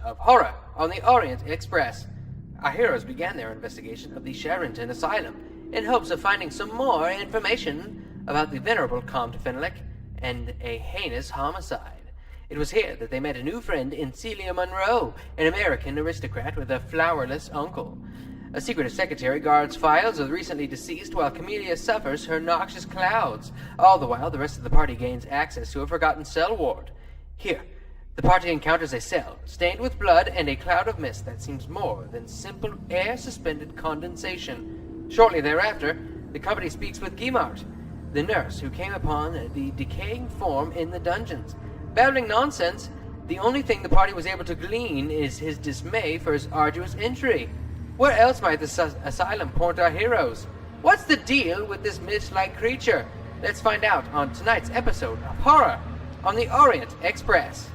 of horror on the Orient Express. Our heroes began their investigation of the Sherrington Asylum in hopes of finding some more information about the venerable Comte Fenwick and a heinous homicide. It was here that they met a new friend in Celia Monroe, an American aristocrat with a flowerless uncle. A secretive secretary guards files of the recently deceased while Camellia suffers her noxious clouds. All the while, the rest of the party gains access to a forgotten cell ward. Here, the party encounters a cell stained with blood and a cloud of mist that seems more than simple air-suspended condensation. Shortly thereafter, the company speaks with Guimard, the nurse who came upon the decaying form in the dungeons. Babbling nonsense, the only thing the party was able to glean is his dismay for his arduous entry. Where else might the asylum point our heroes? What's the deal with this mist-like creature? Let's find out on tonight's episode of Horror on the Orient Express.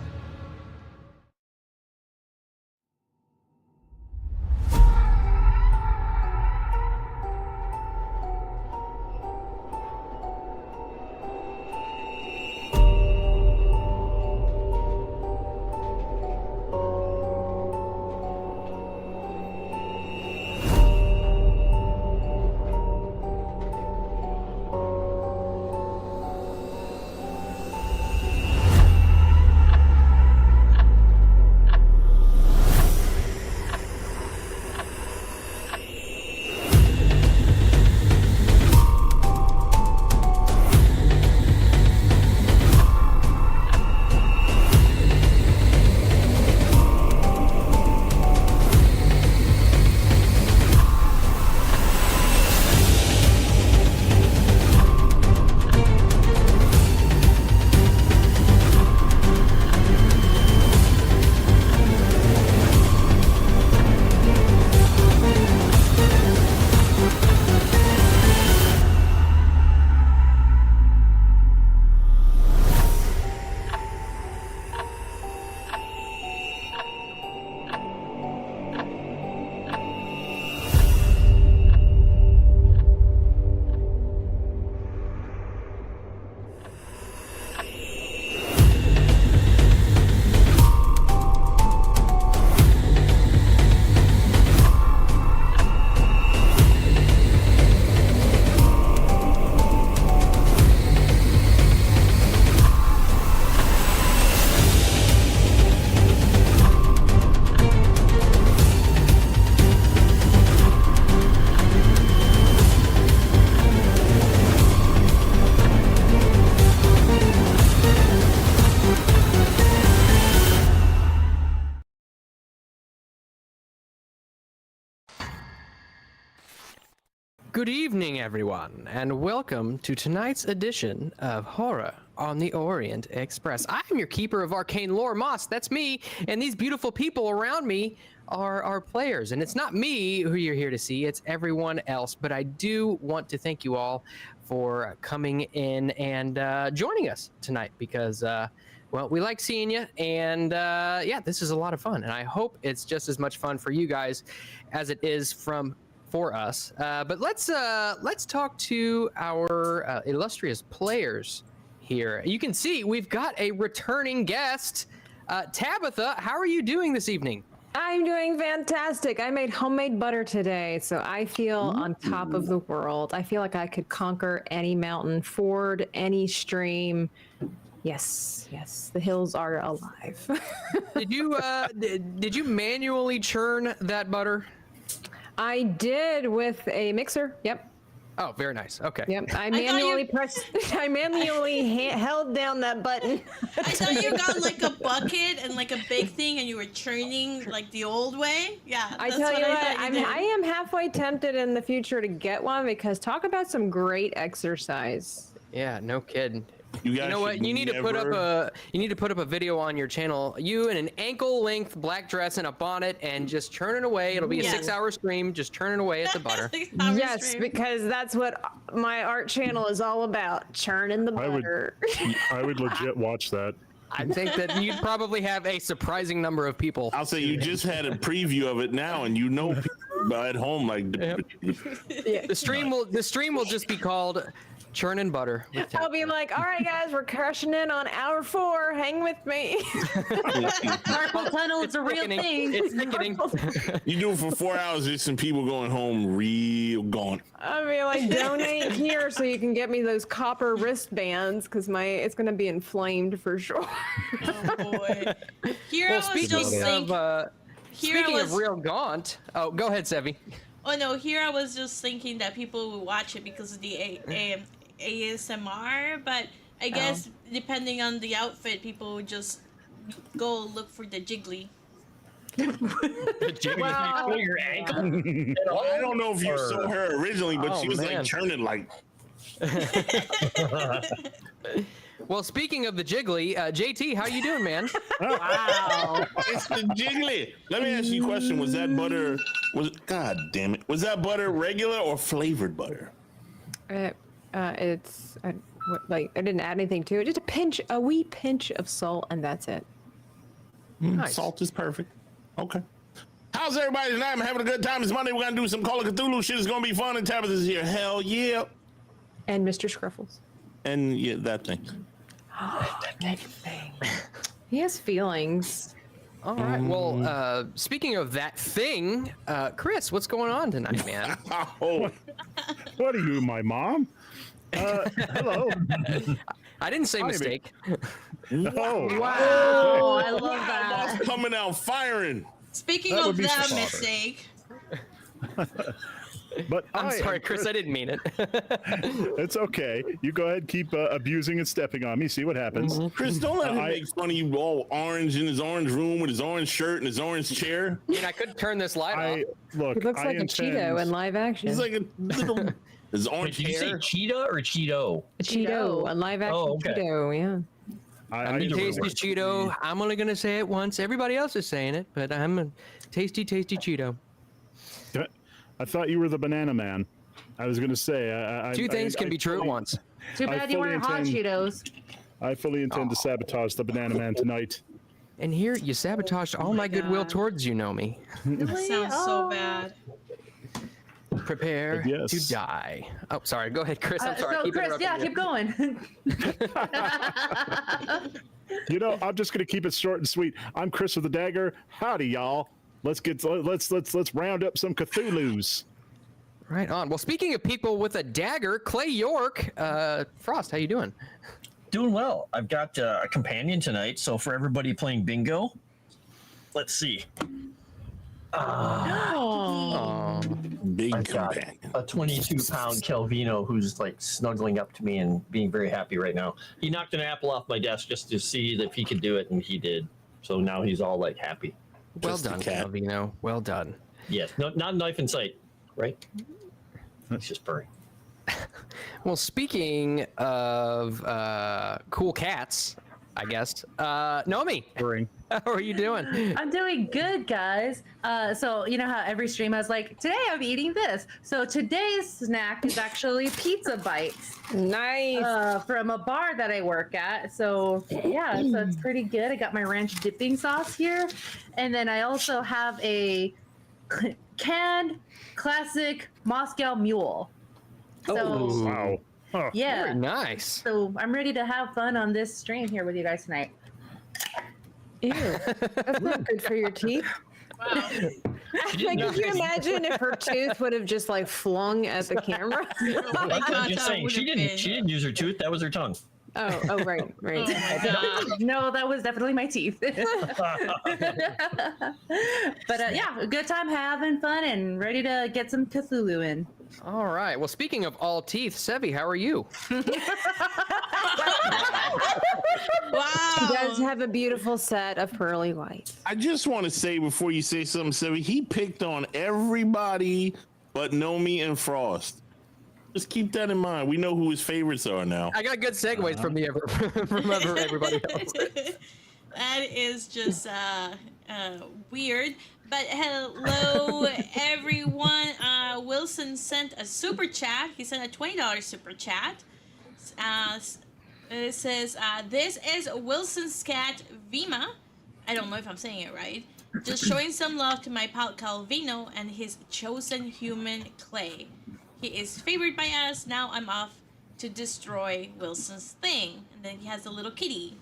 Good evening, everyone, and welcome to tonight's edition of Horror on the Orient Express. I'm your keeper of arcane lore, Moss. That's me, and these beautiful people around me are our players. And it's not me who you're here to see, it's everyone else. But I do want to thank you all for coming in and joining us tonight because, well, we like seeing you. And yeah, this is a lot of fun. And I hope it's just as much fun for you guys as it is for us. But let's talk to our illustrious players here. You can see we've got a returning guest. Tabitha, how are you doing this evening? I'm doing fantastic. I made homemade butter today, so I feel on top of the world. I feel like I could conquer any mountain, ford any stream. Yes, the hills are alive. Did you manually churn that butter? I did with a mixer. Yep. Oh, very nice. Okay. Yep. I manually held down that button. I thought you got like a bucket and like a big thing, and you were churning like the old way. Yeah. I tell you what, I am halfway tempted in the future to get one because talk about some great exercise. Yeah, no kidding. You know what? You need to put up a video on your channel. You in an ankle-length black dress and a bonnet, and just churning away. It'll be a 6-hour stream, just churning away at the butter. Yes, because that's what my art channel is all about: churning the butter. I would legit watch that. I think that you'd probably have a surprising number of people. I'll say you just had a preview of it now, and you know people at home like. Yep. The stream will just be called churning butter. With I'll be like, all right, guys, we're crashing in on hour 4. Hang with me. Carpal tunnel, it's a real Sickening. thing. It's sickening. You do it for 4 hours, there's some people going home real gone. I'll be like, donate here so you can get me those copper wristbands because it's going to be inflamed for sure. Oh boy. Here Well, I was just thinking. speaking of real gaunt. Oh, go ahead, Sevvy. Oh no, here I was just thinking that people would watch it because of the ASMR, but I guess depending on the outfit, people would just go look for the jiggly. Wow. Your ankle. I don't know if you saw her originally, but she was like churning like. Well, speaking of the jiggly, JT, how you doing, man? Wow. It's the jiggly. Let me ask you a question. Was that butter? God damn it. Was that butter regular or flavored butter? It's like I didn't add anything to it. Just a wee pinch of salt, and that's it. Nice. Salt is perfect. Okay. How's everybody tonight? I'm having a good time. It's Monday. We're gonna do some Call of Cthulhu shit. It's gonna be fun. And Tabitha's here. Hell yeah. And Mr. Scruffles. And yeah, that thing. He has feelings. All right. Well, speaking of that thing, Chris, what's going on tonight, man? Oh, What are you, my mom? Hello. I didn't say mistake. Oh, Wow, I love that. that's coming out firing. Speaking That would of be that so fodder. mistake, But I'm sorry, Chris. I didn't mean it. It's okay. You go ahead, keep abusing and stepping on me. See what happens. Chris, don't let him I- make fun of you all orange in his orange room with his orange shirt and his orange chair. I mean, I could turn this light I off. look. He looks I like a intend, Cheeto in live action. He's like a little. His Wait, orange did you say hair. cheetah or Cheeto? a Cheeto, a live action Oh, okay. Cheeto, yeah. I'm a do tasty work. Cheeto. I'm only gonna say it once. Everybody else is saying it, but I'm a tasty Cheeto. I thought you were the banana man. I was going to say. Two things can be true at fully- once. Too I bad you fully weren't hot intend- Cheetos. I fully intend to sabotage the banana man tonight. And here you sabotaged all my goodwill God. towards you, Nomi. that sounds so bad. Prepare Yes. to die. Oh, sorry. Go ahead, Chris. I'm sorry. So Keep Chris, interrupting yeah, you. keep going. You know, I'm just going to keep it short and sweet. I'm Chris with the Dagger. Howdy, y'all. Let's round up some Cthulhu's. Right on. Well, speaking of people with a dagger, Clay York, Frost, how you doing? Doing well. I've got a companion tonight, so for everybody playing bingo, let's see. Oh, Big I've got companion. a 22-pound Calvino who's like snuggling up to me and being very happy right now. He knocked an apple off my desk just to see if he could do it, and he did. So now he's all like happy. well Just a done, cat. Calvino. Well done. Yes, no, not a knife in sight, right? He's just purring. Well, speaking of cool cats, I guess, Nomi, During. how are you doing? I'm doing good, guys. So you know how every stream I was like, today I'm eating this. So today's snack is actually pizza bites Nice. from a bar that I work at. So yeah, so it's pretty good. I got my ranch dipping sauce here, and then I also have a canned classic Moscow Mule. So Ooh. Wow. Huh. yeah, Very nice. so I'm ready to have fun on this stream here with you guys tonight. Ew. That's not good for your teeth. Wow. Like, could you imagine if her tooth would have just like flung at the camera? I'm just saying, she didn't use her tooth. That was her tongue. Oh, right. Oh my god. No, that was definitely my teeth. But yeah, a good time having fun and ready to get some Cthulhu in. All right. Well, speaking of all teeth, Sevvy, how are you? Wow. She does have a beautiful set of pearly whites. I just want to say before you say something, Sevvy, he picked on everybody but Nomi and Frost. Just keep that in mind. We know who his favorites are now. I got good segues from everybody else. That is just weird. But hello, everyone. Wilson sent a super chat. He sent a $20 super chat. It says, this is Wilson's cat, Vima. I don't know if I'm saying it right. Just showing some love to my pal Calvino and his chosen human, Clay. He is favored by us. Now I'm off to destroy Wilson's thing. And then he has a little kitty.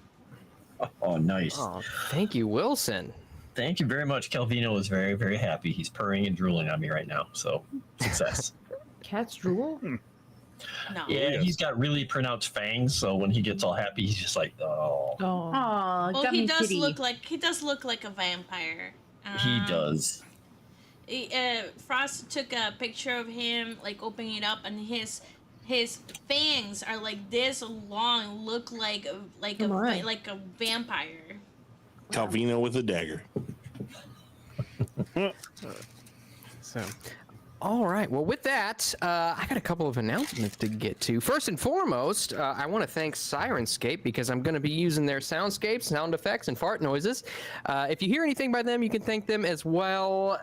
Oh, nice. Oh, thank you, Wilson. Thank you very much. Calvino is very, very happy. He's purring and drooling on me right now. So, success. Cats drool? No. Yeah, he's got really pronounced fangs. So when he gets all happy, he's just like, oh. Oh. Aw, Well, gummy he does kitty. look like a vampire. He does. Frost took a picture of him like opening it up, and his fangs are like this long, look like a vampire. Calvino with a dagger. So, all right. Well, with that, I got a couple of announcements to get to. First and foremost, I want to thank Sirenscape because I'm going to be using their soundscapes, sound effects, and fart noises. If you hear anything by them, you can thank them as well.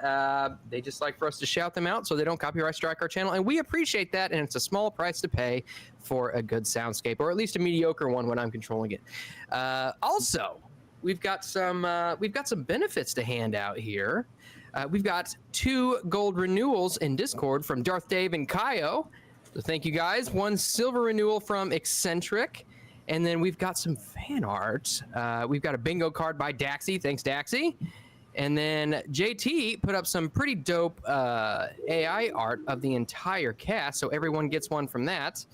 They just like for us to shout them out so they don't copyright strike our channel, and we appreciate that, and it's a small price to pay for a good soundscape, or at least a mediocre one when I'm controlling it. Also, we've got some benefits to hand out here. We've got 2 gold renewals in Discord from Darth Dave and Kaio. So thank you guys. 1 silver renewal from Eccentric. And then we've got some fan art. We've got a bingo card by Daxy. Thanks, Daxy. And then JT put up some pretty dope AI art of the entire cast. So everyone gets one from that.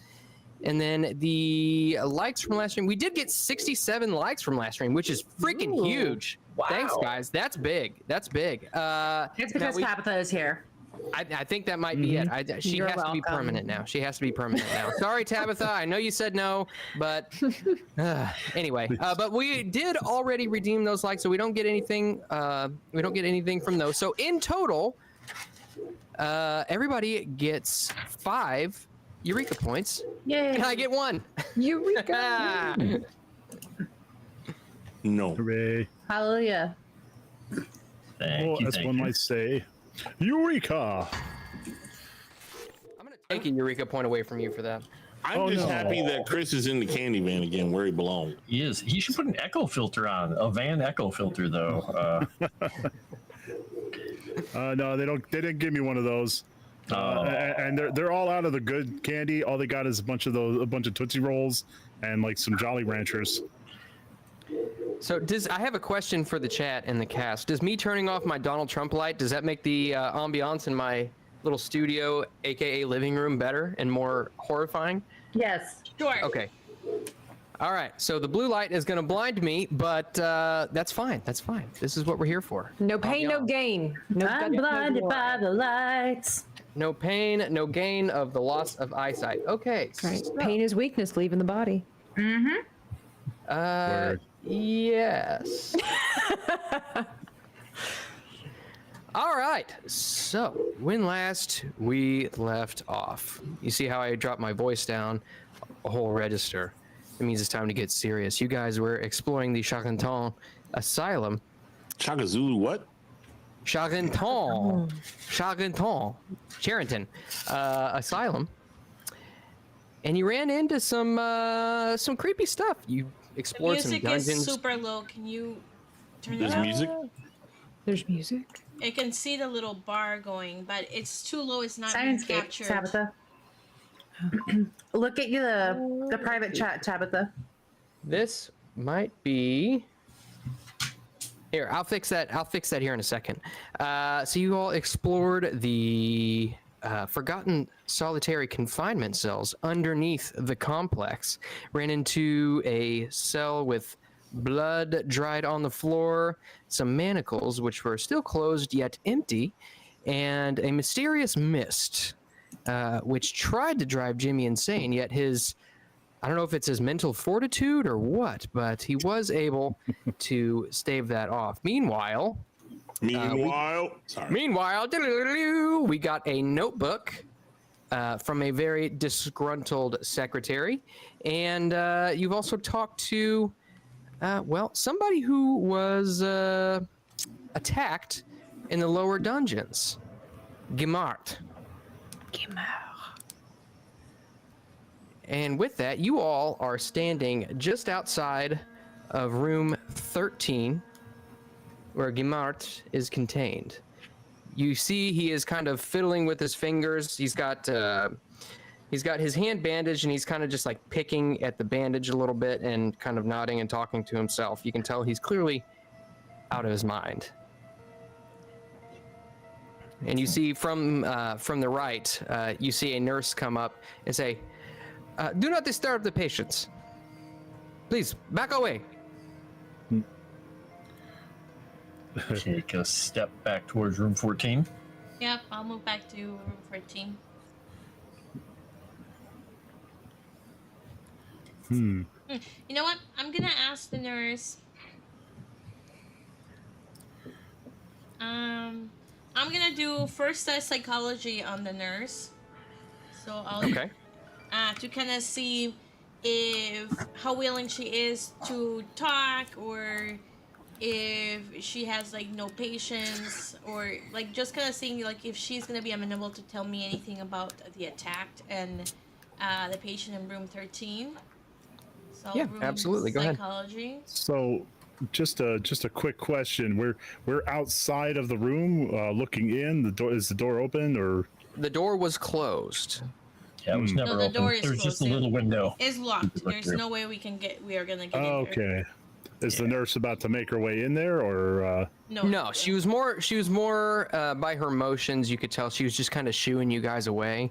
And then the likes from last stream. We did get 67 likes from last stream, which is freaking huge. Wow. Thanks, guys. That's big. That's big. It's because Tabitha is here. I think that might be it. She You're has to be welcome. permanent now. She has to be permanent now. Sorry, Tabitha. I know you said no, but anyway. But we did already redeem those likes, so we don't get anything. We don't get anything from those. So in total, everybody gets 5 Eureka points. Yay. And I get 1. Eureka! No. Hooray. Hallelujah. Thank you. As Thank one you. might say, Eureka! I'm going to take a Eureka point away from you for that. I'm Oh, just no. happy that Chris is in the candy van again, where he belongs. He is. He should put an echo filter on. A van echo filter, though. No, they don't. They didn't give me one of those. Oh. And they're all out of the good candy. All they got is a bunch of Tootsie Rolls and like some Jolly Ranchers. So I have a question for the chat and the cast. Does me turning off my Donald Trump light, does that make the ambiance in my little studio, aka living room, better and more horrifying? Yes. Sure. Okay. All right. So the blue light is going to blind me, but that's fine. That's fine. This is what we're here for. No pain, no gain. No I'm no blinded glory. by the lights. No pain, no gain of the loss of eyesight. Okay. Right. so, Pain is weakness leaving the body. Word. Yes. All right. So when last we left off, you see how I dropped my voice down a whole register. It means it's time to get serious. You guys were exploring the Charenton Asylum. Chaka Zulu, what? Charenton Asylum. And you ran into some creepy stuff. You The explored some music dungeons. is super low. Can you turn it There's up? music? There's music. I can see the little bar going, but it's too low. It's not being Sirenscape, captured. Tabitha. Look at the private chat, Tabitha. This might be. Here, I'll fix that. I'll fix that here in a second. So you all explored the forgotten solitary confinement cells underneath the complex. Ran into a cell with blood dried on the floor, some manacles which were still closed yet empty, and a mysterious mist which tried to drive Jimmy insane. Yet I don't know if it's his mental fortitude or what, but he was able to stave that off. Meanwhile, we got a notebook from a very disgruntled secretary, and you've also talked to, somebody who was attacked in the lower dungeons. Guimard. And with that, you all are standing just outside of room 13, where Guimard is contained. You see he is kind of fiddling with his fingers. He's got He's got his hand bandaged, and he's kind of just like picking at the bandage a little bit and kind of nodding and talking to himself. You can tell he's clearly out of his mind. And you see from the right, you see a nurse come up and say, "Do not disturb the patients. Please, back away." Take a step back towards room 14. Yep, I'll move back to room 14. You know what? I'm gonna ask the nurse. I'm gonna do first psychology on the nurse. So I'll Okay. To kind of see if how willing she is to talk, or if she has like no patience, or like just kind of seeing like if she's gonna be amenable to tell me anything about the attack and the patient in room 13. So Yeah, absolutely. Go ahead. psychology. So, just a quick question. We're outside of the room, looking in. The door, is the door open, or The door was closed. Yeah, it was never No, the open. door is There's just a closed. little window. It's locked. Right There's there. no way we are gonna get in there. okay? Is the nurse about to make her way in there, or? No, she was more by her motions. You could tell she was just kind of shooing you guys away.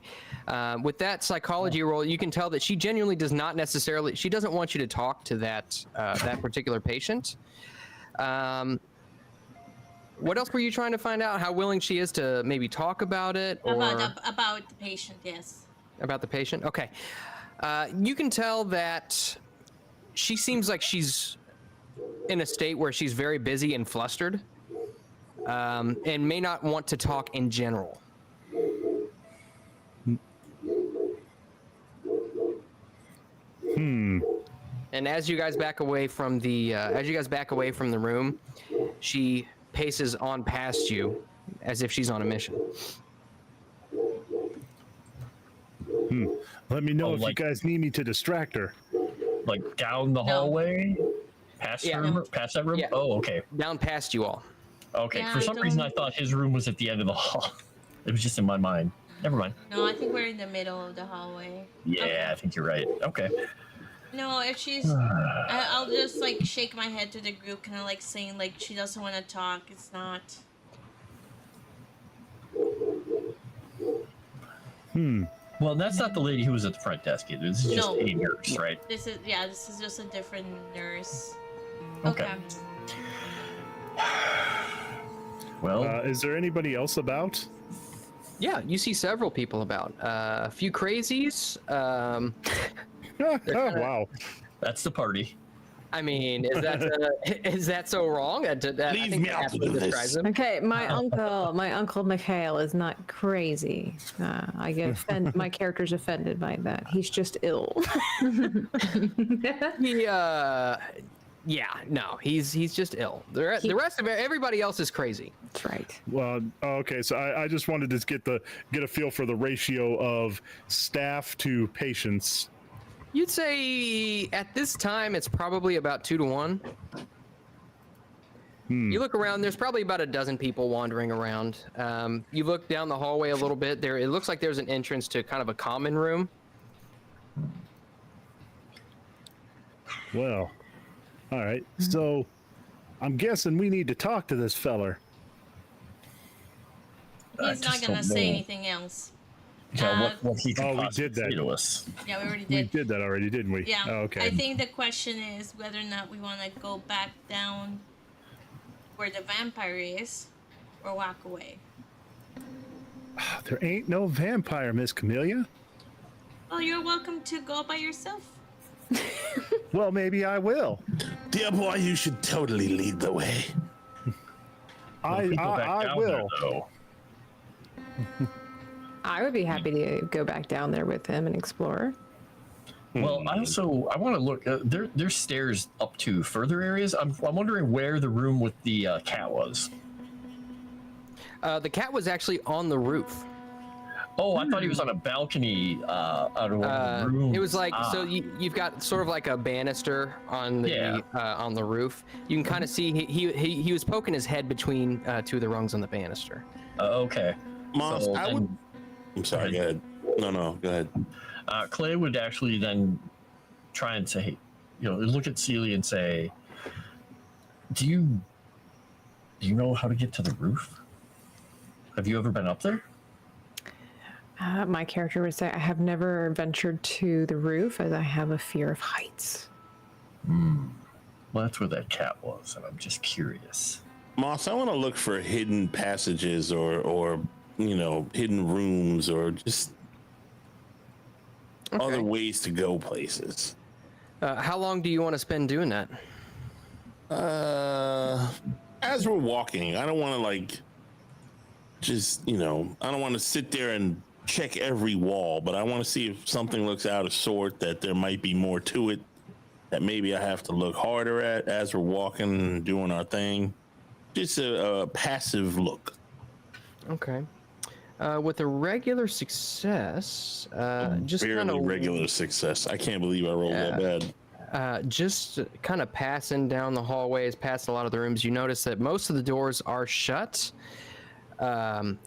With that psychology roll, you can tell that she genuinely does not necessarily. She doesn't want you to talk to that particular patient. What else were you trying to find out? How willing she is to maybe talk about it, or About the patient? Yes. about the patient? Okay. You can tell that she seems like she's in a state where she's very busy and flustered, and may not want to talk in general. And as you guys back away from the room, she paces on past you as if she's on a mission. Let me know Oh, if like- you guys need me to distract her. Like down the hallway? Past Yeah. that room? Past that room? Yeah. Oh, okay. Down past you all. Okay. Yeah, For I some reason, I don't- thought his room was at the end of the hall. It was just in my mind. Never mind. No, I think we're in the middle of the hallway. Yeah, Okay. I think you're right. Okay. No, if she's, I'll just like shake my head to the group, kind of like saying like she doesn't want to talk. It's not. Well, that's not the lady who was at the front desk either. This is just No. a nurse, right? This is just a different nurse. Okay. Well, Is there anybody else about? Yeah, you see several people about. A few crazies. Wow. that's the party. I mean, is that so wrong? I Leave think me that's out what of this. describes him. Okay, my uncle Mikhail is not crazy. I get my character's offended by that. He's just ill. He's just ill. The rest of everybody else is crazy. That's right. Well, okay. So I just wanted to get a feel for the ratio of staff to patients. You'd say at this time it's probably about 2 to 1. You look around, there's probably about a dozen people wandering around. You look down the hallway a little bit. It looks like there's an entrance to kind of a common room. Well, all right. So I'm guessing we need to talk to this feller. I He's not just gonna don't say know. anything else. Yeah, what he could Oh, we possibly did that. say to us. Yeah, we already We did. did that already, didn't we? Yeah. Oh, okay. I think the question is whether or not we want to go back down where the vampire is, or walk away. There ain't no vampire, Miss Camellia. Well, you're welcome to go by yourself. Well, maybe I will. Dear boy, you should totally lead the way. If we go back I down there, will. though, I would be happy to go back down there with him and explore. well, I want to look. There's stairs up to further areas. I'm wondering where the room with the cat was. The cat was actually on the roof. Oh, I thought he was on a balcony out of one of the rooms. It was like so you've got sort of like a banister on the roof. You can kind of see he was poking his head between 2 of the rungs on the banister. Okay. Moss, So I would. then- I'm sorry. Go ahead. No, go ahead. Clay would actually then try and say, look at Celia and say, do you know how to get to the roof? Have you ever been up there? My character would say, I have never ventured to the roof as I have a fear of heights. Well, that's where that cat was, and I'm just curious. Moss, I want to look for hidden passages or hidden rooms or just other ways to go places. How long do you want to spend doing that? As we're walking, I don't want to I don't want to sit there and check every wall, but I want to see if something looks out of sort, that there might be more to it, that maybe I have to look harder at as we're walking and doing our thing. Just a passive look. Okay. With a regular success, just kind of regular success. I can't believe I rolled that bad. Just kind of passing down the hallways, past a lot of the rooms, you notice that most of the doors are shut.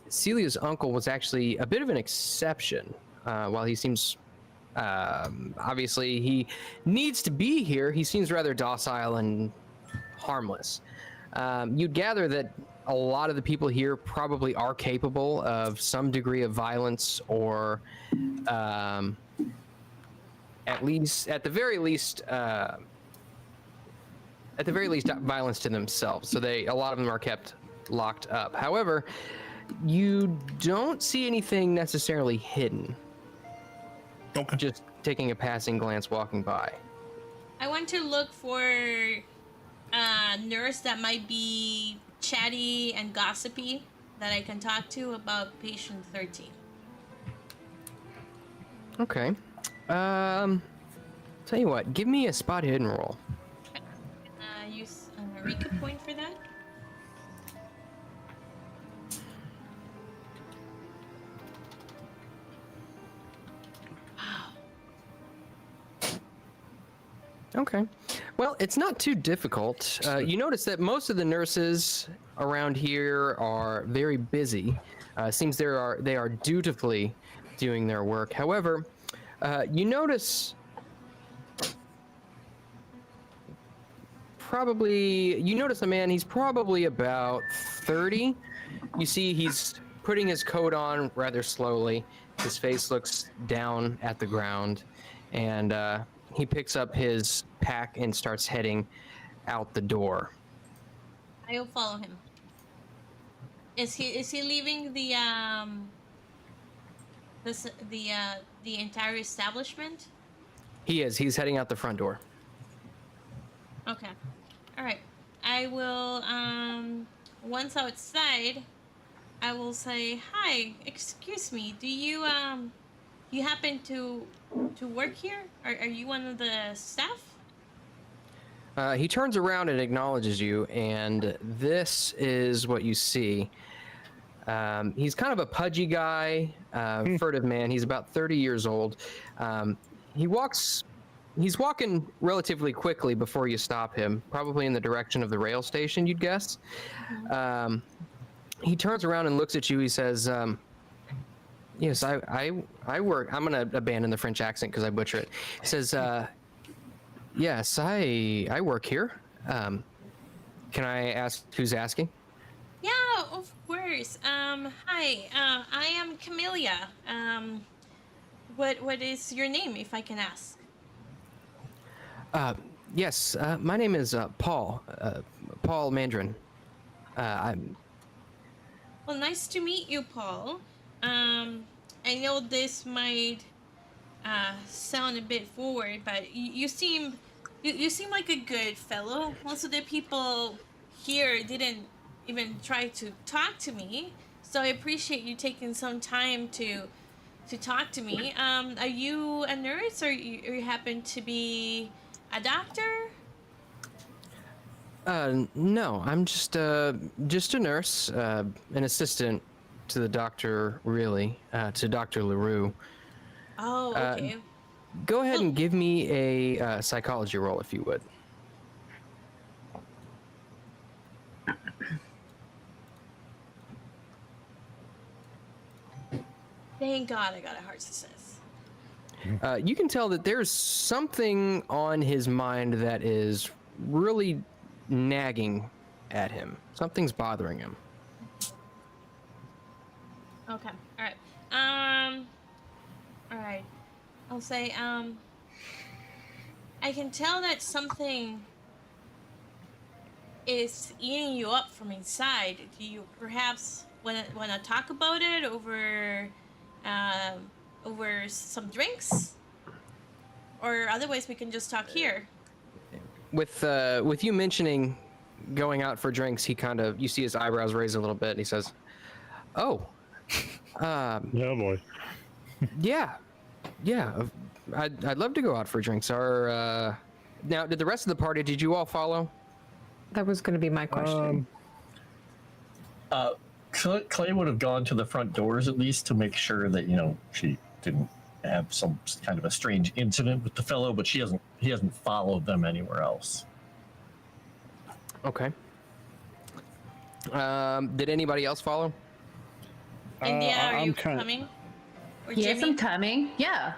Celia's uncle was actually a bit of an exception. While he seems, obviously, he needs to be here, he seems rather docile and harmless. You'd gather that a lot of the people here probably are capable of some degree of violence, or at the very least, violence to themselves. So a lot of them are kept locked up. However, you don't see anything necessarily hidden. Okay. Just taking a passing glance walking by. I want to look for a nurse that might be chatty and gossipy that I can talk to about patient 13. Okay. Tell you what, give me a spot hidden roll. Use a Eureka point for that. Okay. Well, it's not too difficult. You notice that most of the nurses around here are very busy. Seems they are dutifully doing their work. However, you notice a man, he's probably about 30. You see he's putting his coat on rather slowly. His face looks down at the ground, and he picks up his pack and starts heading out the door. I will follow him. Is he leaving the entire establishment? He is. He's heading out the front door. Okay. All right. I will once outside, I will say, "Hi, excuse me. Do you you happen to work here? Are you one of the staff?" He turns around and acknowledges you, and this is what you see. He's kind of a pudgy guy, furtive man. He's about 30 years old. He's walking relatively quickly before you stop him, probably in the direction of the rail station, you'd guess. He turns around and looks at you. He says, yes, I work. I'm going to abandon the French accent because I butcher it. He says, yes, I work here. Can I ask who's asking? Yeah, of course. Hi. I am Camellia. What is your name, if I can ask? Yes, my name is Paul. Paul Mandrin. Well, nice to meet you, Paul. I know this might sound a bit forward, but you seem like a good fellow. Most of the people here didn't even try to talk to me, so I appreciate you taking some time to talk to me. Are you a nurse, or you happen to be a doctor? No, I'm just a nurse, an assistant to the doctor, really, to Dr. Laru. Oh, okay. Go ahead and give me a psychology roll, if you would. Thank God I got a hard success. you can tell that there's something on his mind that is really nagging at him. Something's bothering him. Okay. All right. All right. I'll say I can tell that something is eating you up from inside. Do you perhaps want to talk about it over some drinks? Or otherwise we can just talk here. With you mentioning going out for drinks, he kind of, you see his eyebrows raise a little bit, and he says, "Oh, Oh boy. yeah, I'd love to go out for drinks. Now, did the rest of the party? Did you all follow?" That was going to be my question. Clay would have gone to the front doors at least to make sure that she didn't have some kind of a strange incident with the fellow, but he hasn't followed them anywhere else. Okay. Did anybody else follow? India, are you I'm coming? Or Yes, Jimmy? I'm coming. Yeah.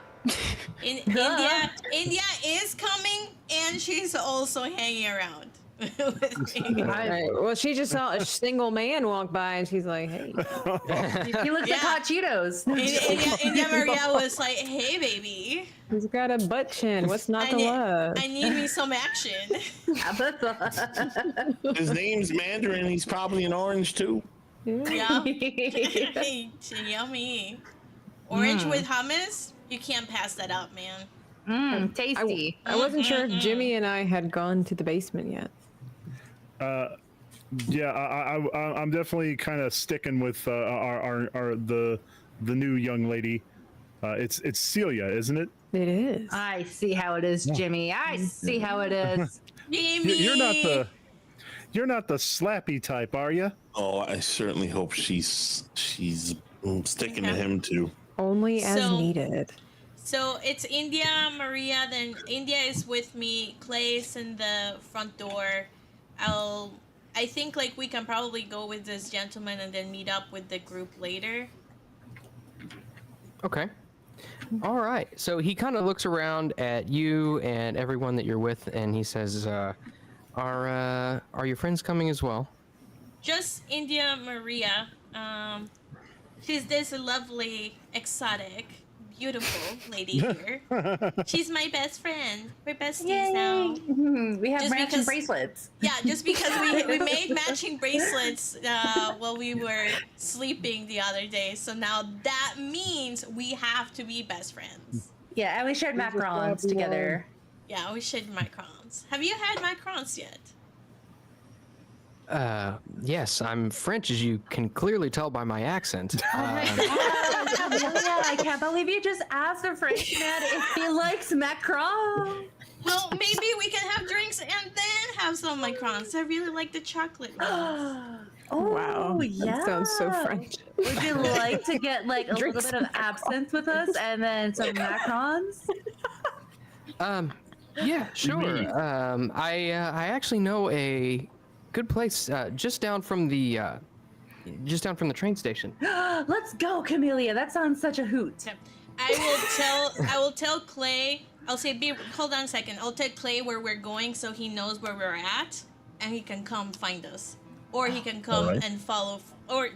India is coming, and she's also hanging around with me. Right. Well, she just saw a single man walk by, and she's like, "Hey." He looks like hot Cheetos. India Maria was like, "Hey, baby, He's got a butt chin. What's not to love? I need me some action." His name's Mandrin. He's probably an orange too. Yeah. Hey, yummy. Orange with hummus? You can't pass that up, man. Tasty. I wasn't sure if Jimmy and I had gone to the basement yet. Yeah, I'm definitely kind of sticking with the new young lady. It's Celia, isn't it? It is. I see how it is, Jimmy. I see how it is. Jimmy! You're not the slappy type, are you? Oh, I certainly hope she's sticking to him too. Only as So- needed. So it's India, Maria, then India is with me, Clay's in the front door. I think like we can probably go with this gentleman and then meet up with the group later. Okay. All right. So he kind of looks around at you and everyone that you're with, and he says, "Are your friends coming as well?" Just India, Maria. She's this lovely, exotic, beautiful lady here. She's my best friend. We're besties now. We have Just matching because- bracelets. Yeah, just because we made matching bracelets while we were sleeping the other day. So now that means we have to be best friends. Yeah, and we shared macarons together. Yeah, we should macarons. Have you had macarons yet? Yes, I'm French, as you can clearly tell by my accent. Oh my god, Amelia, I can't believe you just asked a French man if he likes macaron. Well, maybe we can have drinks and then have some macarons. I really like the chocolate ones. Oh, Wow. yeah. That sounds so French. Would you like to get like a Drink little bit of absinthe with us and then some macarons? Yeah, sure. I actually know a good place just down from the train station. Let's go, Camellia. That sounds such a hoot. Okay. I will tell Clay. I'll say, hold on a second. I'll tell Clay where we're going so he knows where we're at, and he can come find us, or he can come Alright. and follow, or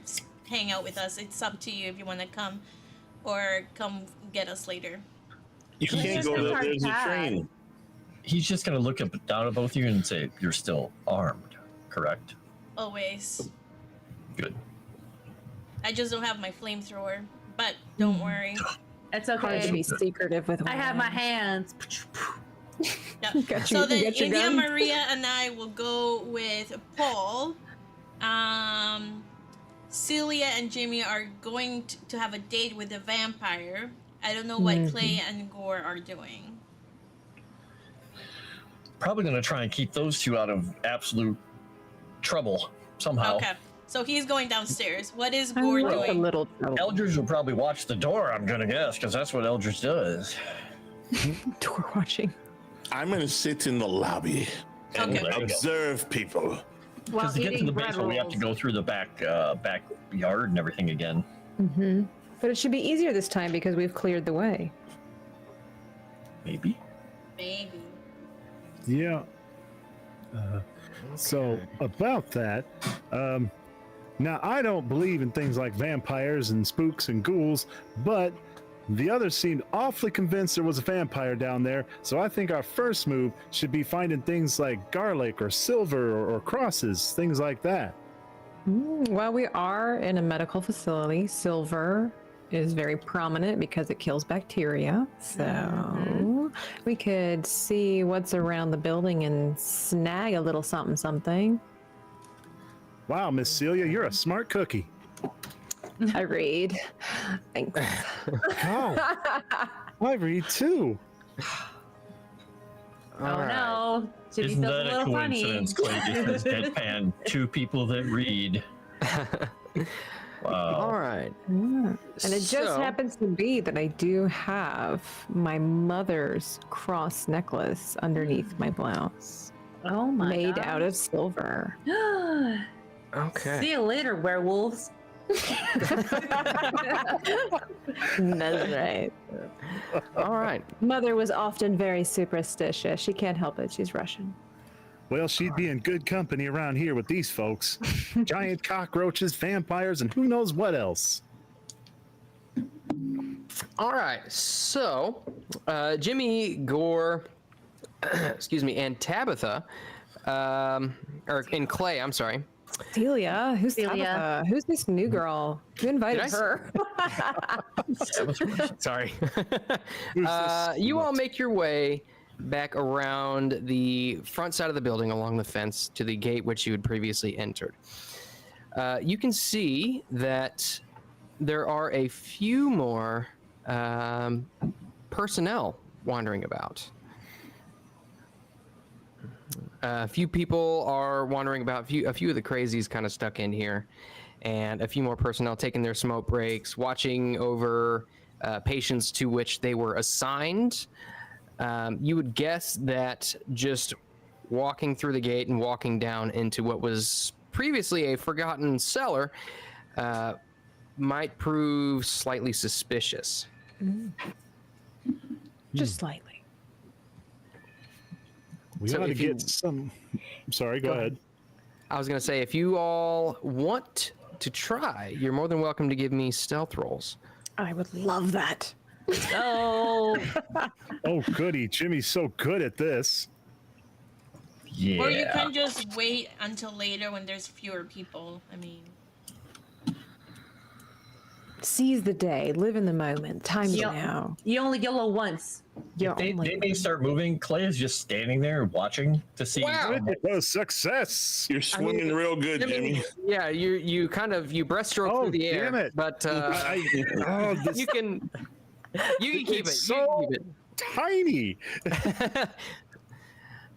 hang out with us. It's up to you if you want to come, or come get us later. You can't just go a there. hard There's a path. train. He's just going to look up down at both of you and say, "You're still armed, correct?" Always. Good. I just don't have my flamethrower, but don't worry. It's Hard to okay. be secretive with. I have my hands. Yeah. Got So you- then got your India, gun? Maria, and I will go with Paul. Celia and Jimmy are going to have a date with a vampire. I don't know what Clay and Gore are doing. Probably going to try and keep those two out of absolute trouble somehow. Okay. So he's going downstairs. What is I Gore like a doing? little trouble. Eldridge will probably watch the door, I'm going to guess, because that's what Eldridge does. Door watching. I'm gonna sit in the lobby and Okay. There you go. observe people. While Because to get to eating the bread basement, we have to rolls. go through the backyard and everything again. But it should be easier this time because we've cleared the way. Maybe. Maybe. Yeah. So about that, now I don't believe in things like vampires and spooks and ghouls, but the others seemed awfully convinced there was a vampire down there. So I think our first move should be finding things like garlic or silver or crosses, things like that. Well, we are in a medical facility. Silver is very prominent because it kills bacteria. So we could see what's around the building and snag a little something. Wow, Miss Celia, you're a smart cookie. I read. Thanks. Oh, I read too. Oh no. Jimmy Isn't feels that a a little funny. coincidence, Clay? Just says deadpan. Two people that read. Wow. All right. And it just happens to be that I do have my mother's cross necklace underneath my blouse, Oh my made God. out of silver. Okay. See you later, werewolves. That's right. All right. Mother was often very superstitious. She can't help it. She's Russian. Well, she'd be in good company around here with these folks. Giant cockroaches, vampires, and who knows what else. All right. So, Jimmy, Gore, excuse me, and Tabitha, and Clay, I'm sorry. Celia? Who's Celia. Tabitha? Who's this new girl? Who invited Did I her? Sorry. Who's this? You all make your way back around the front side of the building along the fence to the gate which you had previously entered. You can see that there are a few more personnel wandering about. A few people are wandering about. A few of the crazies kind of stuck in here, and a few more personnel taking their smoke breaks, watching over patients to which they were assigned. You would guess that just walking through the gate and walking down into what was previously a forgotten cellar might prove slightly suspicious. Just slightly. We So ought to if you- get some. Sorry, go ahead. I was going to say, if you all want to try, you're more than welcome to give me stealth rolls. I would love that. Oh, Oh, goody. Jimmy's so good at this. Yeah. Or you can just wait until later when there's fewer people. I mean, Seize the day. Live in the moment. Time's Yep. now. you only yellow once. You're They only- may start moving. Clay is just standing there watching to see. Oh, success. You're swimming real good, Jimmy. Yeah, you kind of breaststroke Oh, through the air, damn it. but Oh, this you can keep it. It's You can so- keep tiny. it.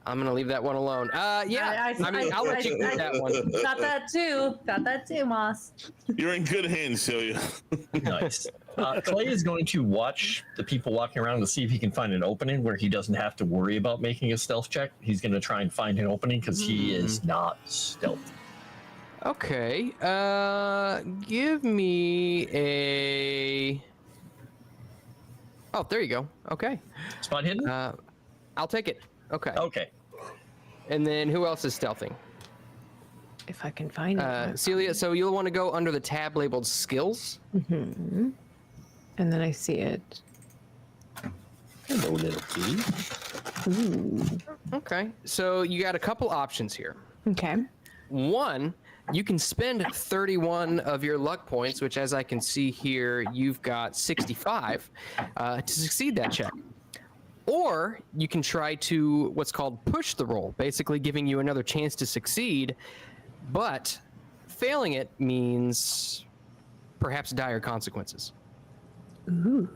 I'm gonna leave that one alone. Yeah, I mean, I'll let you keep that one. Got that too. Got that too, Moss. You're in good hands, Celia. Nice. Clay is going to watch the people walking around to see if he can find an opening where he doesn't have to worry about making a stealth check. He's going to try and find an opening because he is not stealthy. Okay. Give me a. Oh, there you go. Okay. Spot hidden? I'll take it. Okay. Okay. And then who else is stealthing? If I can find it. Celia, so you'll want to go under the tab labeled skills. And then I see it. Hello, little kitty. Okay. So you got a couple options here. Okay. One, you can spend 31 of your luck points, which, as I can see here, you've got 65 to succeed that check. Or you can try to what's called push the roll, basically giving you another chance to succeed, but failing it means perhaps dire consequences. Ooh.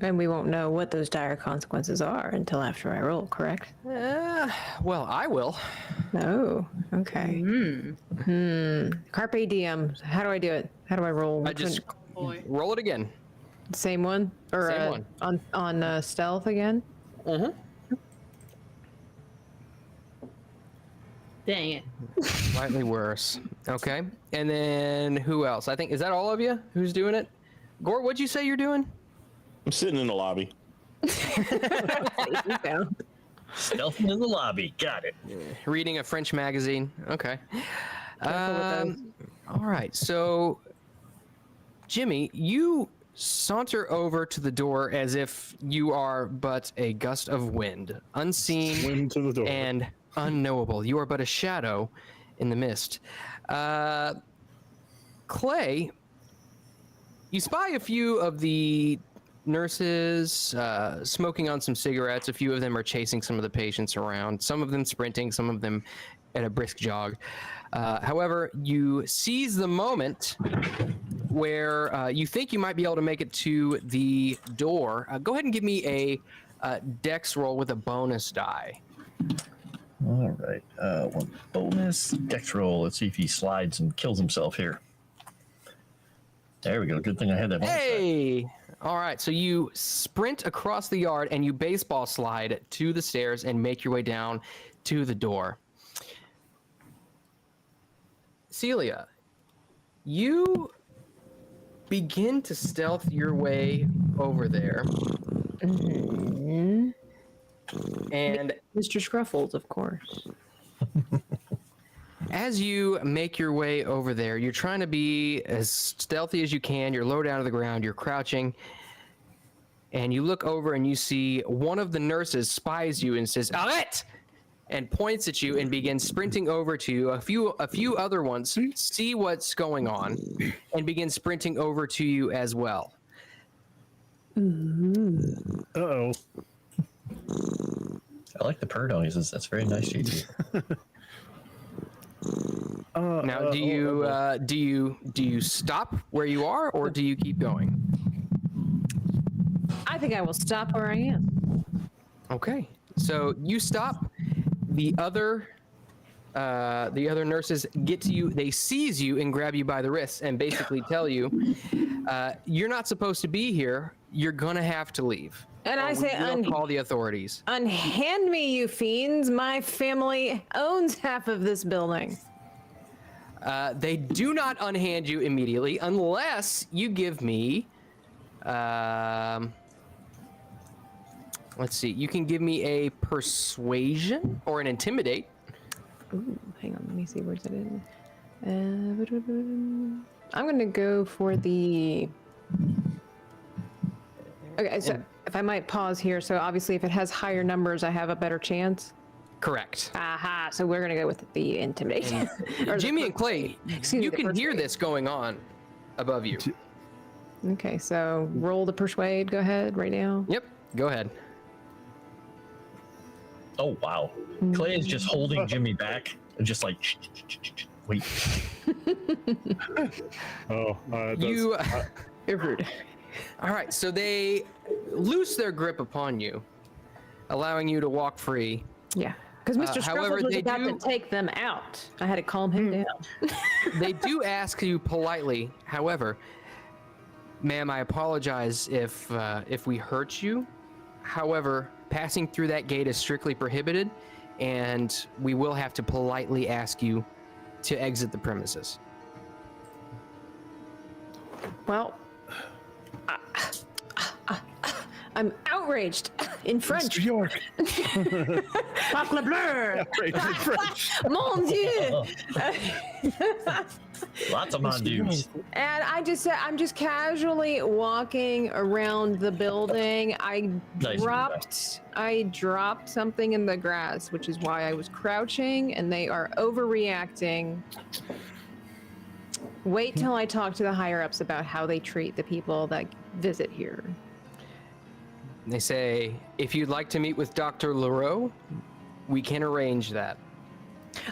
And we won't know what those dire consequences are until after I roll, correct? Well, I will. Oh, okay. Carpe diem. How do I do it? How do I roll? I just boy. roll it again. Same one? Or Same one. on stealth again? Mm-hmm. Dang it. Slightly worse. Okay. And then who else? I think, is that all of you who's doing it? Gore, what'd you say you're doing? I'm sitting in the lobby. Stealthing in the lobby. Got it. Reading a French magazine. Okay. Careful with those. All right. So, Jimmy, you saunter over to the door as if you are but a gust of wind, unseen Wind to the door. and unknowable. You are but a shadow in the mist. Clay, you spy a few of the nurses smoking on some cigarettes. A few of them are chasing some of the patients around, some of them sprinting, some of them at a brisk jog. However, you seize the moment where you think you might be able to make it to the door. Go ahead and give me a dex roll with a bonus die. All right. One bonus dex roll. Let's see if he slides and kills himself here. There we go. Good thing I had that bonus die. Hey! All right, so you sprint across the yard and you baseball slide to the stairs and make your way down to the door. Celia, you begin to stealth your way over there. Mm-hmm. And Mr. Scruffles, of course. as you make your way over there, you're trying to be as stealthy as you can. You're low down to the ground. You're crouching. And you look over and you see one of the nurses spies you and says, "Arrête!" and points at you and begins sprinting over to you. A few other ones see what's going on and begin sprinting over to you as well. Uh-oh. I like the purr noises. That's very nice, JT. Now, do you stop where you are, or do you keep going? I think I will stop where I am. Okay, so you stop. The other nurses get to you. They seize you and grab you by the wrists and basically tell you, "You're not supposed to be here. You're gonna have to leave." And I say, we'll call the authorities. Unhand me, you fiends. My family owns half of this building. They do not unhand you immediately unless you give me. Let's see. You can give me a persuasion or an intimidate. Ooh, hang on. Let me see. Where's it in? I'm going to go for the... Okay, so if I might pause here. So obviously if it has higher numbers, I have a better chance. Correct. Aha. So we're going to go with the intimidation. Or the Jimmy and Clay, Excuse me, you the can hear persuade. this going on above you. Okay, so roll the persuade. Go ahead right now. Yep. Go ahead. Oh, wow. Clay is just holding Jimmy back and just like, wait. Oh, You. You're rude. All right. So they loose their grip upon you, allowing you to walk free. Yeah. Because Mr. However, Scruffles was they about do- to take them out. I had to calm him down. They do ask you politely. However, ma'am, I apologize if we hurt you. However, passing through that gate is strictly prohibited, and we will have to politely ask you to exit the premises. Well, I'm outraged in French. Mr. York. Parle bleu! Outraged in French. Mon Dieu! Lots of Mondus. And I'm just casually walking around the building. I Nice. dropped something in the grass, which is why I was crouching, and they are overreacting. Wait till I talk to the higher ups about how they treat the people that visit here. They say, if you'd like to meet with Dr. Laru, we can arrange that.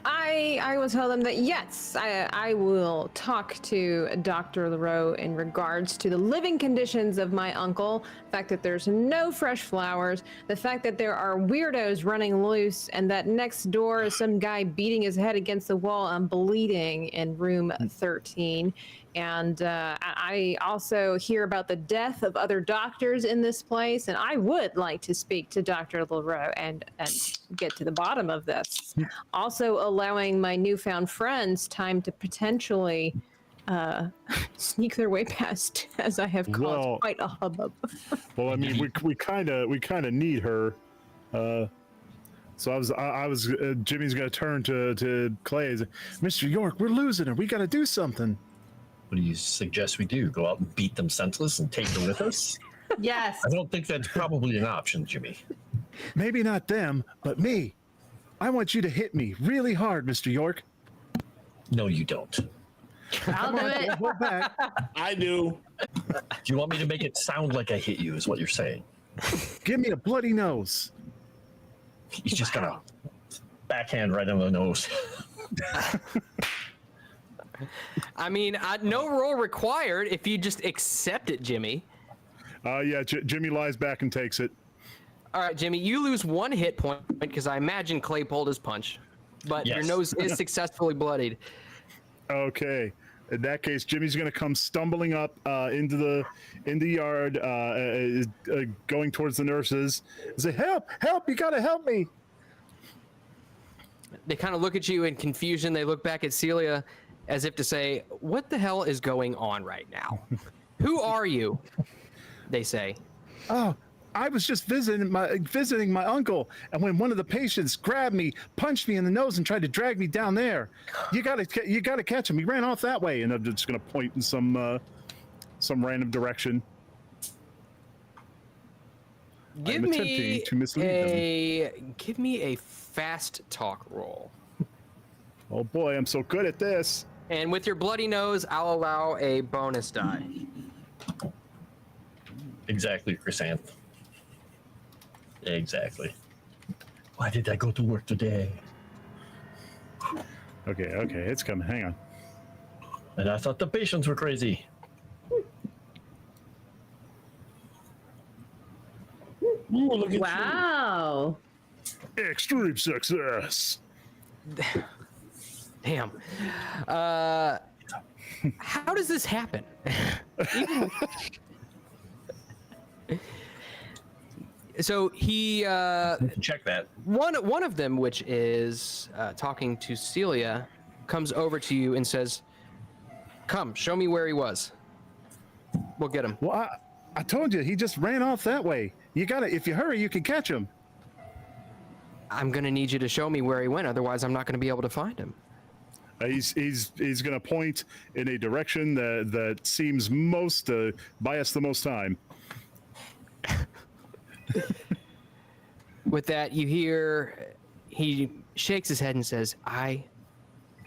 I will tell them that yes, I will talk to Dr. Laru in regards to the living conditions of my uncle, the fact that there's no fresh flowers, the fact that there are weirdos running loose, and that next door is some guy beating his head against the wall and bleeding in room 13. And I also hear about the death of other doctors in this place, and I would like to speak to Dr. Laru and get to the bottom of this. Also allowing my newfound friends time to potentially sneak their way past, as I have caused Well- quite a hubbub. Well, I mean, we kind of need her. So I was Jimmy's gonna turn to Clay. And say, Mr. York, we're losing her. We got to do something. What do you suggest we do? Go out and beat them senseless and take her with us? Yes. I don't think that's probably an option, Jimmy. Maybe not them, but me. I want you to hit me really hard, Mr. York. No, you don't. Do I'll do it. Hold back. I do. you want me to make it sound like I hit you, is what you're saying? Give me a bloody nose. He's just gonna backhand right on the nose. I mean, no roll required if you just accept it, Jimmy. Yeah, Jimmy lies back and takes it. All right, Jimmy, you lose 1 hit point because I imagine Clay pulled his punch, but your Yes. nose is successfully bloodied. Okay. In that case, Jimmy's going to come stumbling up into the yard, going towards the nurses, and say, "Help! Help! You got to help me!" They kind of look at you in confusion. They look back at Celia as if to say, "What the hell is going on right now? Who are you?" They say. Oh, I was just visiting my uncle, and when one of the patients grabbed me, punched me in the nose, and tried to drag me down there, you gotta catch him. He ran off that way, and I'm just gonna point in some random direction. Give I'm me attempting to mislead them. give me a fast talk roll. Oh boy, I'm so good at this. And with your bloody nose, I'll allow a bonus die. Exactly, Chrysanth. Exactly. Why did I go to work today? Okay, it's coming. Hang on. And I thought the patients were crazy. Ooh, look at Wow. Extreme success. Damn. How does this happen? So he Check that. one of them, which is talking to Celia, comes over to you and says, "Come, show me where he was. We'll get him." Well, I told you, he just ran off that way. You gotta, if you hurry, you can catch him. I'm gonna need you to show me where he went, otherwise I'm not gonna be able to find him. He's gonna point in a direction that seems most buy us the most time. With that, you hear he shakes his head and says, "I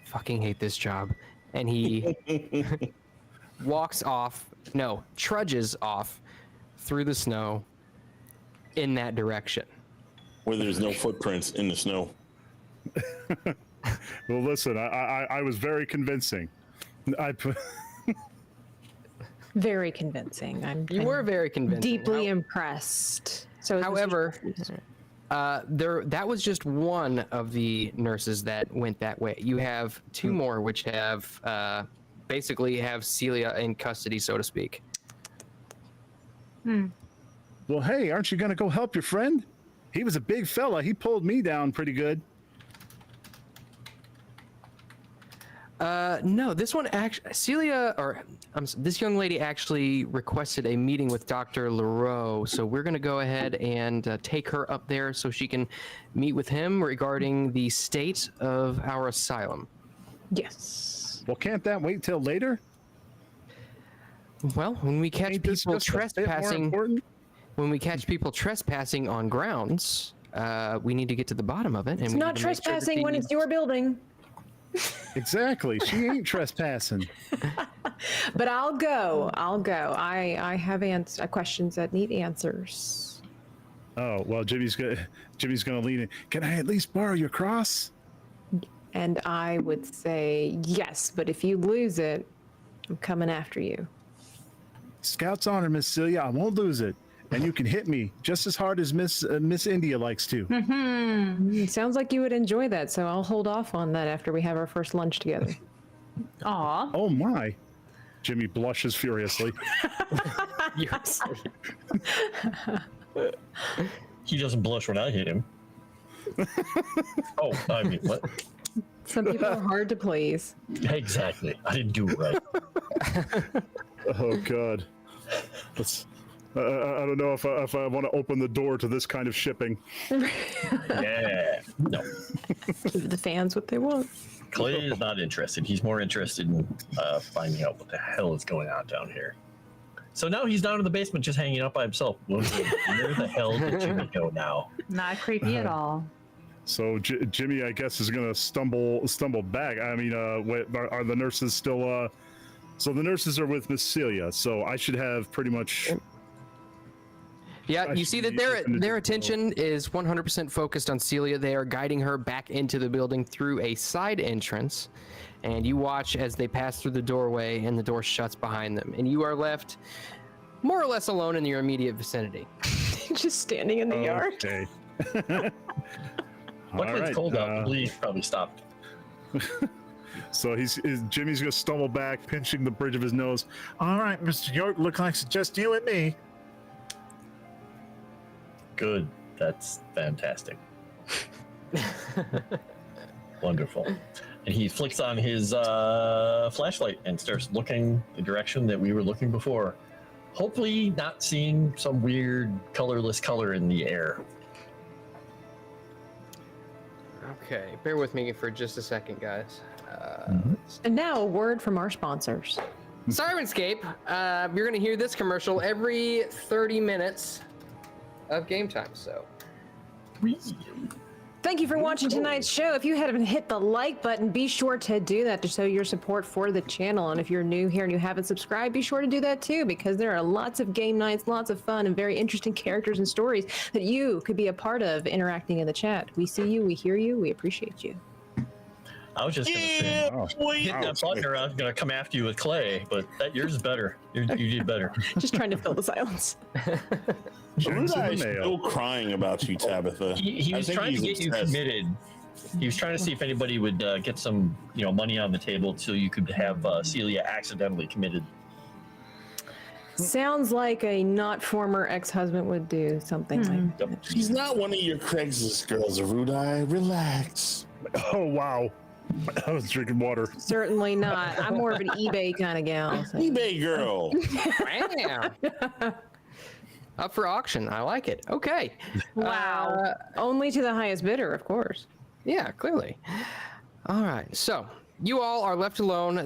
fucking hate this job," and he trudges off through the snow in that direction. where there's no footprints in the snow. Well, listen, I was very convincing. Very convincing. You were very convincing. deeply impressed. So, is this However, your- that was just one of the nurses that went that way. You have 2 more, which have basically have Celia in custody, so to speak. Well, hey, aren't you gonna go help your friend? He was a big fella. He pulled me down pretty good. No, this one actually, this young lady actually requested a meeting with Dr. Laru, so we're going to go ahead and take her up there so she can meet with him regarding the state of our asylum. yes. Well, can't that wait till later? Well, when we catch Ain't this people just a bit more trespassing, important? when we catch people trespassing on grounds, we need to get to the bottom of it. And It's we not need to make sure that trespassing when the- it's your building. Exactly. She ain't trespassing. But I'll go. I have questions that need answers. Oh well, Jimmy's gonna lean in. Can I at least borrow your cross? And I would say yes, but if you lose it, I'm coming after you. Scout's honor, Miss Celia. I won't lose it, and you can hit me just as hard as Miss India likes to. It sounds like you would enjoy that, so I'll hold off on that after we have our first lunch together. Aw. Oh my! Jimmy blushes furiously. He doesn't blush when I hit him. Oh, I mean, what? Some people are hard to please. Exactly. I didn't do it right. Oh God. That's. I don't know if I want to open the door to this kind of shipping. Yeah. No. Give the fans what they want. Clay is not interested. He's more interested in finding out what the hell is going on down here. So now he's down in the basement just hanging out by himself. Where the hell did Jimmy go now? Not creepy at all. So Jimmy, I guess, is gonna stumble back. I mean, wait, are the nurses still? So the nurses are with Miss Celia. So I should have pretty much. Yeah, you see that their attention is 100% focused on Celia. They are guiding her back into the building through a side entrance, and you watch as they pass through the doorway and the door shuts behind them, and you are left more or less alone in your immediate vicinity. Just standing in the yard. Okay. Luckily it's cold out. The bleed probably stopped. So Jimmy's gonna stumble back, pinching the bridge of his nose. All right, Mr. York, looks like it's just you and me. Good. That's fantastic. Wonderful. And he flicks on his flashlight and starts looking the direction that we were looking before. Hopefully not seeing some weird colorless color in the air. Okay, bear with me for just a second, guys. And now a word from our sponsors. Sirenscape, you're going to hear this commercial every 30 minutes of game time, so. Thank you for watching tonight's show. If you haven't hit the like button, be sure to do that to show your support for the channel. And if you're new here and you haven't subscribed, be sure to do that too, because there are lots of game nights, lots of fun, and very interesting characters and stories that you could be a part of interacting in the chat. We see you, we hear you, we appreciate you. I was just going to say, hit that button or I'm going to come after you with Clay, but yours is better. You did better. Just trying to fill the silence. Ruda is still crying about you, Tabitha. He was trying to get you committed. He was trying to see if anybody would get some, money on the table so you could have Celia accidentally committed. Sounds like a not former ex-husband would do something like that. She's not one of your Craigslist girls, Ruda. Relax. Oh wow. I was drinking water. Certainly not. I'm more of an eBay kind of gal. So. eBay girl. Wow. Up for auction. I like it. Okay. Wow. Only to the highest bidder, of course. Yeah, clearly. All right. So you all are left alone.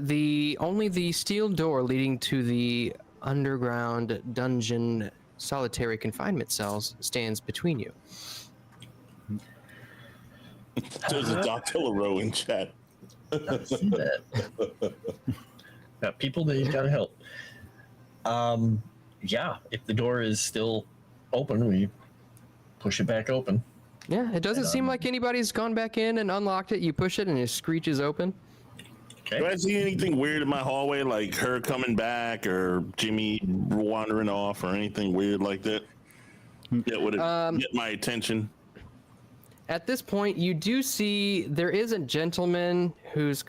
Only the steel door leading to the underground dungeon solitary confinement cells stands between you. There's a Doctilla in chat. I see that. Got people that you gotta help. Yeah, if the door is still open, we push it back open. Yeah, it doesn't seem like anybody's gone back in and unlocked it. You push it and it screeches open. Okay. Do I see anything weird in my hallway, like her coming back or Jimmy wandering off or anything weird like that? That would get my attention. At this point, you do see there is a gentleman who's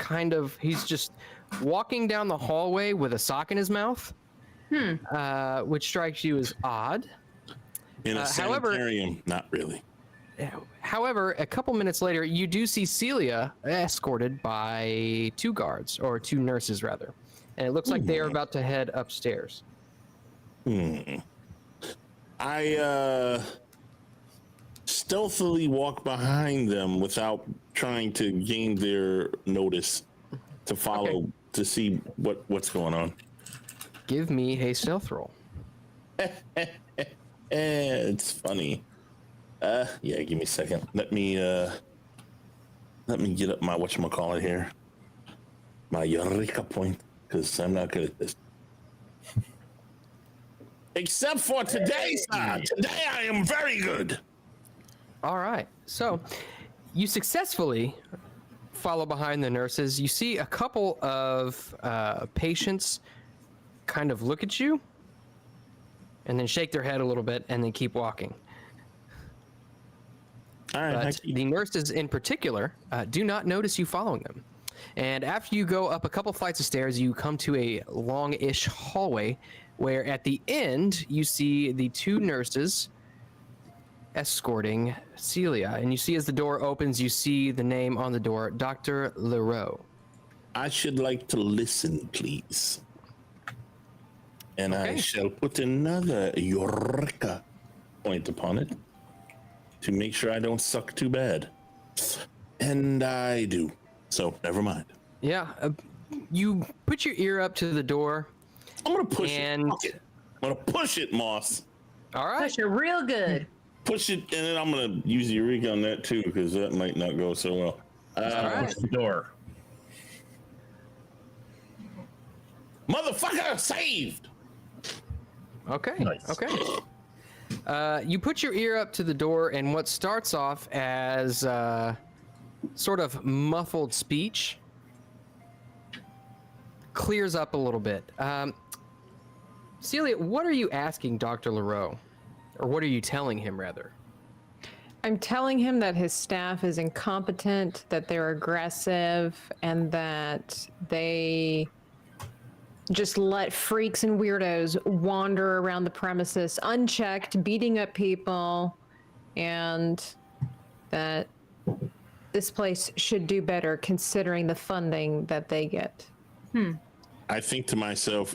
he's just walking down the hallway with a sock in his mouth, which strikes you as odd. In a sanitarium, not really. However, a couple minutes later, you do see Celia escorted by two guards, or two nurses rather, and it looks like they are about to head upstairs. I stealthily walk behind them without trying to gain their notice to follow to see what's going on. Give me a stealth roll. It's funny. Yeah, give me a second. Let me get up my whatchamacallit here. My Eureka point, because I'm not good at this. Except for today, sir. Today I am very good. All right. So you successfully follow behind the nurses. You see a couple of patients kind of look at you and then shake their head a little bit and then keep walking. All right. But the nurses in particular do not notice you following them. And after you go up a couple flights of stairs, you come to a long-ish hallway where at the end you see the two nurses escorting Celia. And you see as the door opens, you see the name on the door, Dr. Laru. I should like to listen, please. And I Okay. shall put another Eureka point upon it to make sure I don't suck too bad. And I do. So never mind. Yeah. You put your ear up to the door. I'm gonna push And- it. Fuck it. I'm gonna push it, Moss. All right. Push it real good. Push it, and then I'm gonna use Eureka on that too, because that might not go so well. All right. Push the door. Motherfucker, saved! Okay. Nice. Okay. You put your ear up to the door, and what starts off as sort of muffled speech clears up a little bit. Celia, what are you asking Dr. Laru? Or what are you telling him, rather? I'm telling him that his staff is incompetent, that they're aggressive, and that they just let freaks and weirdos wander around the premises unchecked, beating up people, and that this place should do better considering the funding that they get. I think to myself,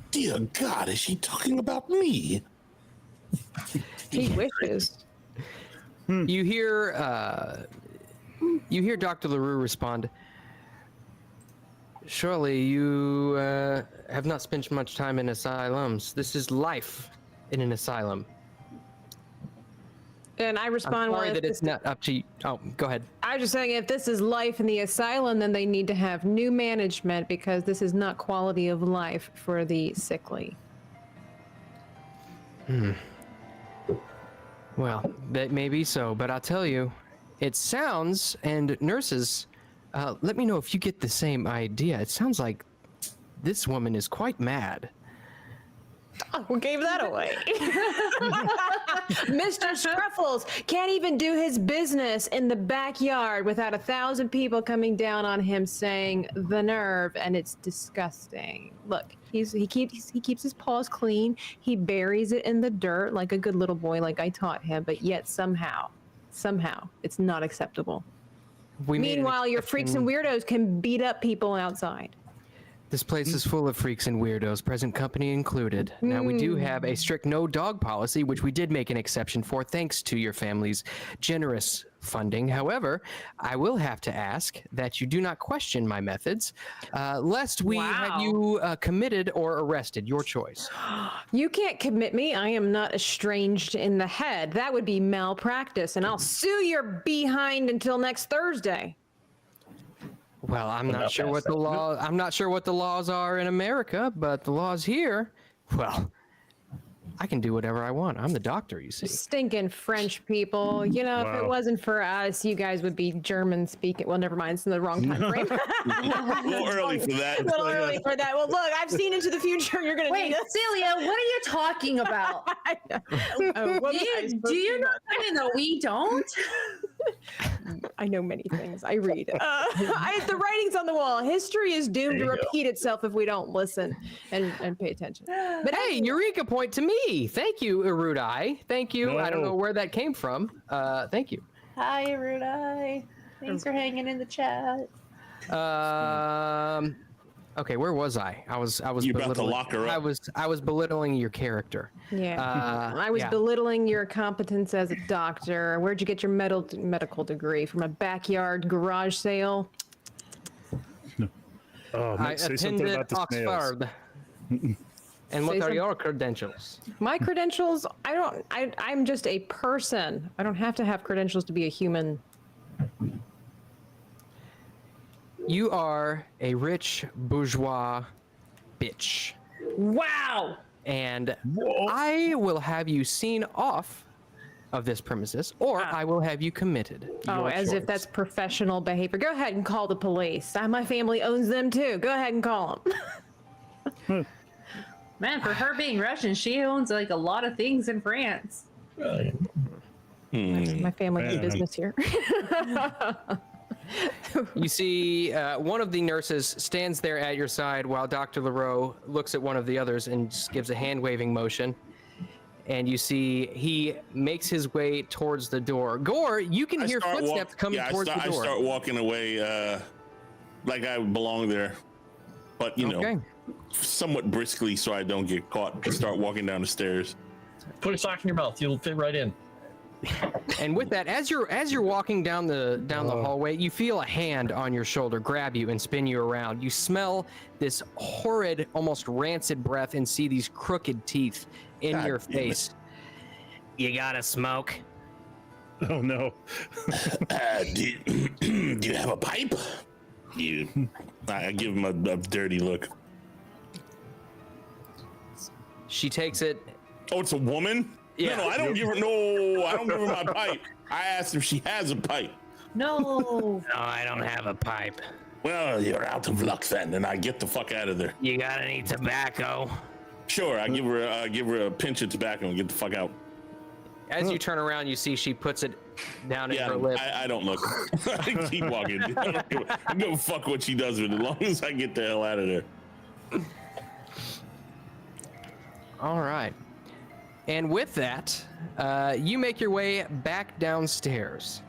dear God, is she talking about me? He wishes. You hear Dr. Laru respond, surely you have not spent much time in asylums. This is life in an asylum. And I I'm respond, well, sorry if that this it's not up to you. Oh, go ahead. I was just saying, if this is life in the asylum, then they need to have new management because this is not quality of life for the sickly. Well, that may be so, but I'll tell you, it sounds, and nurses, let me know if you get the same idea. It sounds like this woman is quite mad. Oh, who gave that away? Mr. Scruffles can't even do his business in the backyard without 1,000 people coming down on him saying the nerve, and it's disgusting. Look, he keeps his paws clean. He buries it in the dirt like a good little boy, like I taught him. But yet somehow, it's not acceptable. Meanwhile, your freaks and weirdos can beat up people outside. This place is full of freaks and weirdos, present company included. Now, we do have a strict no dog policy, which we did make an exception for thanks to your family's generous funding. However, I will have to ask that you do not question my methods, lest we have you committed or arrested. Your choice. You can't commit me. I am not estranged in the head. That would be malpractice, and I'll sue your behind until next Thursday. Well, I'm not sure what the law. I'm not sure what the laws are in America, but the laws here, well, I can do whatever I want. I'm the doctor, you see. Stinking French people. You know, if it wasn't for us, you guys would be German speaking. Well, never mind. It's in the wrong time frame. A little early for that. A little early for that. Well, look, I've seen into the future. You're going to Wait, need us. Celia, what are you talking about? Do you know something that we don't? I know many things. I read. The writing's on the wall. History is doomed to repeat itself if we don't listen and pay attention. But hey, Eureka point to me. Thank you, Erudai. Thank you. I don't know where that came from. Thank you. Hi, Rudai. Thanks for hanging in the chat. Okay, where was I? I was You about to belittling. lock her up. I was belittling your character. Yeah. I was belittling your competence as a doctor. Where'd you get your medical degree? From a backyard garage sale? Oh, I say something attended about the snails. Oxford. And what are your credentials? My credentials, I'm just a person. I don't have to have credentials to be a human. You are a rich bourgeois bitch. Wow! And I will have you seen off of this premises, or I will have you committed. Oh, Your as if choice. that's professional behavior. Go ahead and call the police. My family owns them too. Go ahead and call them. Man, for her being Russian, she owns like a lot of things in France. My family has Man. business here. You see one of the nurses stands there at your side while Dr. Laru looks at one of the others and just gives a hand-waving motion. And you see he makes his way towards the door. Gore, you can hear footsteps coming towards the door. I start walking away like I belong there. But, you know, somewhat briskly so I don't get caught. Start walking down the stairs. Put a sock in your mouth. You'll fit right in. And with that, as you're walking down the hallway, you feel a hand on your shoulder grab you and spin you around. You smell this horrid, almost rancid breath and see these crooked teeth in God your damn it. face. You gotta smoke? Oh no. Do you have a pipe? I give him a dirty look. She takes it. Oh, it's a woman? Yeah. No, I don't give her. No, I don't give her my pipe. I asked if she has a pipe. No. No, I don't have a pipe. Well, you're out of luck then, and I get the fuck out of there. You got any tobacco? Sure, I give her a pinch of tobacco and get the fuck out. As you turn around, you see she puts it down in Yeah, her lip. I don't look. I keep walking. I don't give a fuck what she does with it, as long as I get the hell out of there. All right. And with that, you make your way back downstairs.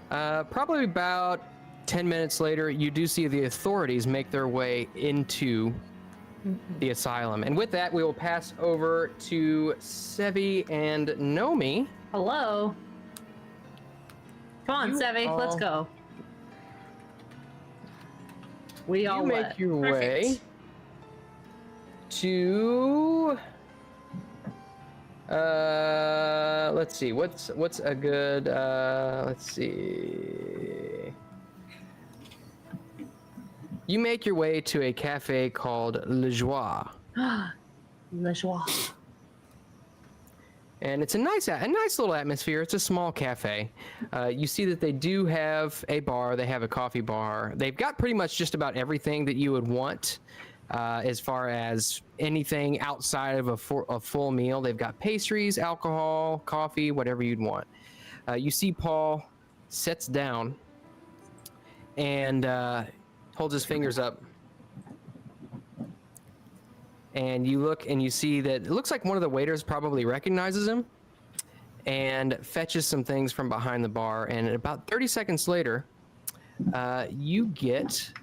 Probably about 10 minutes later, you do see the authorities make their way into the asylum. And with that, we will pass over to Sevvy and Nomi. Hello. Come on, You Sevvy, let's all- go. We all You make what? your way Perfect. to let's see, what's a good let's see. You make your way to a cafe called Le Joie. Le Joie. And it's a nice little atmosphere. It's a small cafe. You see that they do have a bar. They have a coffee bar. They've got pretty much just about everything that you would want as far as anything outside of a full meal. They've got pastries, alcohol, coffee, whatever you'd want. You see Paul sits down and holds his fingers up. And you look and you see that it looks like one of the waiters probably recognizes him and fetches some things from behind the bar. And about 30 seconds later, you get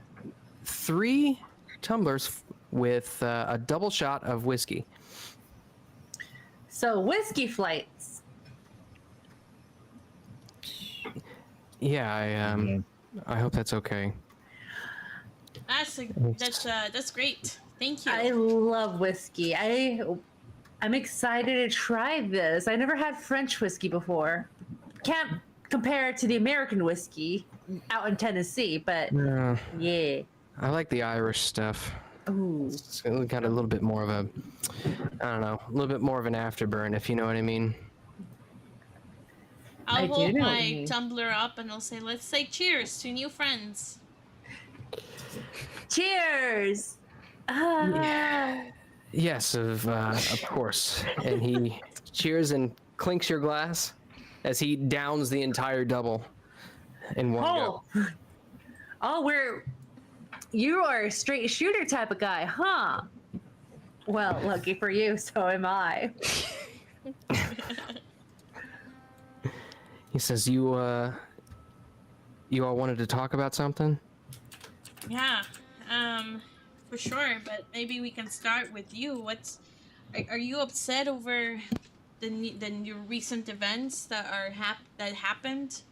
3 tumblers with a double shot of whiskey. So whiskey flights. Yeah, I hope that's okay. That's great. Thank you. I love whiskey. I'm excited to try this. I never had French whiskey before. Can't compare it to the American whiskey out in Tennessee, but yeah. I like the Irish stuff. Ooh. It's got a little bit more of a, I don't know, a little bit more of an afterburn, if you know what I mean. I I'll do hold know what you my mean. tumbler up and I'll say, let's say cheers to new friends. Cheers. Ah. Yes, of course. And he cheers and clinks your glass as he downs the entire double in one go. Oh, you are a straight shooter type of guy, huh? Well, lucky for you, so am I. He says, you all wanted to talk about something? Yeah, for sure. But maybe we can start with you. Are you upset over the recent events that that happened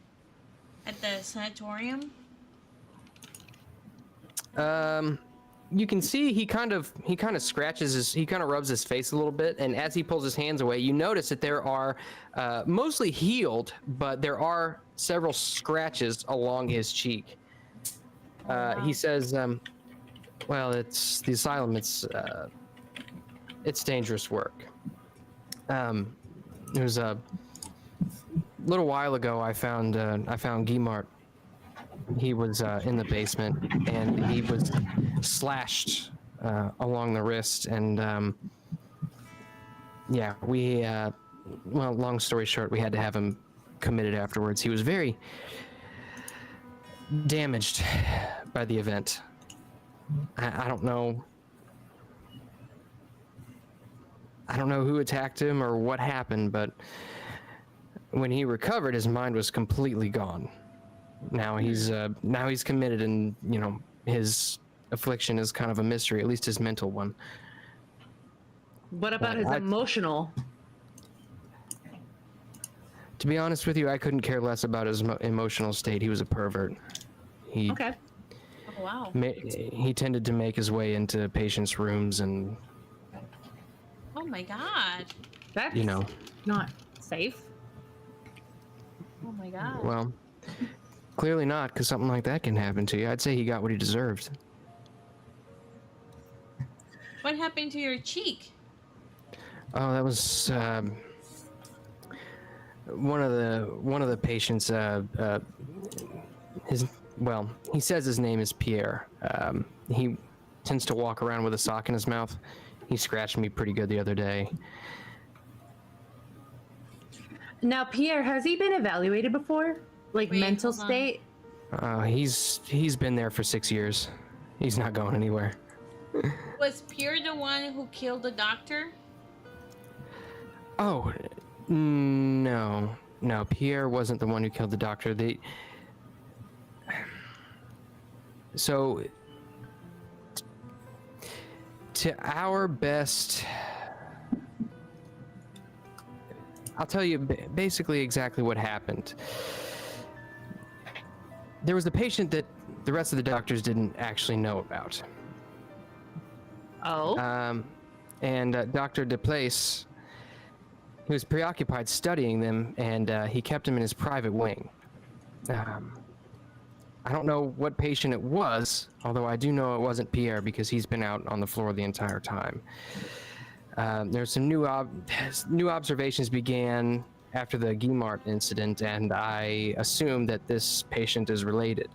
at the sanatorium? You can see he kind of scratches he kind of rubs his face a little bit, and as he pulls his hands away, you notice that there are mostly healed, but there are several scratches along his cheek. He says, well, it's the asylum. It's dangerous work. It was a little while ago. I found Guimart. He was in the basement, and he was slashed along the wrist. And yeah, well, long story short, we had to have him committed afterwards. He was very damaged by the event. I don't know. I don't know who attacked him or what happened, but when he recovered, his mind was completely gone. Now he's committed, and his affliction is kind of a mystery, at least his mental one. What about his I- emotional? To be honest with you, I couldn't care less about his emotional state. He was a pervert. He Okay. Oh, wow. he tended to make his way into patients' rooms and, Oh my god. That's you know, not safe. Oh my god. well, clearly not, because something like that can happen to you. I'd say he got what he deserved. What happened to your cheek? Oh, that was one of the patients. He says his name is Pierre. He tends to walk around with a sock in his mouth. He scratched me pretty good the other day. Now, Pierre, has he been evaluated before? Like Wait, mental hold on. state? He's been there for 6 years. He's not going anywhere. Was Pierre the one who killed the doctor? Oh, no. Pierre wasn't the one who killed the doctor. So, to our best, I'll tell you basically exactly what happened. There was a patient that the rest of the doctors didn't actually know about. Oh. And Dr. DePlace, he was preoccupied studying them, and he kept him in his private wing. I don't know what patient it was, although I do know it wasn't Pierre because he's been out on the floor the entire time. There's some new observations began after the Guimart incident, and I assume that this patient is related.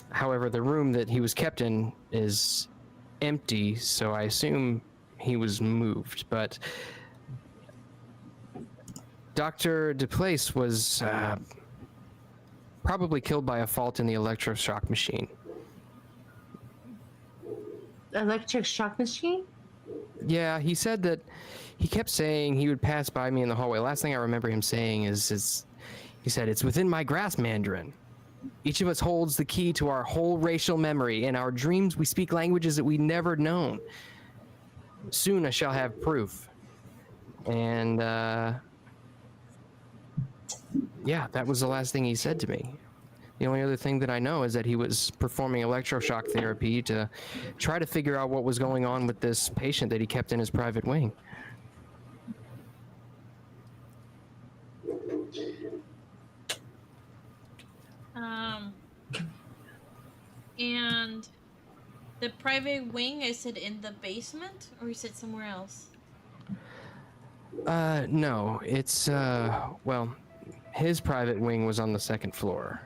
However, the room that he was kept in is empty, so I assume he was moved. But Dr. DePlace was probably killed by a fault in the electroshock machine. Electric shock machine? Yeah, he said that he kept saying he would pass by me in the hallway. Last thing I remember him saying is he said, "It's within my grasp, Mandrin. Each of us holds the key to our whole racial memory. In our dreams, we speak languages that we never known. Soon I shall have proof." And, yeah, that was the last thing he said to me. The only other thing that I know is that he was performing electroshock therapy to try to figure out what was going on with this patient that he kept in his private wing. And the private wing, is it in the basement or is it somewhere else? No, it's, well, his private wing was on the second floor.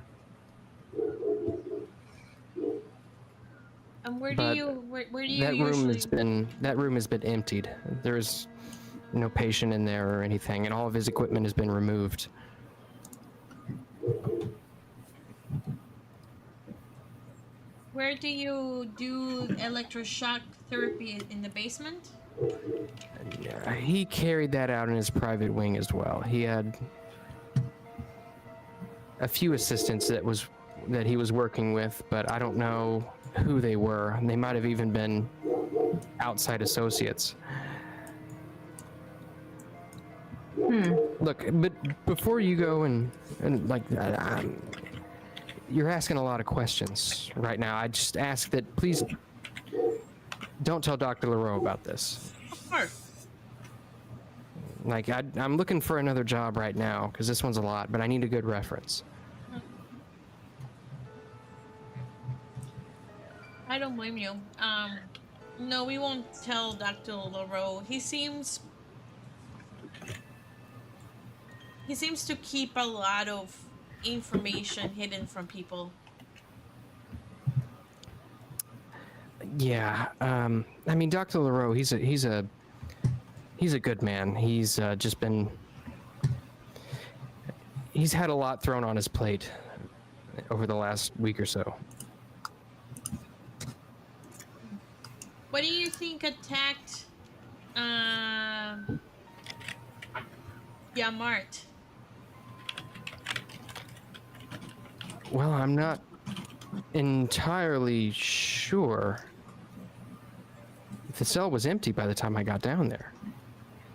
And where But do you That room usually... that room has been emptied. There's no patient in there or anything, and all of his equipment has been removed. Where do you do electroshock therapy, in the basement? He carried that out in his private wing as well. He had a few assistants that he was working with, but I don't know who they were. They might have even been outside associates. Look, but before you go and like, you're asking a lot of questions right now. I just ask that please don't tell Dr. Laru about this. Of course. Like, I'm looking for another job right now because this one's a lot, but I need a good reference. I don't blame you. No, we won't tell Dr. Laru. He seems to keep a lot of information hidden from people. Yeah, I mean, Dr. Laru, he's a good man. He's he's had a lot thrown on his plate over the last week or so. What do you think attacked Mart? Well, I'm not entirely sure. The cell was empty by the time I got down there.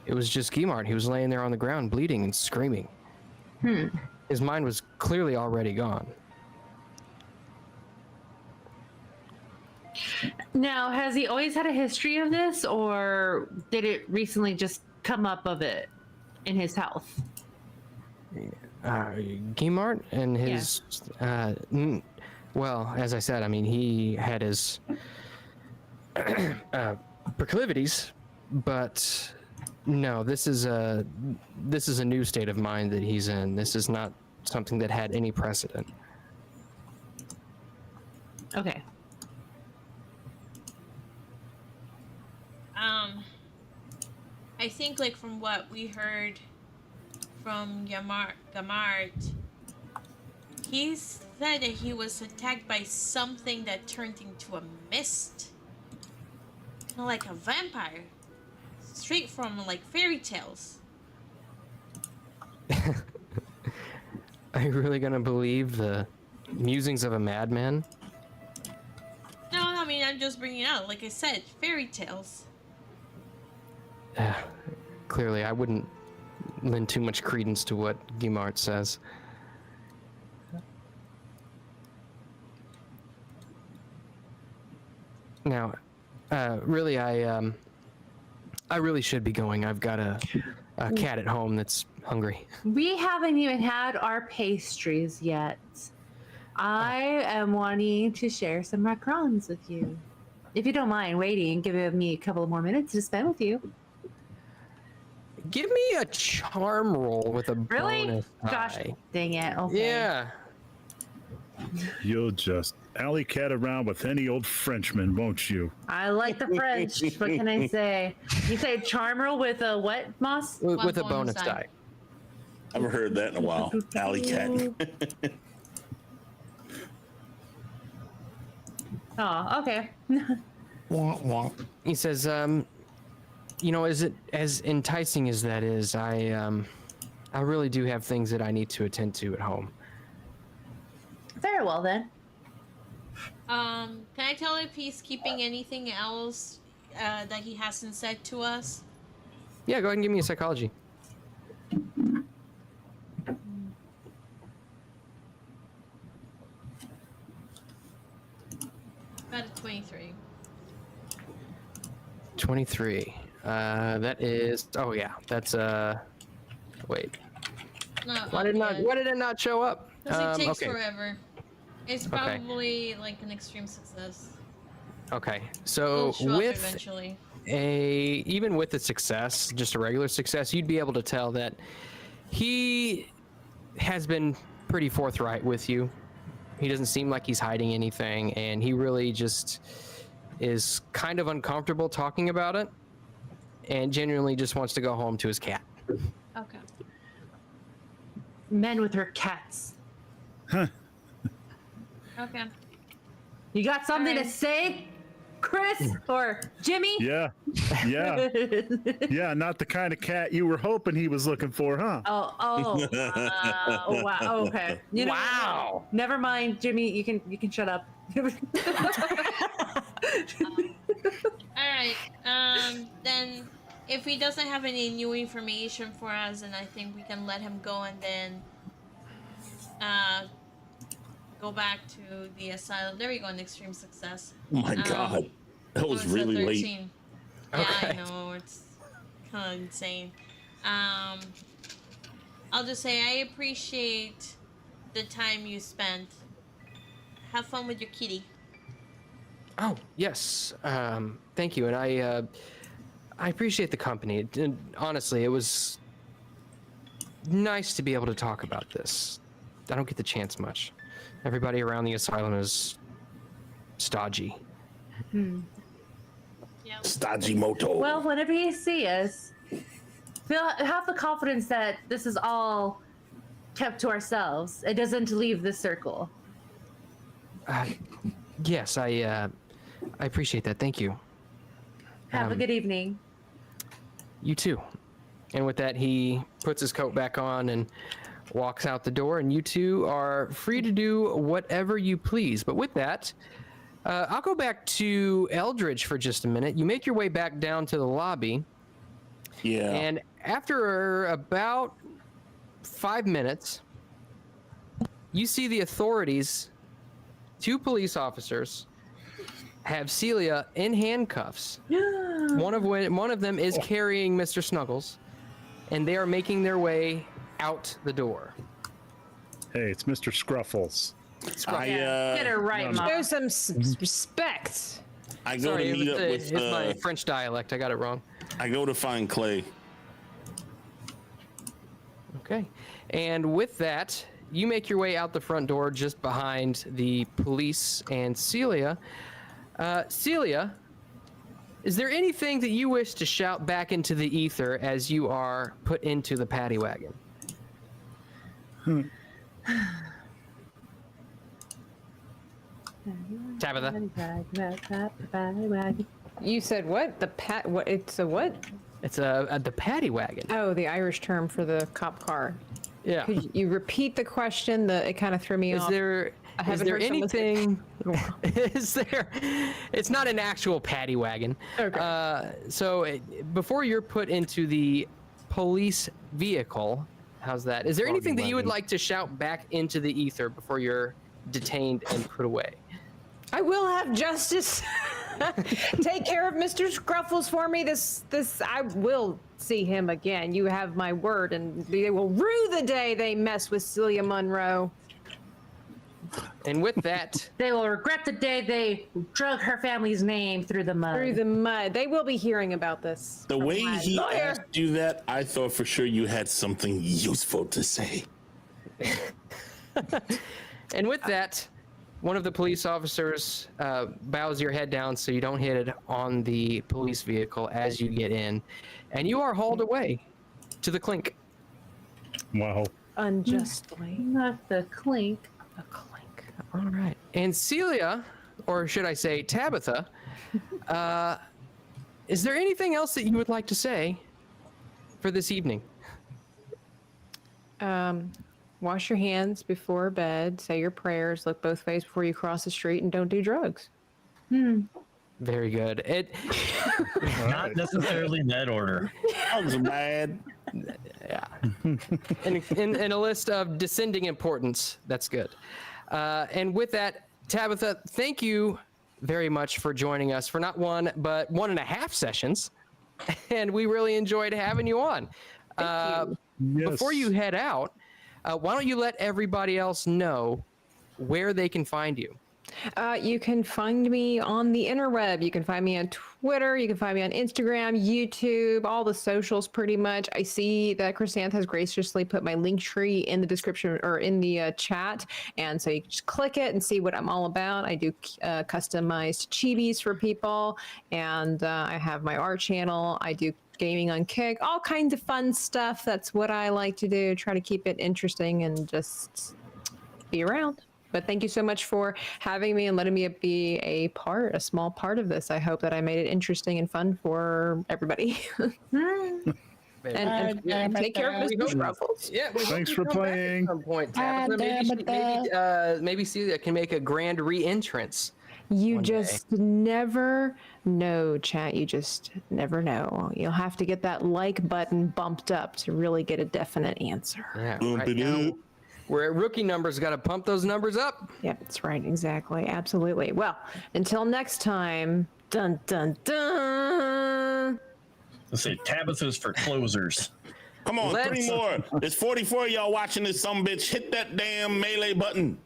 It was just Guimard. He was laying there on the ground, bleeding and screaming. His mind was clearly already gone. Now, has he always had a history of this, or did it recently just come up of it in his health? Guimard and his... well, as I said, I mean, he had his proclivities, but no, this is a new state of mind that he's in. This is not something that had any precedent. Okay. I think, like, from what we heard from Gamart, he said that he was attacked by something that turned into a mist. Kind of like a vampire. Straight from, like, fairy tales. Are you really gonna believe the musings of a madman? No, I mean, I'm just bringing it out. Like I said, fairy tales. Clearly, I wouldn't lend too much credence to what Guimard says. Now, really, I really should be going. I've got a cat at home that's hungry. We haven't even had our pastries yet. I am wanting to share some macarons with you. If you don't mind waiting, give me a couple more minutes to spend with you. Give me a charm roll with a Really? bonus Gosh, die. dang it. Okay. Yeah. You'll just alley cat around with any old Frenchman, won't you? I like the French. What can I say? You say charm roll with a what, Moss? With a bonus bonus die. die. I haven't heard that in a while. Alley cat. Oh, okay. He says, you know, as enticing as that is, I really do have things that I need to attend to at home. Very well then. Can I tell if he's keeping anything else that he hasn't said to us? Yeah, go ahead and give me a psychology. About a 23. 23. That is. Oh yeah, that's Wait. No, Why did it not show up? Because it takes okay. forever. It's probably like an extreme success. Okay, It'll so show up with eventually. even with a success, just a regular success, you'd be able to tell that he has been pretty forthright with you. He doesn't seem like he's hiding anything, and he really just is kind of uncomfortable talking about it, and genuinely just wants to go home to his cat. Okay. Men with her cats. Huh. Okay. You got something to Alright. say, Chris or Jimmy? Yeah. Yeah. Yeah, not the kind of cat you were hoping he was looking for, huh? Wow. Okay. You know, Wow. Never mind, Jimmy. You can shut up. Alright. Then if he doesn't have any new information for us, then I think we can let him go and then go back to the asylum. There we go, an extreme success. Oh my god. That was It a really late. 13. Yeah, I Okay. know, it's kind of insane. I'll just say I appreciate the time you spent. Have fun with your kitty. Oh yes, thank you, and I appreciate the company. And honestly, it was nice to be able to talk about this. I don't get the chance much. Everybody around the asylum is stodgy. Yeah. Stodgy Moto. Well, whenever you see us, have the confidence that this is all kept to ourselves. It doesn't leave this circle. Yes, I appreciate that. Thank you. Have a good evening. You too. And with that, he puts his coat back on and walks out the door, and you two are free to do whatever you please. But with that, I'll go back to Eldritch for just a minute. You make your way back down to the lobby. Yeah. And after about 5 minutes, you see the authorities, 2 police officers, have Celia in handcuffs. One of them is carrying Mr. Snuggles, and they are making their way out the door. Hey, it's Mr. Scruffles. Get her right, Mom. Show some respect. I go Sorry, to meet up with. it's my French dialect. I got it wrong. I go to find Clay. Okay. And with that, you make your way out the front door just behind the police and Celia. Celia, is there anything that you wish to shout back into the ether as you are put into the paddy wagon? Tabitha? You said what? What? It's a what? It's the paddy wagon. Oh, the Irish term for the cop car. Yeah. Could you repeat the question? It kind of threw me Is off. there I is haven't there heard someone say- anything? Is there? It's not an actual paddy wagon. Okay. Before you're put into the police vehicle, how's that? Is there Doggy anything that you would wagon. like to shout back into the ether before you're detained and put away? I will have justice. Take care of Mr. Scruffles for me. This I will see him again. You have my word, and they will rue the day they mess with Celia Monroe. And with that, They will regret the day they drug her family's name through the mud. Through the mud. They will be hearing about this. The way my he lawyer. asked you that, I thought for sure you had something useful to say. and with that, one of the police officers bows your head down so you don't hit it on the police vehicle as you get in, and you are hauled away to the clink. Wow. Unjustly. Not the clink. A clink. All right. And Celia, or should I say Tabitha, is there anything else that you would like to say for this evening? Wash your hands before bed. Say your prayers. Look both ways before you cross the street, and don't do drugs. Very good. Not necessarily in that order. That was bad. Yeah. in a list of descending importance, that's good. And with that, Tabitha, thank you very much for joining us for not 1, but 1.5 sessions. And we really enjoyed having you on. Before you head out, why don't you let everybody else know where they can find you? You can find me on the interweb. You can find me on Twitter. You can find me on Instagram, YouTube, all the socials pretty much. I see that Chrysanth has graciously put my link tree in the description or in the chat. And so you can just click it and see what I'm all about. I do customized chibis for people. And I have my art channel. I do gaming on Kick, all kinds of fun stuff. That's what I like to do. Try to keep it interesting and just be around. But thank you so much for having me and letting me be a small part of this. I hope that I made it interesting and fun for everybody. and take care of Mr. Ruffles. Yeah, we hope Thanks you for come back at playing. some point, Tabitha. Maybe Celia can make a grand re-entrance. You one just never know, chat. You just never know. You'll have to get that like button bumped up to really get a definite answer. Yeah, Boom, right ba-doo. now, we're at rookie numbers. Got to pump those numbers up. Yep, that's right. Exactly. Absolutely. Well, until next time. Dun dun dun. Let's say Tabitha's for closers. Come on, Let's- 3 more. There's 44 of y'all watching this sumbitch. Hit that damn melee button.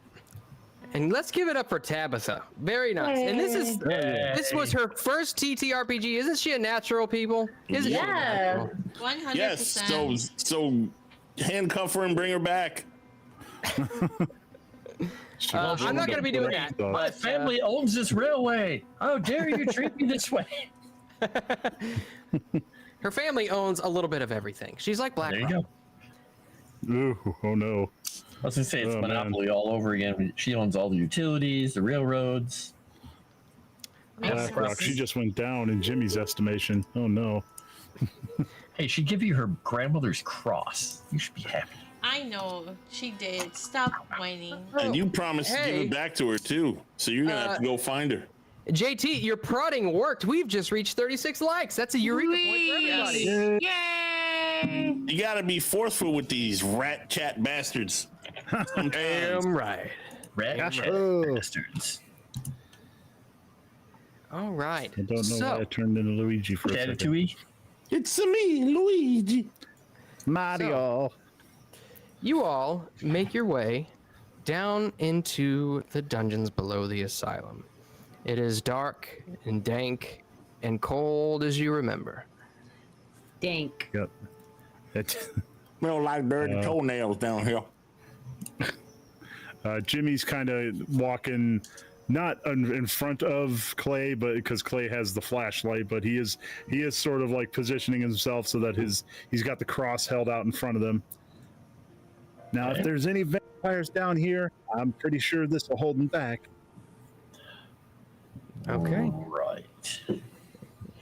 And let's give it up for Tabitha. Very nice. And this was her first TTRPG. Isn't she a natural, people? Isn't she a Yeah. natural? 100%. Yes, so handcuff her and bring her back. I'm not going to be doing that. My My family owns this railway. How dare you treat me this way? Her family owns a little bit of everything. She's like There BlackRock. you go. Ooh, oh no. I was gonna say it's Oh, man. Monopoly all over again. She owns all the utilities, the railroads. BlackRock, she just went down in Jimmy's estimation. Oh no. Hey, she give you her grandmother's cross. You should be happy. I know she did. Stop whining. And you promised to give hey. it back to her too. So you're gonna have to go find her. JT, your prodding worked. We've just reached 36 likes. That's a Eureka point for everybody. Yay! You gotta be forceful with these rat chat bastards. Damn right. Rat chat Oh. bastards. All right. I don't know so, why I turned into Luigi for a second. Ratatouille. It's me, Luigi. Mario. you all make your way down into the dungeons below the asylum. It is dark and dank and cold as you remember. Dank. Yep. It, Smell like dirty toenails down here. Jimmy's kind of walking, not in front of Clay, but because Clay has the flashlight, but he is sort of like positioning himself so that he's got the cross held out in front of them. Now, if there's any vampires down here, I'm pretty sure this will hold them back. Okay. Right.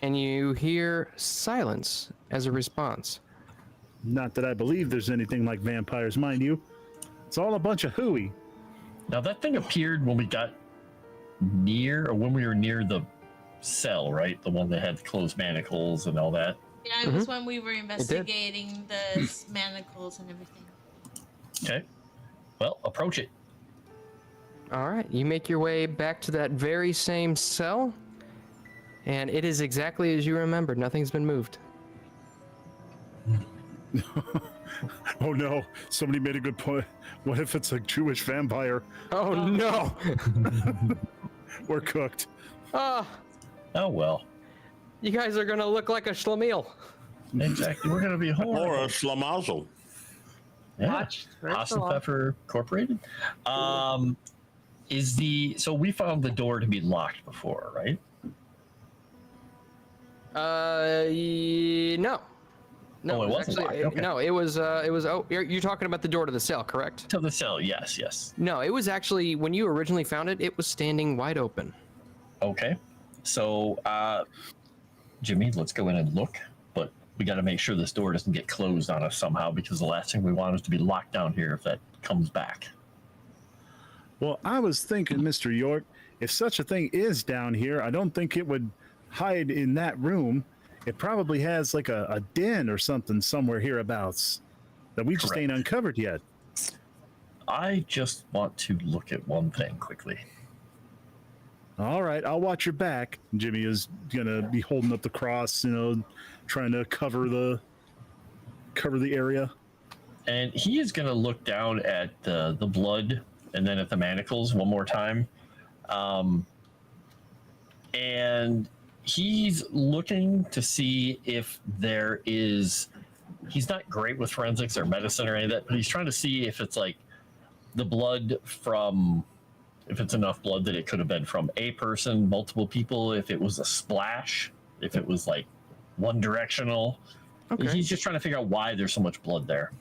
And you hear silence as a response. Not that I believe there's anything like vampires, mind you. It's all a bunch of hooey. Now that thing appeared when we got near, or when we were near the cell, right? The one that had the closed manacles and all that. Yeah, it was when we were investigating the manacles and everything. Okay. Well, approach it. All right. You make your way back to that very same cell. And it is exactly as you remembered. Nothing's been moved. Oh no, somebody made a good point. What if it's a Jewish vampire? Oh, no. We're cooked. Ah, Oh well. you guys are going to look like a schlemiel. Exactly. We're gonna be Or horrible. a slamazel. Yeah. Watch. Haas and Pfeffer Incorporated. So we found the door to be locked before, right? No. No, Oh, it wasn't actually, locked, okay. No, it was. Oh, you're talking about the door to the cell, correct? To the cell, yes. No, it was actually when you originally found it. It was standing wide open. Okay. So, Jimmy, let's go in and look. But we got to make sure this door doesn't get closed on us somehow, because the last thing we want is to be locked down here if that comes back. Well, I was thinking, Mr. York, if such a thing is down here, I don't think it would hide in that room. It probably has like a den or something somewhere hereabouts that we just ain't Correct. uncovered yet. I just want to look at one thing quickly. All right, I'll watch your back. Jimmy is gonna be holding up the cross, trying to cover the area. And he is going to look down at the blood and then at the manacles one more time. And he's looking to see if there is... He's not great with forensics or medicine or any of that, but he's trying to see if it's like the blood from... If it's enough blood that it could have been from a person, multiple people, if it was a splash, if it was like one directional. Okay. He's just trying to figure out why there's so much blood there.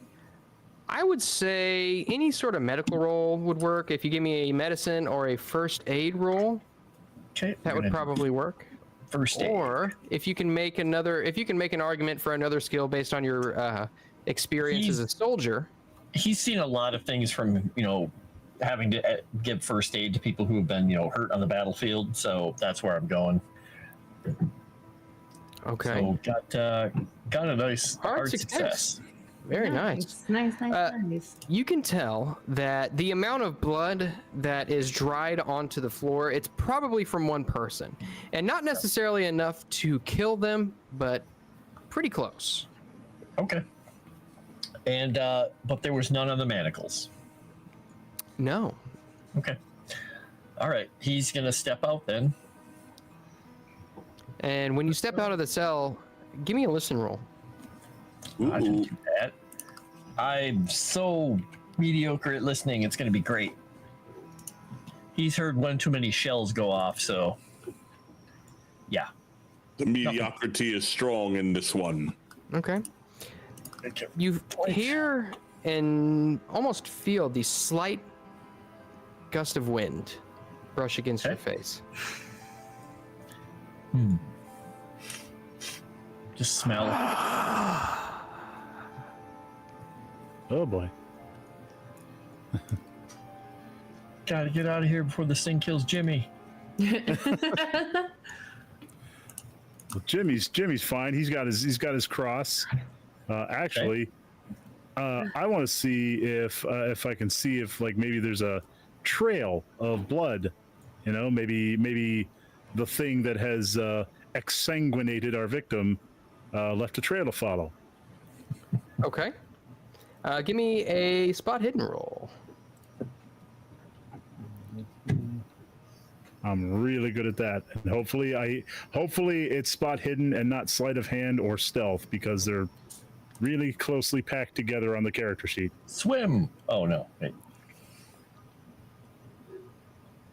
I would say any sort of medical roll would work. If you give me a medicine or a first aid roll, Okay. that would probably work. First aid. Or if you can make an argument for another skill based on your experience as a soldier. He's seen a lot of things from, having to give first aid to people who have been, hurt on the battlefield. So that's where I'm going. Okay. So got a nice Hard hard success. success. Very nice. Nice. You can tell that the amount of blood that is dried onto the floor, it's probably from one person. And not necessarily enough to kill them, but pretty close. Okay. And but there was none on the manacles. No. Okay. All right. He's gonna step out then. And when you step out of the cell, give me a listen roll. I can Ooh. do that. I'm so mediocre at listening. It's gonna be great. He's heard one too many shells go off, so yeah. The mediocrity is strong in this one. Okay. Okay. You hear and almost feel the slight gust of wind brush against your face. Just smell. Oh boy. Gotta get out of here before this thing kills Jimmy. Well, Jimmy's fine. He's got his cross. Actually, I want to see if I can see if like maybe there's a trail of blood. You know, maybe the thing that has exsanguinated our victim left a trail to follow. Okay. Give me a spot hidden roll. I'm really good at that, and hopefully it's spot hidden and not sleight of hand or stealth, because they're really closely packed together on the character sheet. Swim. Oh no. Wait.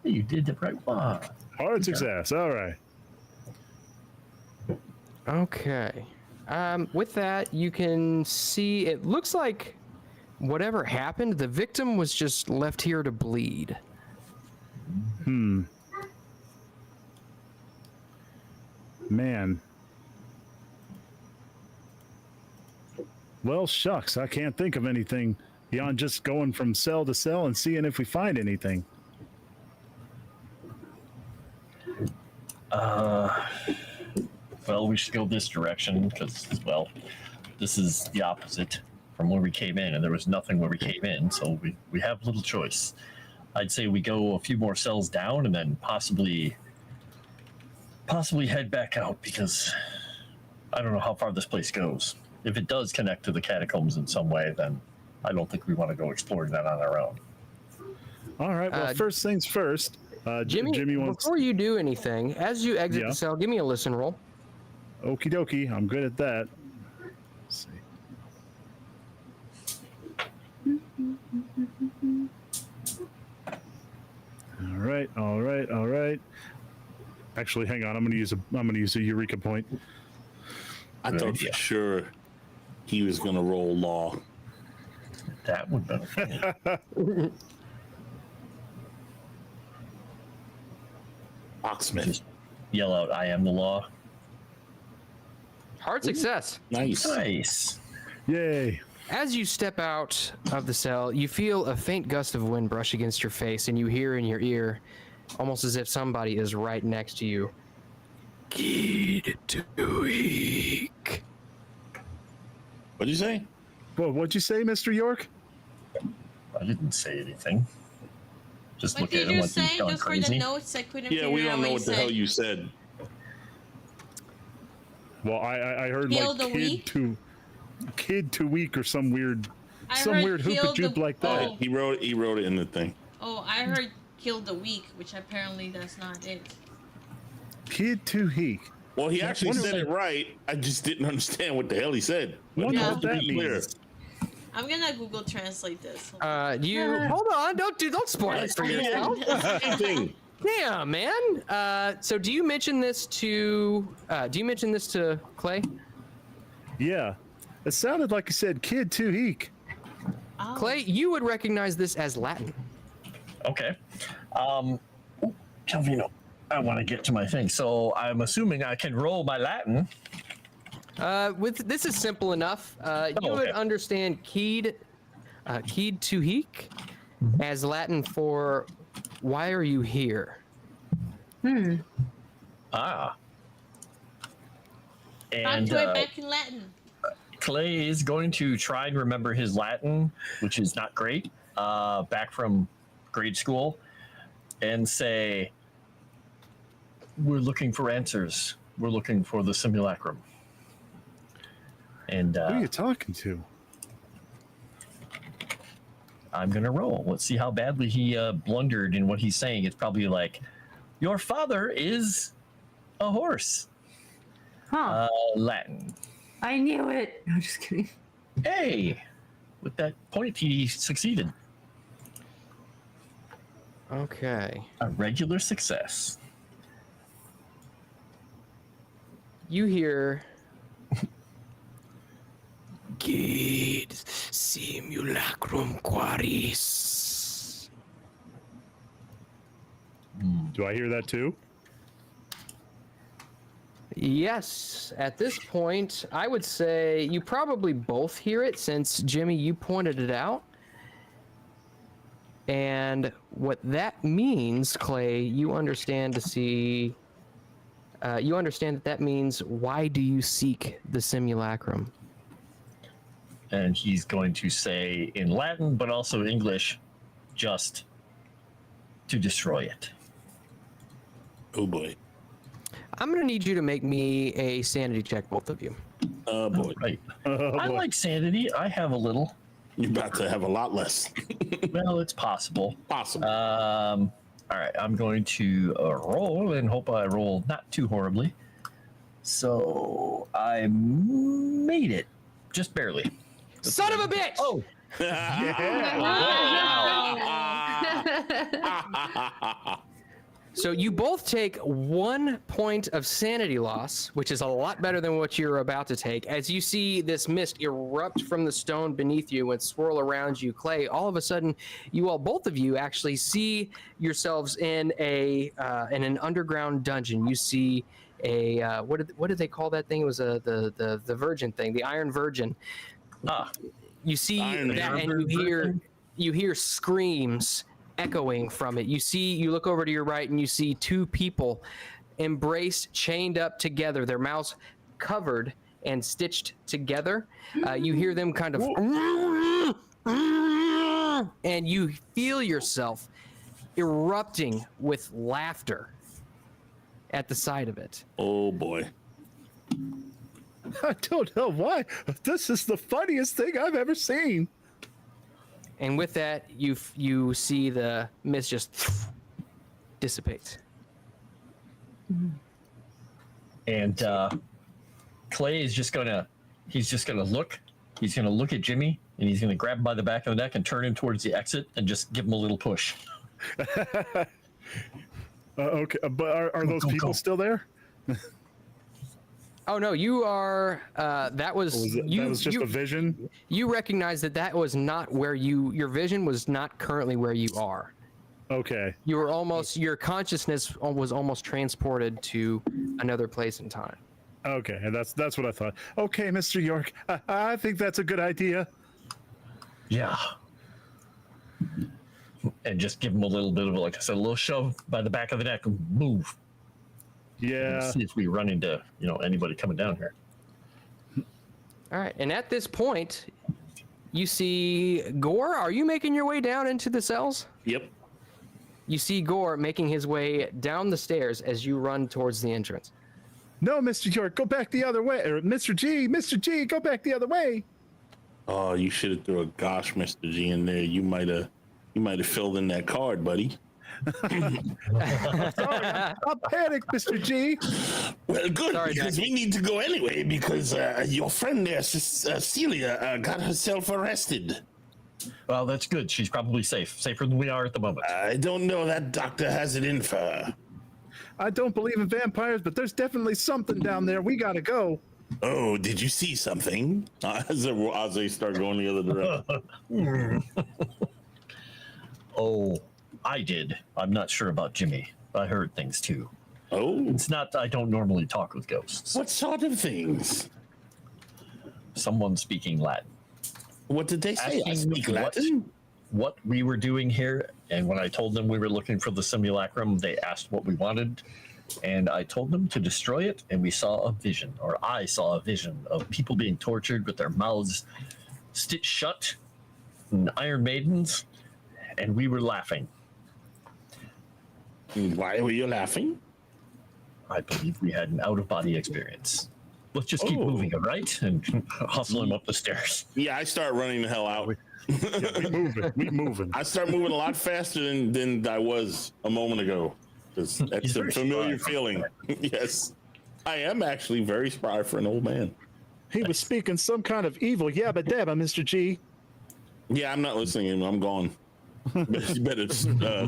You did the right one. Hard success. All right. Okay. With that, you can see it looks like whatever happened, the victim was just left here to bleed. Man. Well, shucks, I can't think of anything beyond just going from cell to cell and seeing if we find anything. Well, we should go this direction because, well, this is the opposite from where we came in, and there was nothing where we came in, so we have little choice. I'd say we go a few more cells down and then possibly head back out, because I don't know how far this place goes. If it does connect to the catacombs in some way, then I don't think we want to go exploring that on our own. All right, well, first things first. Jimmy wants... Before you do anything, as you exit the cell, give me a listen roll. Okie dokie, I'm good at that. Let's see. All right. Actually, hang on. I'm gonna use a Eureka point. I thought for sure he was gonna roll law. That would be funny. Oxman. Just yell out, "I am the law." Hard success. Nice. Nice. Yay. As you step out of the cell, you feel a faint gust of wind brush against your face, and you hear in your ear, almost as if somebody is right next to you, "Kid to weak." What'd you say? Well, what'd you say, Mr. York? I didn't say anything. Just What look at did him you like say? he's gone Just for crazy. the notes, I couldn't Yeah, figure we out don't know you what the said. hell you said. Well, I heard Kill like the weak? kid to weak or some weird I heard hoop kill joop the- like that. Oh. He wrote it in the thing. Oh, I heard kill the weak, which apparently that's not it. Kid to heek. Well, he actually wonder said if- it right. I just didn't understand what the hell he said. But Wonder Yeah. what to that be clear, means. I'm gonna Google translate this. Hold on, don't spoil it for yourself. Same thing. Yeah, man. So do you mention this to Clay? Yeah. It sounded like you said kid to heek. Oh. Clay, you would recognize this as Latin. Okay. Calvino, I want to get to my thing. So I'm assuming I can roll my Latin. This is simple enough. You would okay. understand keyed to heek as Latin for "why are you here?" Ah. Can't And do it back in Latin. Clay is going to try and remember his Latin, which is not great, back from grade school, and say, "We're looking for answers. We're looking for the simulacrum." And Who are you talking to? I'm going to roll. Let's see how badly he blundered in what he's saying. It's probably like, "Your father is a horse." Huh. Latin. I knew it. No, just kidding. Hey, with that point, he succeeded. Okay. A regular success. You hear "Kid simulacrum quaris." Do I hear that too? Yes, at this point, I would say you probably both hear it, since Jimmy, you pointed it out. And what that means, Clay, you understand that means, why do you seek the simulacrum? And he's going to say in Latin, but also English, just to destroy it. Oh boy. I'm going to need you to make me a sanity check, both of you. Oh boy. Right. Oh, I boy. like sanity. I have a little. You're about to have a lot less. Well, it's possible. Possible. All right, I'm going to roll and hope I roll not too horribly. So I made it, just barely. Son of a bitch! Oh, So you both take 1 point of sanity loss, which is a lot better than what you're about to take. As you see this mist erupt from the stone beneath you and swirl around you, Clay, all of a sudden, both of you actually see yourselves in an underground dungeon. You see what did they call that thing? It was the virgin thing, the Iron Virgin. You see Iron that, and Virgin? you hear screams echoing from it. You look over to your right and you see 2 people embraced, chained up together, their mouths covered and stitched together. You hear them kind of, and you feel yourself erupting with laughter at the sight of it. Oh boy. I don't know why. This is the funniest thing I've ever seen. And with that, you see the mist just dissipate. and Clay is just gonna look. He's gonna look at Jimmy, and he's gonna grab him by the back of the neck and turn him towards the exit, and just give him a little push. Okay, but are those go, people go. still there? Oh no, you are. That was you. That was just you, a vision. You recognize that was not where your vision was not currently where you are. Okay. You were almost, your consciousness was almost transported to another place in time. Okay, and that's what I thought. Okay, Mr. York, I think that's a good idea. Yeah. And just give him a little bit of, like I said, a little shove by the back of the neck and move. Yeah. See if we run into, anybody coming down here. All right, and at this point, you see Gore. Are you making your way down into the cells? Yep. You see Gore making his way down the stairs as you run towards the entrance. No, Mr. York, go back the other way. Or Mr. G, go back the other way. Oh, you should have threw a gosh, Mr. G in there. You might have filled in that card, buddy. Sorry, I'm panicked, Mr. G. Well, good, Sorry, because Jack. we need to go anyway, because your friend there, Celia, got herself arrested. Well, that's good. She's probably safer than we are at the moment. I don't know, that doctor has it in for her. I don't believe in vampires, but there's definitely something down there. We gotta go. Oh, did you see something? As they start going the other direction. Oh, I did. I'm not sure about Jimmy. I heard things too. Oh, It's not, I don't normally talk with ghosts. what sort of things? Someone speaking Latin. What did they say? I Asking speak what- Latin. What we were doing here, and when I told them we were looking for the simulacrum, they asked what we wanted, and I told them to destroy it, and we saw a vision, or I saw a vision of people being tortured with their mouths stitched shut, and Iron Maidens, and we were laughing. Why were you laughing? I believe we had an out-of-body experience. Let's just keep moving, all right? And hustle him up the stairs. Yeah, I start running the hell out. Yeah, we moving. I start moving a lot faster than I was a moment ago. That's He's a very familiar spry. feeling. Yes. I am actually very spry for an old man. He was speaking some kind of evil yabba dabba, Mr. G. Yeah, I'm not listening to him. I'm gone. You better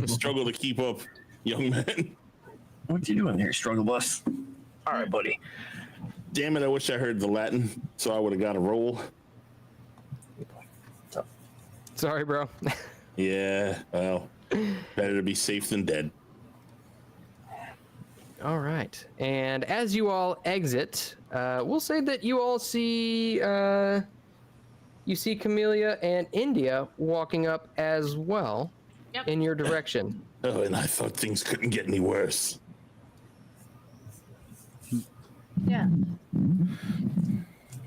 struggle to keep up, young man. What you doing here, Struggle Bus? All right, buddy. Damn it, I wish I heard the Latin, so I would have got a roll. Sorry, bro. Yeah, well, better to be safe than dead. All right, and as you all exit, we'll say that you all see you see Camellia and India walking up as well. Yep. in your direction. Oh, and I thought things couldn't get any worse. Yeah.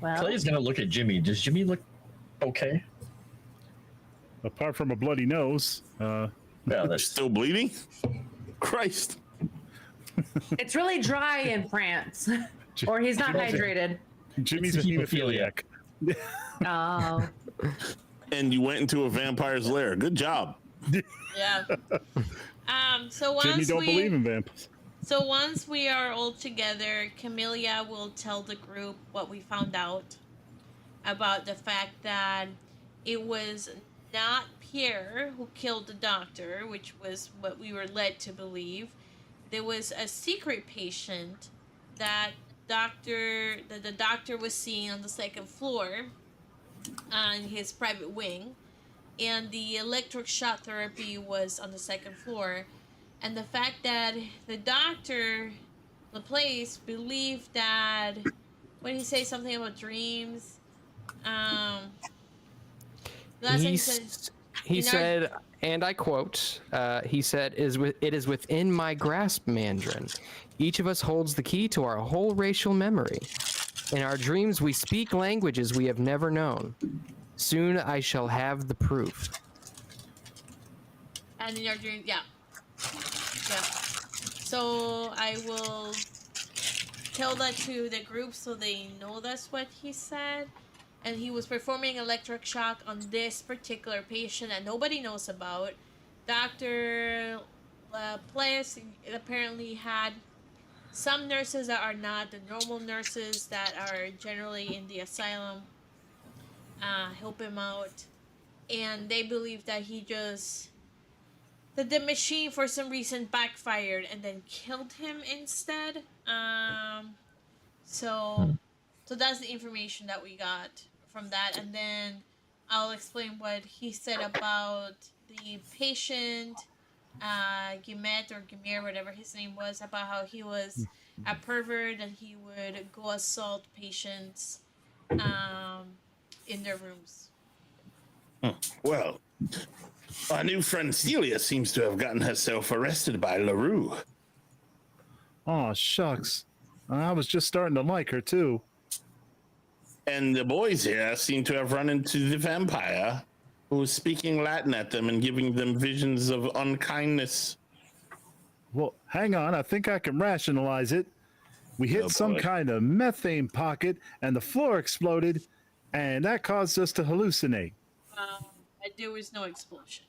Well, Clay's gonna look at Jimmy. Does Jimmy look okay? Apart from a bloody nose. Yeah, that's Still bleeding? Christ. it's really dry in France, or he's not hydrated. Jimmy's a It's hemophiliac. Oh. And you went into a vampire's lair. Good job. Yeah. So Jimmy once don't believe in vampires. So once we are all together, Camellia will tell the group what we found out about the fact that it was not Pierre who killed the doctor, which was what we were led to believe. There was a secret patient that the doctor was seeing on the second floor on his private wing, and the electric shock therapy was on the second floor. And the fact that the doctor, Laplace, believed that when he said something about dreams, last time he said, and I quote, he said, "It is within my grasp, Mandrin. Each of us holds the key to our whole racial memory. In our dreams, we speak languages we have never known. Soon I shall have the proof." And in our dreams, yeah. So I will tell that to the group so they know that's what he said. And he was performing electric shock on this particular patient that nobody knows about. Dr. Place apparently had some nurses that are not the normal nurses that are generally in the asylum help him out. And they believe that that the machine for some reason backfired and then killed him instead. So that's the information that we got from that, and then I'll explain what he said about the patient, Guimet or Guimir, whatever his name was, about how he was a pervert and he would go assault patients in their rooms. Well, our new friend Celia seems to have gotten herself arrested by Laru. Oh, shucks. I was just starting to like her, too. And the boys here seem to have run into the vampire who was speaking Latin at them and giving them visions of unkindness. Well, hang on. I think I can rationalize it. We hit some boy. kind of methane pocket, and the floor exploded, and that caused us to hallucinate. There was no explosion.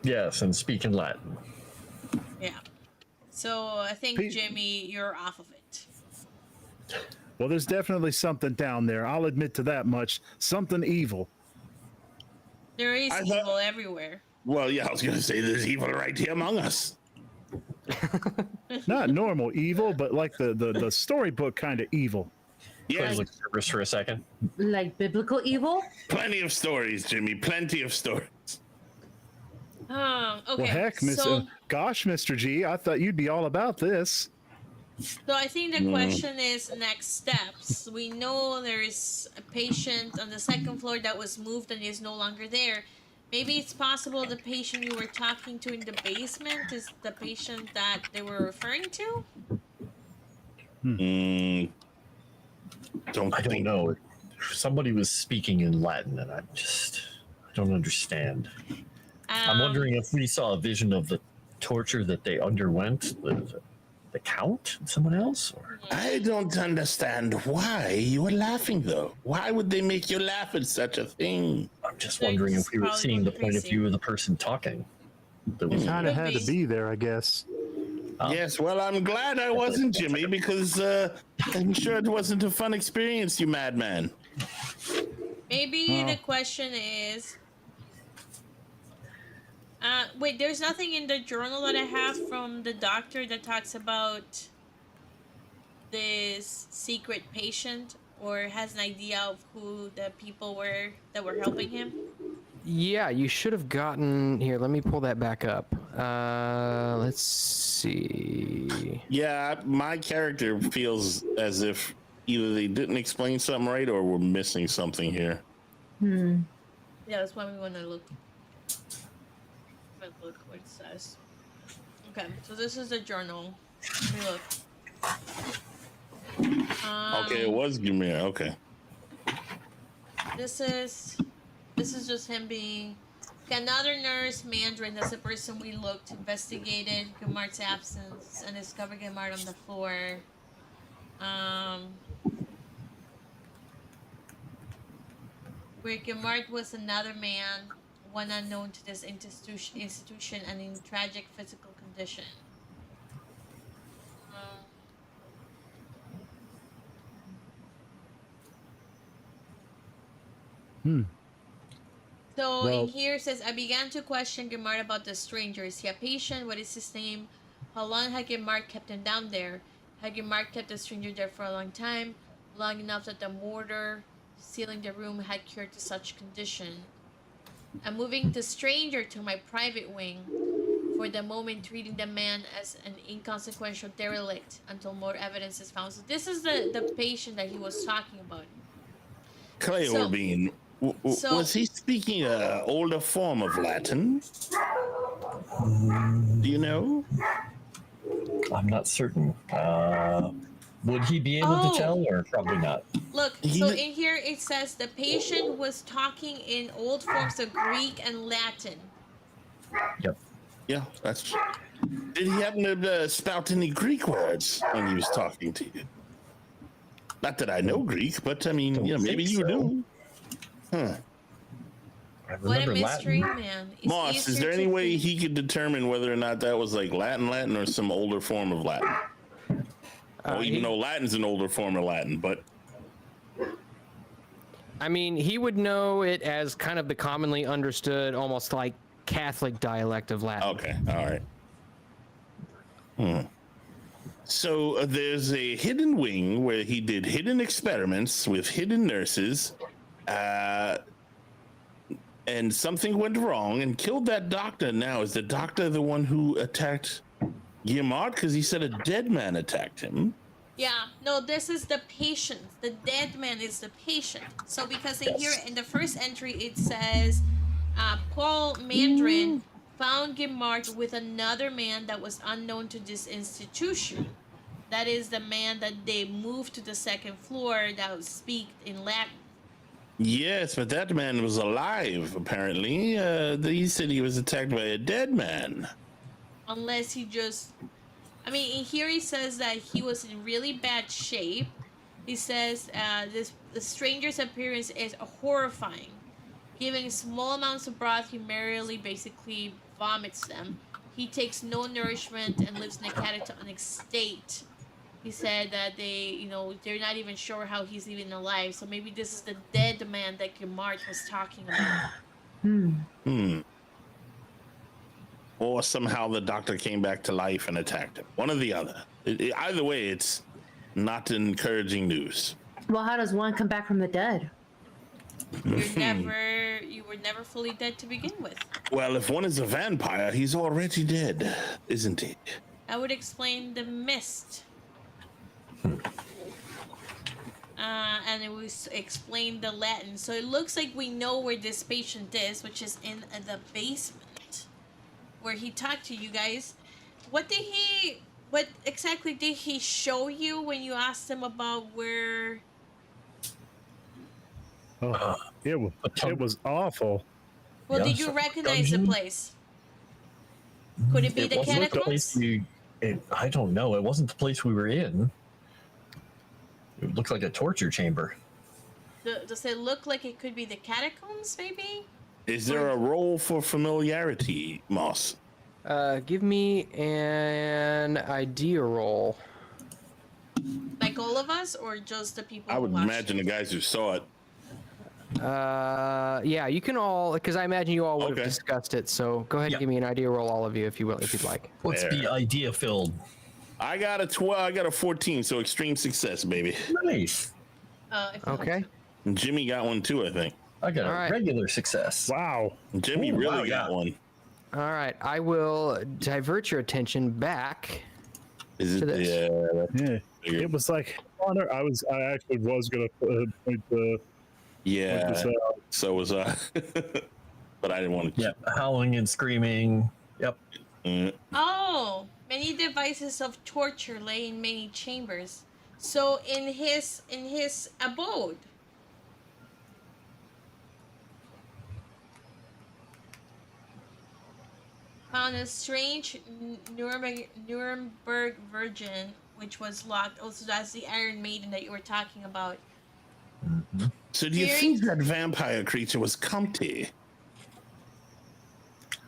yes, and speak in Latin. Yeah. So I think, Jimmy, you're off of it. Well, there's definitely something down there. I'll admit to that much. Something evil. There is evil everywhere. Well, yeah, I was going to say there's evil right here among us. Not normal evil, but like the storybook kind of evil. Clay Yes, looks nervous for a second. Like biblical evil? plenty of stories, Jimmy. Plenty of stories. Okay. Well, heck, gosh, Mr. G, I thought you'd be all about this. So I think the question is next steps. We know there is a patient on the second floor that was moved and is no longer there. Maybe it's possible the patient you were talking to in the basement is the patient that they were referring to? I don't know. Somebody was speaking in Latin, and I don't understand. I'm wondering if we saw a vision of the torture that they underwent. The Count? Someone else? Or? I don't understand why you were laughing, though. Why would they make you laugh at such a thing? I'm just wondering if we were seeing the point of view of the person talking. That was Kind of had to be there, I guess. Yes, well, I'm glad I wasn't, Jimmy, because I'm sure it wasn't a fun experience, you madman. Maybe the question is... wait, there's nothing in the journal that I have from the doctor that talks about this secret patient or has an idea of who the people were that were helping him? Yeah, you should have gotten... Here, let me pull that back up. Let's see. Yeah, my character feels as if either they didn't explain something right or we're missing something here. Yeah, that's why we want to look. look what it says. Okay, so this is the journal. Let me look. Okay, it was Ymir. Okay. This is just him being. Another nurse, Mandrin, that's the person we looked, investigated Gamart's absence and discovered Gamart on the floor. Where Gamart was another man, one unknown to this institution and in tragic physical condition. So in here it says, I began to question Gamart about the stranger. Is he a patient? What is his name? How long had Gamart kept him down there? Had Gamart kept the stranger there for a long time? Long enough that the mortar sealing the room had cured to such condition. I'm moving the stranger to my private wing, for the moment treating the man as an inconsequential derelict until more evidence is found. So this is the patient that he was talking about. Clay Orbine, was he speaking an older form of Latin? Do you know? I'm not certain. Would he be able to tell, or probably not? Look, so in here it says the patient was talking in old forms of Greek and Latin. Yep. Yeah, that's. Did he happen to spout any Greek words when he was talking to you? Not that I know Greek, but I mean, maybe you do. Huh. What a mystery, man. It's Moss, is there any way he could determine whether or not that was like Latin, or some older form of Latin? Well, even though Latin's an older form of Latin, but. I mean, he would know it as kind of the commonly understood, almost like Catholic dialect of Latin. Okay, all right. So there's a hidden wing where he did hidden experiments with hidden nurses, and something went wrong and killed that doctor. Now, is the doctor the one who attacked Guillemot? Because he said a dead man attacked him. Yeah, no, this is the patient. The dead man is the patient. So because in here, in the first entry, it says, Paul Mandrin found Guillemot with another man that was unknown to this institution. That is the man that they moved to the second floor that would speak in Latin. Yes, but that man was alive, apparently. He said he was attacked by a dead man. Unless he just... I mean, in here he says that he was in really bad shape. He says the stranger's appearance is horrifying. Giving small amounts of broth, he merely basically vomits them. He takes no nourishment and lives in a catatonic state. He said that they're not even sure how he's even alive. So maybe this is the dead man that Guillemot was talking about. Or somehow the doctor came back to life and attacked him. One or the other. Either way, it's not encouraging news. Well, how does one come back from the dead? You were never fully dead to begin with. Well, if one is a vampire, he's already dead, isn't he? I would explain the mist. And it was explain the Latin. So it looks like we know where this patient is, which is in the basement, where he talked to you guys. What exactly did he show you when you asked him about where? Oh, it was awful. Well, did you recognize the place? Could it be the catacombs? I don't know. It wasn't the place we were in. It looked like a torture chamber. Does it look like it could be the catacombs, maybe? Is there a role for familiarity, Moss? Give me an idea roll. Like all of us, or just the people I would who watched imagine the guys who saw it. Yeah, you can all, because I imagine you all would have discussed it. So go ahead and give me an idea roll, all of you, if you will, if you'd like. Let's be idea filled. I got a 12. I got a 14. So extreme success, baby. Nice. Okay. And Jimmy got one too, I think. I got a regular success. Wow. Jimmy really got one. All right, I will divert your attention back. Is it? Yeah. It was like honor. I actually was gonna point the. Yeah. So was I. But I didn't want to. Yeah, howling and screaming. Yep. Oh, many devices of torture lay in many chambers. So in his abode. Found a strange Nuremberg virgin, which was locked. Also, that's the Iron Maiden that you were talking about. So do you think that vampire creature was Comte?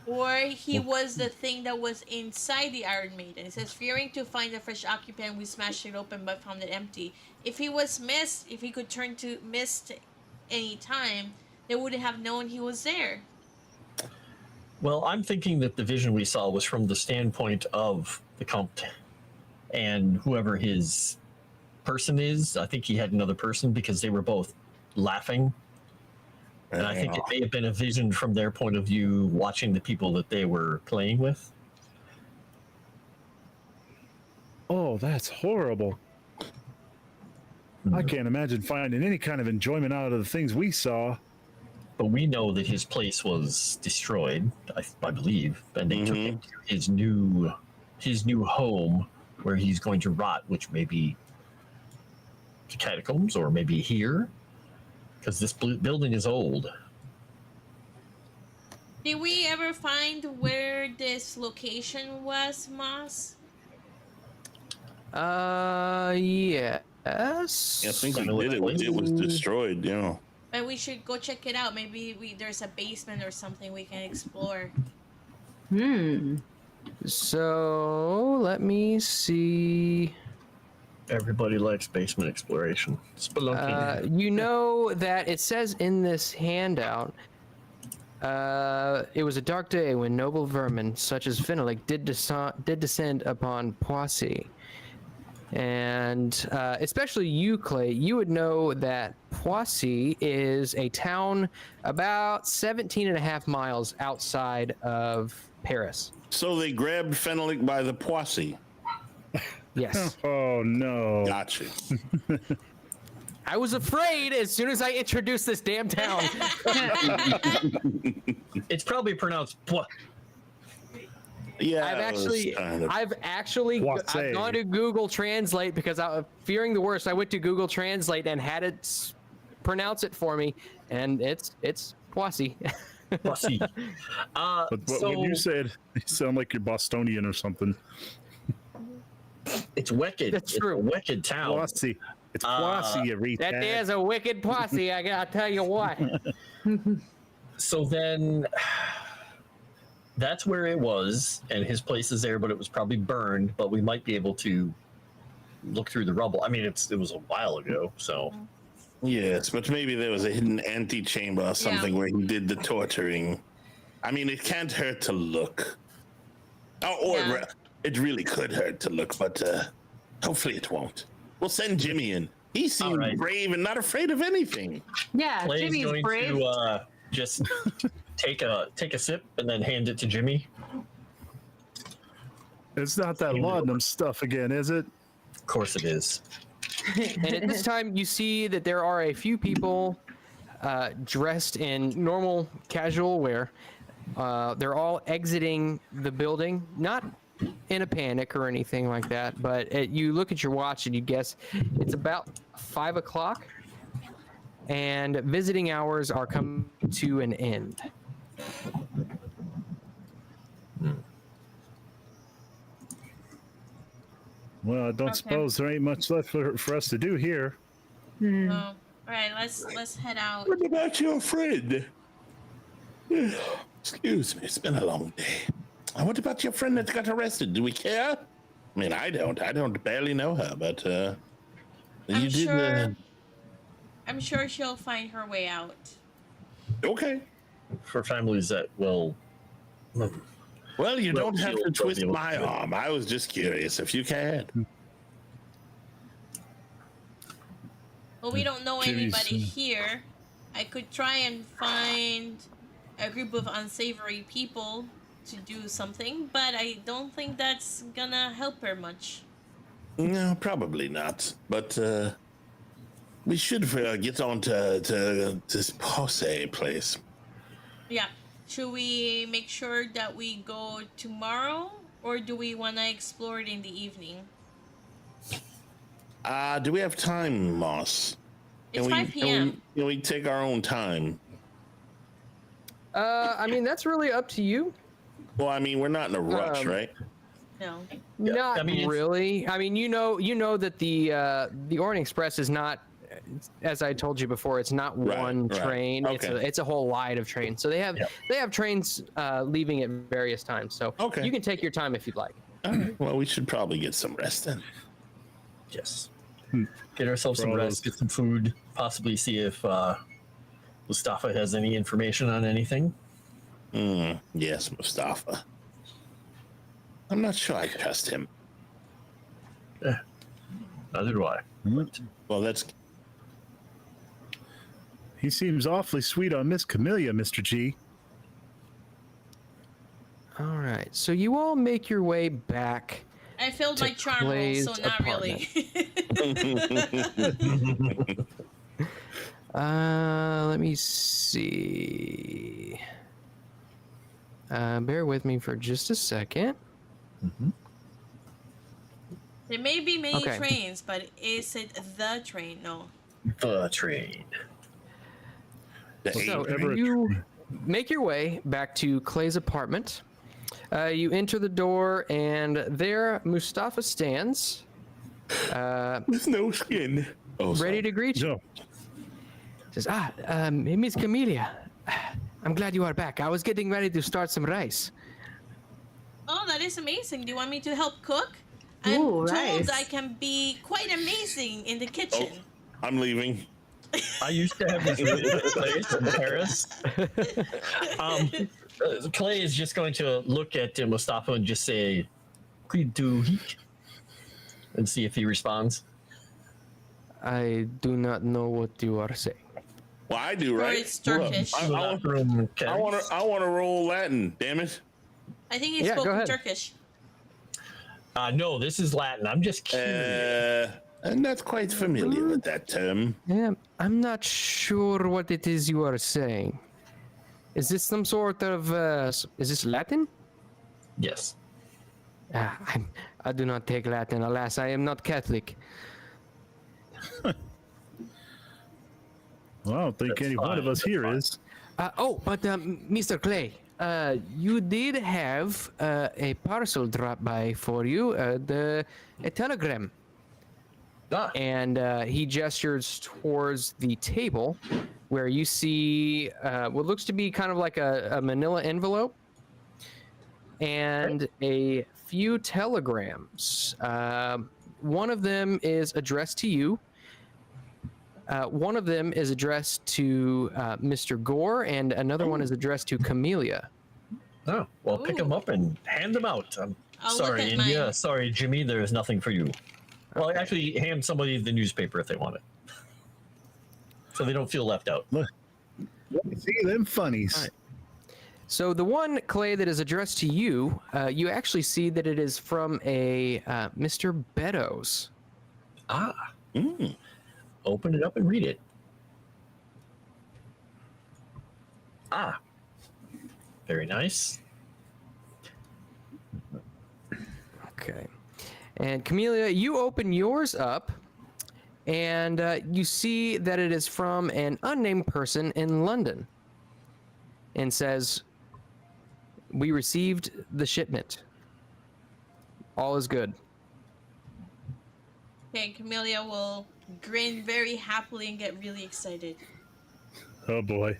Or he was the thing that was inside the Iron Maiden. It says, fearing to find a fresh occupant, we smashed it open but found it empty. If he was mist, if he could turn to mist any time, they wouldn't have known he was there. Well, I'm thinking that the vision we saw was from the standpoint of the Comte and whoever his person is. I think he had another person because they were both laughing. And I think it may have been a vision from their point of view, watching the people that they were playing with. Oh, that's horrible. I can't imagine finding any kind of enjoyment out of the things we saw. But we know that his place was destroyed, I believe, and they took him to his new home where he's going to rot, which may be the catacombs or maybe here, because this building is old. Did we ever find where this location was, Moss? Yes. I think we did it. It was destroyed, yeah. But we should go check it out. Maybe there's a basement or something we can explore. So let me see. Everybody likes basement exploration. Spelunking. You know that it says in this handout, it was a dark day when noble vermin such as Finnelik did descend upon Poissy. And especially you, Clay, you would know that Poissy is a town about 17 and a half miles outside of Paris. So they grabbed Fennelik by the Poissy. Yes. Oh, no. Gotcha. I was afraid as soon as I introduced this damn town. It's probably pronounced Poissy. Yeah, I've gone to Google Translate because I was fearing the worst. I went to Google Translate and had it pronounce it for me, and it's Poissy. Poissy. But when you said, you sound like you're Bostonian or something. It's wicked. That's it's true. A wicked town. Poissy. It's Poissy, you retard. That there's a wicked Poissy, I gotta tell you what. So then, that's where it was, and his place is there, but it was probably burned. But we might be able to look through the rubble. I mean, it was a while ago, so. Yes, but maybe there was a hidden antechamber or something where he did the torturing. I mean, it can't hurt to look. It really could hurt to look, but hopefully it won't. We'll send Jimmy in. He seemed brave and not afraid of anything. Yeah, Clay's Jimmy's going brave. to just take a sip and then hand it to Jimmy. It's not that laudanum stuff again, is it? Of course it is. And at this time, you see that there are a few people dressed in normal casual wear. They're all exiting the building, not in a panic or anything like that, but you look at your watch and you guess it's about 5 o'clock, and visiting hours are coming to an end. Well, I don't suppose there ain't much left for us to do here. Oh, all right, let's head out. What about your friend? Excuse me, it's been a long day. What about your friend that got arrested? Do we care? I mean, I don't barely know her, but I'm sure she'll find her way out. Okay. For families that will. Well, you don't have to twist my arm. I was just curious if you can. Well, we don't know anybody here. I could try and find a group of unsavory people to do something, but I don't think that's gonna help her much. No, probably not. But we should get on to this Posse place. Yeah. should we make sure that we go tomorrow, or do we want to explore it in the evening? Do we have time, Moss? It's 5 p.m. Can we take our own time? I mean, that's really up to you. Well, I mean, we're not in a rush, right? No. Not I mean, really. I mean, you know that the Orient Express is not, as I told you before, it's not one train. Okay. It's a whole line of trains. So they have trains leaving at various times. So you can take your time if you'd like. All right. Well, we should probably get some rest then. Yes. Get ourselves some rest, get some food, possibly see if Mustafa has any information on anything. Yes, Mustafa. I'm not sure I trust him. Neither do I. Well, that's... He seems awfully sweet on Miss Camellia, Mr. G. All right. So you all make your way back. I filled my charm roll, so not really. Let me see. Bear with me for just a second. There may be many trains, but is it the train? No. The train. So you make your way back to Clay's apartment. You enter the door, and there Mustafa stands. With no skin. Ready to greet you. Says, Miss Camellia, I'm glad you are back. I was getting ready to start some rice. Oh, that is amazing. Do you want me to help cook? I'm told I can be quite amazing in the kitchen. Oh, I'm leaving. I used to have this really good place in Paris. Clay is just going to look at Mustafa and just say, and see if he responds. I do not know what you are saying. Well, I do, right? Or it's Turkish. I want to roll Latin, damn it. I think he spoke in Turkish. No, this is Latin. I'm just curious. I'm not quite familiar with that term. Yeah, I'm not sure what it is you are saying. Is this some sort of, is this Latin? Yes. I do not take Latin, alas, I am not Catholic. Well, I don't think any one of us here is. But Mr. Clay, you did have a parcel drop by for you, a telegram. And he gestures towards the table where you see what looks to be kind of like a manila envelope and a few telegrams. One of them is addressed to you. One of them is addressed to Mr. Gore, and another one is addressed to Camellia. Oh, well, pick them up and hand them out. Sorry, India. Sorry, Jimmy. There is nothing for you. Well, actually, hand somebody the newspaper if they want it, so they don't feel left out. Look, see them funnies. Right. So the one, Clay, that is addressed to you, you actually see that it is from a Mr. Beddoes. Open it up and read it. Very nice. Okay. And Camellia, you open yours up, and you see that it is from an unnamed person in London. And says, "We received the shipment. All is good." Okay, Camellia will grin very happily and get really excited. Oh boy.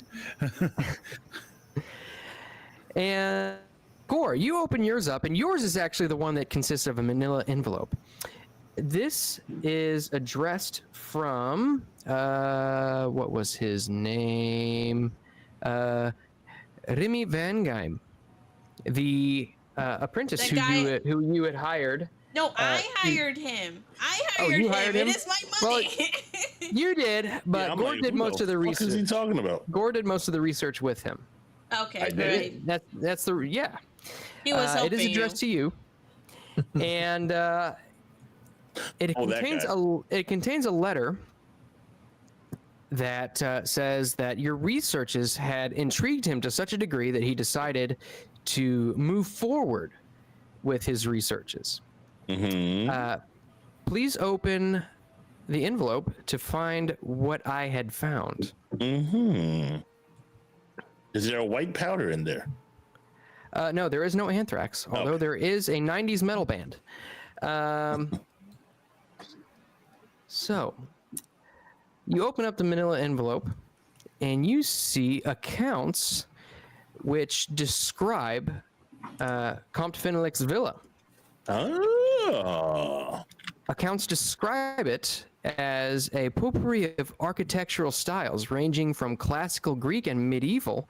And Gore, you open yours up, and yours is actually the one that consists of a manila envelope. This is addressed from, what was his name? Remy Van Geim, the apprentice who you had hired. No, I hired him. I hired him. It is my money. Well, you did, but Gore did most of the research. What is he talking about? Gore did most of the research with him. Okay, great. That's the He was helping it is addressed to you, and it contains a letter that says that your researches had intrigued him to such a degree that he decided to move forward with his researches. Please open the envelope to find what I had found. Is there a white powder in there? No, there is no anthrax, although there is a 90s metal band. So, you open up the manila envelope, and you see accounts which describe Comte Fenelix's villa. Oh. Accounts describe it as a potpourri of architectural styles ranging from classical Greek and medieval,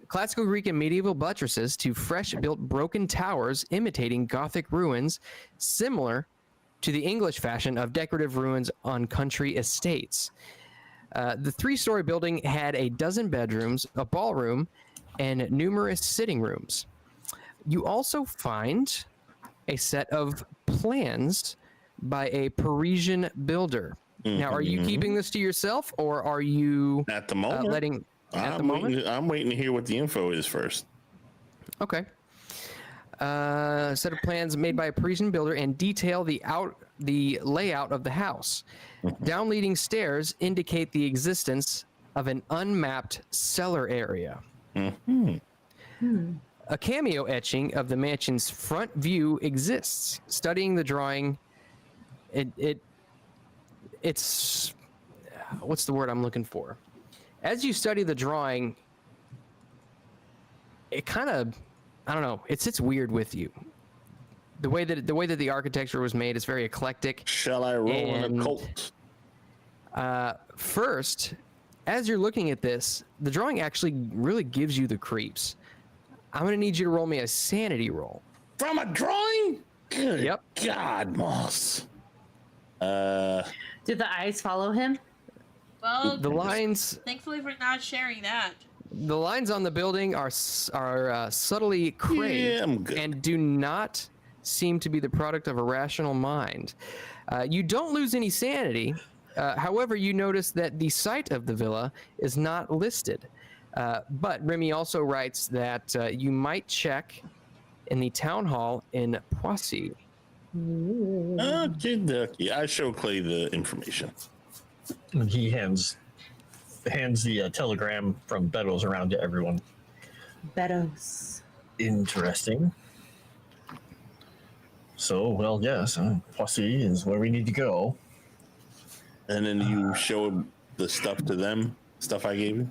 classical Greek and medieval buttresses to fresh-built broken towers imitating Gothic ruins, similar to the English fashion of decorative ruins on country estates. The three-story building had a dozen bedrooms, a ballroom, and numerous sitting rooms. You also find a set of plans by a Parisian builder. Now, are you keeping this to yourself, or are you at the moment I'm waiting to hear what the info is first. Okay. Set of plans made by a Parisian builder and detail the layout of the house. Down leading stairs indicate the existence of an unmapped cellar area. A cameo etching of the mansion's front view exists. Studying the drawing, it's what's the word I'm looking for? As you study the drawing, it kind of, I don't know, it sits weird with you. The way that the architecture was made is very eclectic. Shall I roll in a cult? First, as you're looking at this, the drawing actually really gives you the creeps. I'm going to need you to roll me a sanity roll. From a drawing? Good Yep. God, Moss. Did the eyes follow him? Well, The lines, thankfully for not sharing that. the lines on the building are subtly craved Yeah, I'm good. and do not seem to be the product of a rational mind. You don't lose any sanity. However, you notice that the site of the villa is not listed. But Remy also writes that you might check in the town hall in Poissy. Okay, I show Clay the information. And he hands the telegram from Beddoes around to everyone. Beddoes. Interesting. So, well, yes, Poissy is where we need to go. And then you show the stuff to them, stuff I gave you?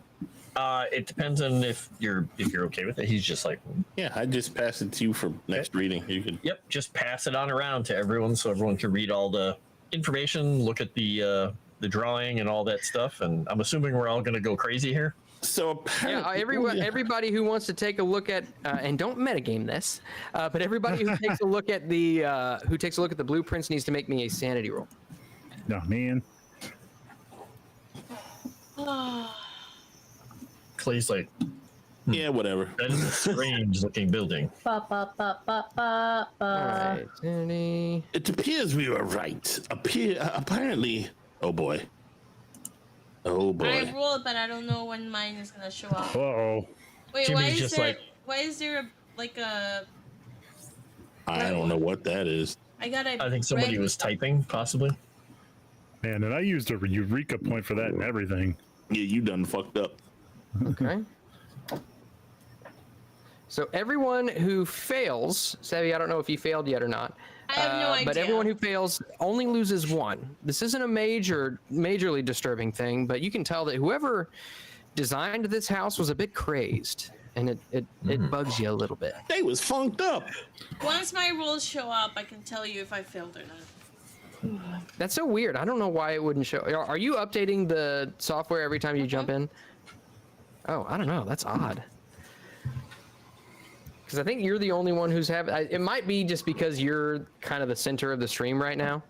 It depends on if you're okay with it. He's just like, Yeah, I just passed it to you for next reading. You can. yep, just pass it on around to everyone so everyone can read all the information, look at the drawing and all that stuff. And I'm assuming we're all going to go crazy here. So apparently, Everybody who wants to take a look at and don't metagame this, but everybody who takes a look at the blueprints needs to make me a sanity roll. No, man. Clay's like, Yeah, whatever. that is a strange looking building. Ba, ba, ba, ba, ba, ba. All right, sanity. It appears we were right. Apparently, oh boy. Oh I boy. rolled, but I don't know when mine is gonna show up. Uh-oh. Wait, Jimmy's why is there a I don't know what that is. I got a I think somebody red- was typing, possibly. Man, and I used a Eureka point for that and everything. Yeah, you done fucked up. Okay. So everyone who fails, Sevvy, I don't know if you failed yet or not. I have no idea. But everyone who fails only loses one. This isn't a majorly disturbing thing, but you can tell that whoever designed this house was a bit crazed, and it bugs you a little bit. They was funked up. Once my rolls show up, I can tell you if I failed or not. That's so weird. I don't know why it wouldn't show. Are you updating the software every time you jump in? Oh, I don't know. That's odd. Because I think you're the only one who's having. It might be just because you're kind of the center of the stream right now.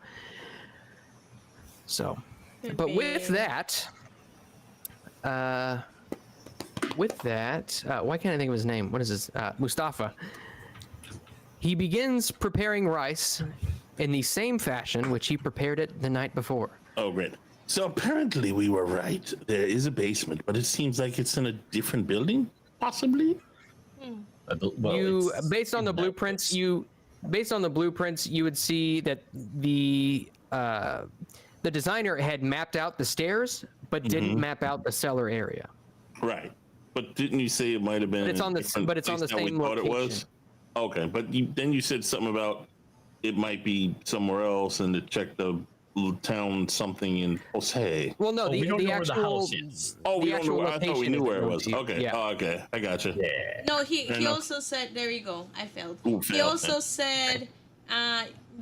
So, Could but be. with that, why can't I think of his name? What is this? Mustafa. He begins preparing rice in the same fashion which he prepared it the night before. Oh, great. So apparently we were right. There is a basement, but it seems like it's in a different building, possibly. You it's based on in the that blueprints, case. you would see that the designer had mapped out the stairs, but didn't map out the cellar area. Right. But didn't you say it might have been? But it's on the same thought it location. was. Okay, but then you said something about it might be somewhere else, and to check the town something in Jose. Well, no, we don't the know actual. where the house is. Oh, we the don't actual know. I thought we location knew is where it known was. to you. Okay. Yeah. Oh, okay. I got you. Yeah. No, he enough. also said, there you go, I failed. Ooh, He failed, also man. said,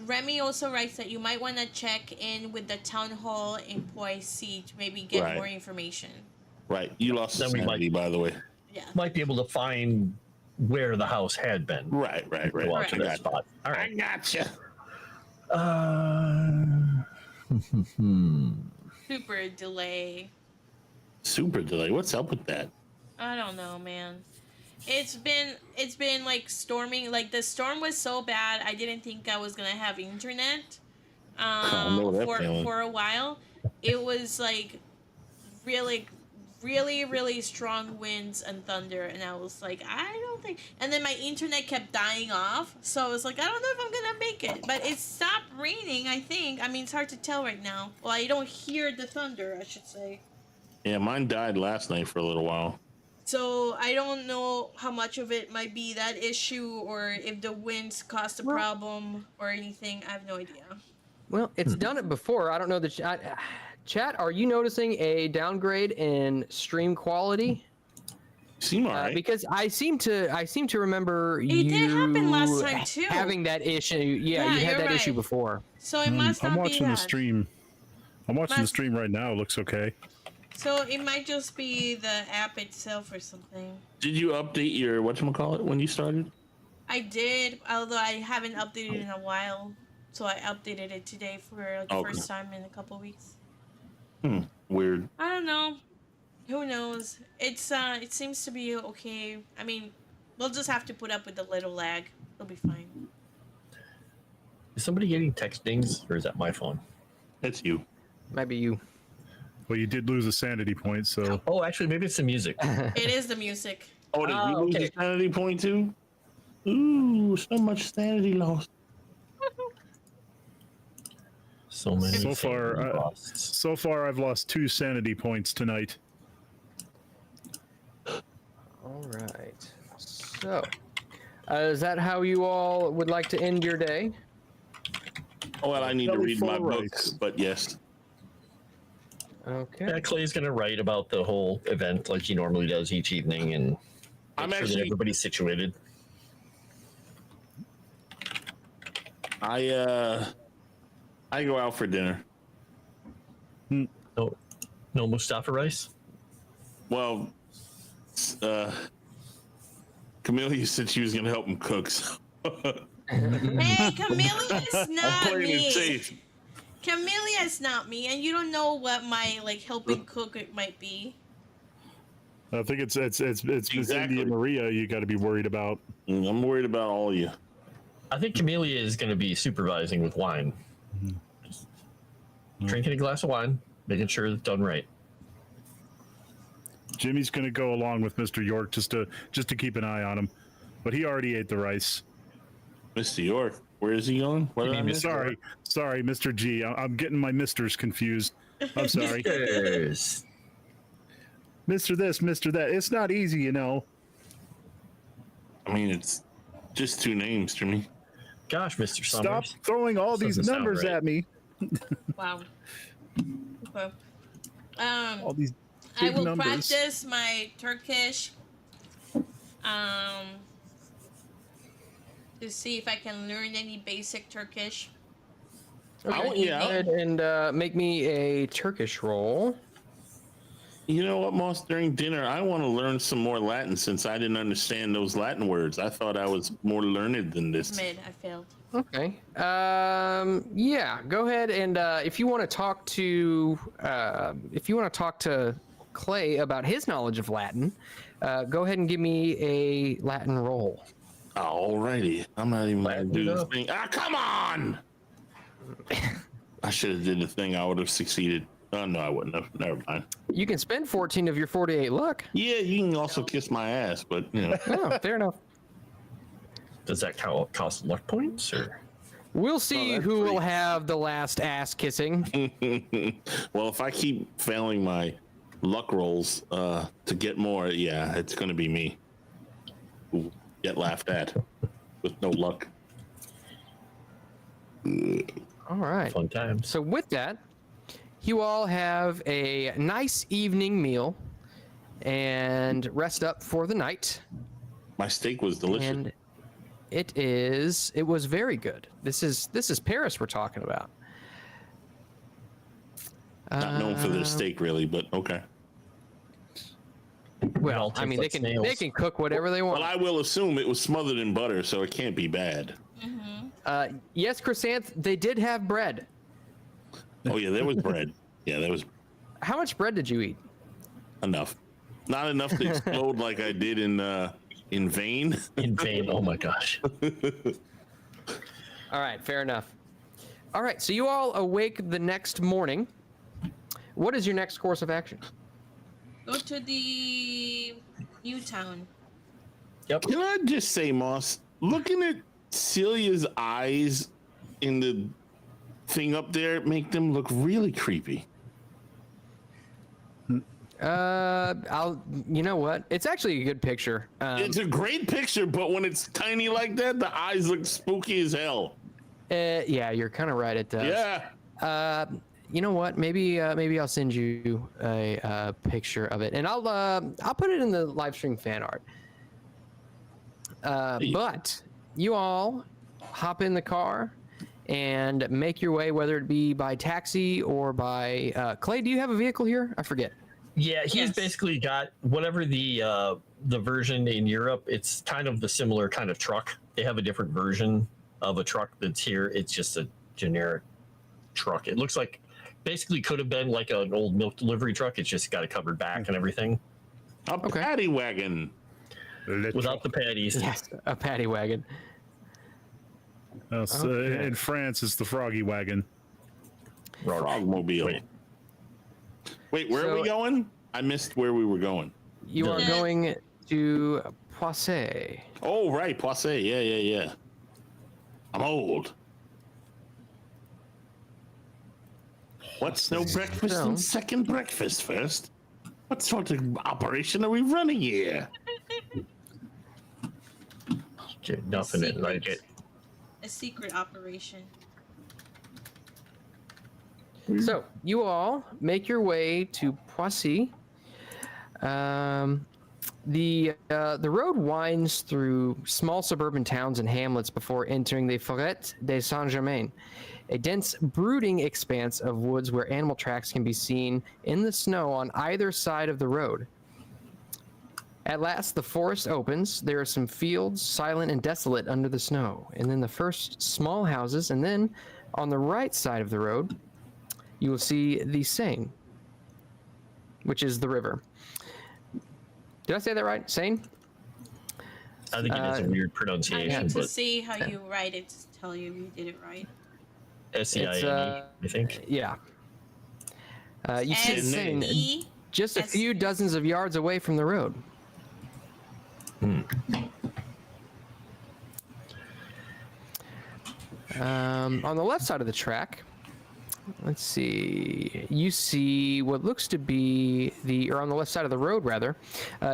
Remy also writes that you might want to check in with the town hall in Poissy to maybe get Right. more information. Right. You lost Then we sanity, by the way. Yeah. Might be able to find where the house had been. Right. Go out to I that got spot. All I right. gotcha. Super delay. Super delay. What's up with that? I don't know, man. It's been like storming. Like the storm was so bad, I didn't think I was gonna have internet. I know that for feeling. for a while, it was like really strong winds and thunder, and I was like, I don't think. And then my internet kept dying off, so I was like, I don't know if I'm gonna make it. But it stopped raining, I think. I mean, it's hard to tell right now. Well, I don't hear the thunder, I should say. Yeah, mine died last night for a little while. So I don't know how much of it might be that issue, or if the winds caused a problem or anything. I have no idea. Well, it's done it before. I don't know the chat. Are you noticing a downgrade in stream quality? Seem all right. Because I seem to remember It you did happen last time, too. having that issue. Yeah, Yeah, you had you're that issue right. before. So it must not I'm be watching the that. stream. I'm watching the Must- stream right now. It looks okay. So it might just be the app itself or something. Did you update your whatchamacallit when you started? I did, although I haven't updated in a while. So I updated it today for like the Okay. first time in a couple weeks. Weird. I don't know. Who knows? It seems to be okay. I mean, we'll just have to put up with a little lag. It'll be fine. Is somebody getting text dings, or is that my phone? That's you. Might be you. Well, you did lose a sanity point, so Oh, actually, maybe it's the music. It is the music. Oh, did Oh, you lose okay. a sanity point too? Ooh, so much sanity lost. So many. So far, sanity losts. so far I've lost 2 sanity points tonight. All right. So, is that how you all would like to end your day? Oh, well, I need to Belly read full my of book, rice. but yes. Okay. Yeah, Clay's gonna write about the whole event like he normally does each evening, and I'm make sure that actually- everybody's situated. I go out for dinner. No Mustafa rice. Well, Camellia said she was gonna help him cook. So Hey, Camellia is I'm not playing it me. safe. Camellia is not me, and you don't know what my like helping cook it might be. I think it's Miss Exactly. India Maria you got to be worried about. I'm worried about all of you. I think Camellia is going to be supervising with wine. Just drinking a glass of wine, making sure it's done right. Jimmy's going to go along with Mr. York just to keep an eye on him, but he already ate the rice. Mr. York, where is he going? What You did I mean miss? Sorry, Mr. G. I'm getting my misters confused. I'm sorry. Yes. Mr. This, Mr. That. It's not easy, you know. I mean, it's just 2 names to me. Gosh, Mr. Stop Summers. throwing all these Doesn't sound numbers right. at me. Wow. Okay. All these I big will numbers. practice my Turkish. To see if I can learn any basic Turkish. Yeah. Go ahead and make me a Turkish roll. You know what, Moss? During dinner, I want to learn some more Latin since I didn't understand those Latin words. I thought I was more learned than this. Mid, I failed. Okay. Yeah. Go ahead and if you want to talk to Clay about his knowledge of Latin, go ahead and give me a Latin roll. Alrighty. I'm not even going to do this up. thing. Ah, come on! I should have did the thing. I would have succeeded. Oh, no, I wouldn't have. Never mind. You can spend 14 of your 48 luck. Yeah, you can also kiss my ass, but, you know. Oh, fair enough. Does that cost luck points or? We'll see who will have the last ass kissing. Well, if I keep failing my luck rolls to get more, yeah, it's going to be me who get laughed at with no luck. All right. Fun times. So with that, you all have a nice evening meal and rest up for the night. My steak was delicious. And it was very good. This is Paris we're talking about. Not known for their steak, really, but okay. Well, I mean, they can cook whatever they want. Well, I will assume it was smothered in butter, so it can't be bad. Yes, Chrysanth, they did have bread. Oh yeah, there was bread. Yeah, there was How much bread did you eat? enough. Not enough to explode like I did in Vain. In vain. Oh my gosh. All right, fair enough. All right, so you all awake the next morning. What is your next course of action? Go to the new town. Yep. Can I just say, Moss, looking at Celia's eyes in the thing up there make them look really creepy. You know what? It's actually a good picture. It's a great picture, but when it's tiny like that, the eyes look spooky as hell. Yeah, you're kind of right. It does. Yeah. You know what? Maybe I'll send you a picture of it, and I'll put it in the live stream fan art. But you all hop in the car and make your way, whether it be by taxi or by Clay. Do you have a vehicle here? I forget. Yeah, he's basically got whatever the version in Europe. It's kind of the similar kind of truck. They have a different version of a truck that's here. It's just a generic truck. It looks like basically could have been like an old milk delivery truck. It's just got a covered back and everything. A paddy wagon. Without the patties. Yes, a paddy wagon. So in France, it's the froggy wagon. Frogmobile. Wait, where are we going? I missed where we were going. You are going to Poissy. Oh, right, Poissy. Yeah. I'm old. What's no breakfast and second breakfast first? What sort of operation are we running here? Nothing like it. A secret operation. So you all make your way to Poissy. The road winds through small suburban towns and hamlets before entering the Forêt de Saint-Germain, a dense, brooding expanse of woods where animal tracks can be seen in the snow on either side of the road. At last, the forest opens. There are some fields, silent and desolate under the snow, and then the first small houses, and then on the right side of the road, you will see the Seine, which is the river. Did I say that right? Seine? I think it is a weird I pronunciation, need to but see how you write it to tell you did it right. S-E-I-N-E, I think. Yeah. You see the Seine S-E? just a few dozens of yards away from the road. On the left side of the track, let's see, you see what looks to be or on the left side of the road, rather,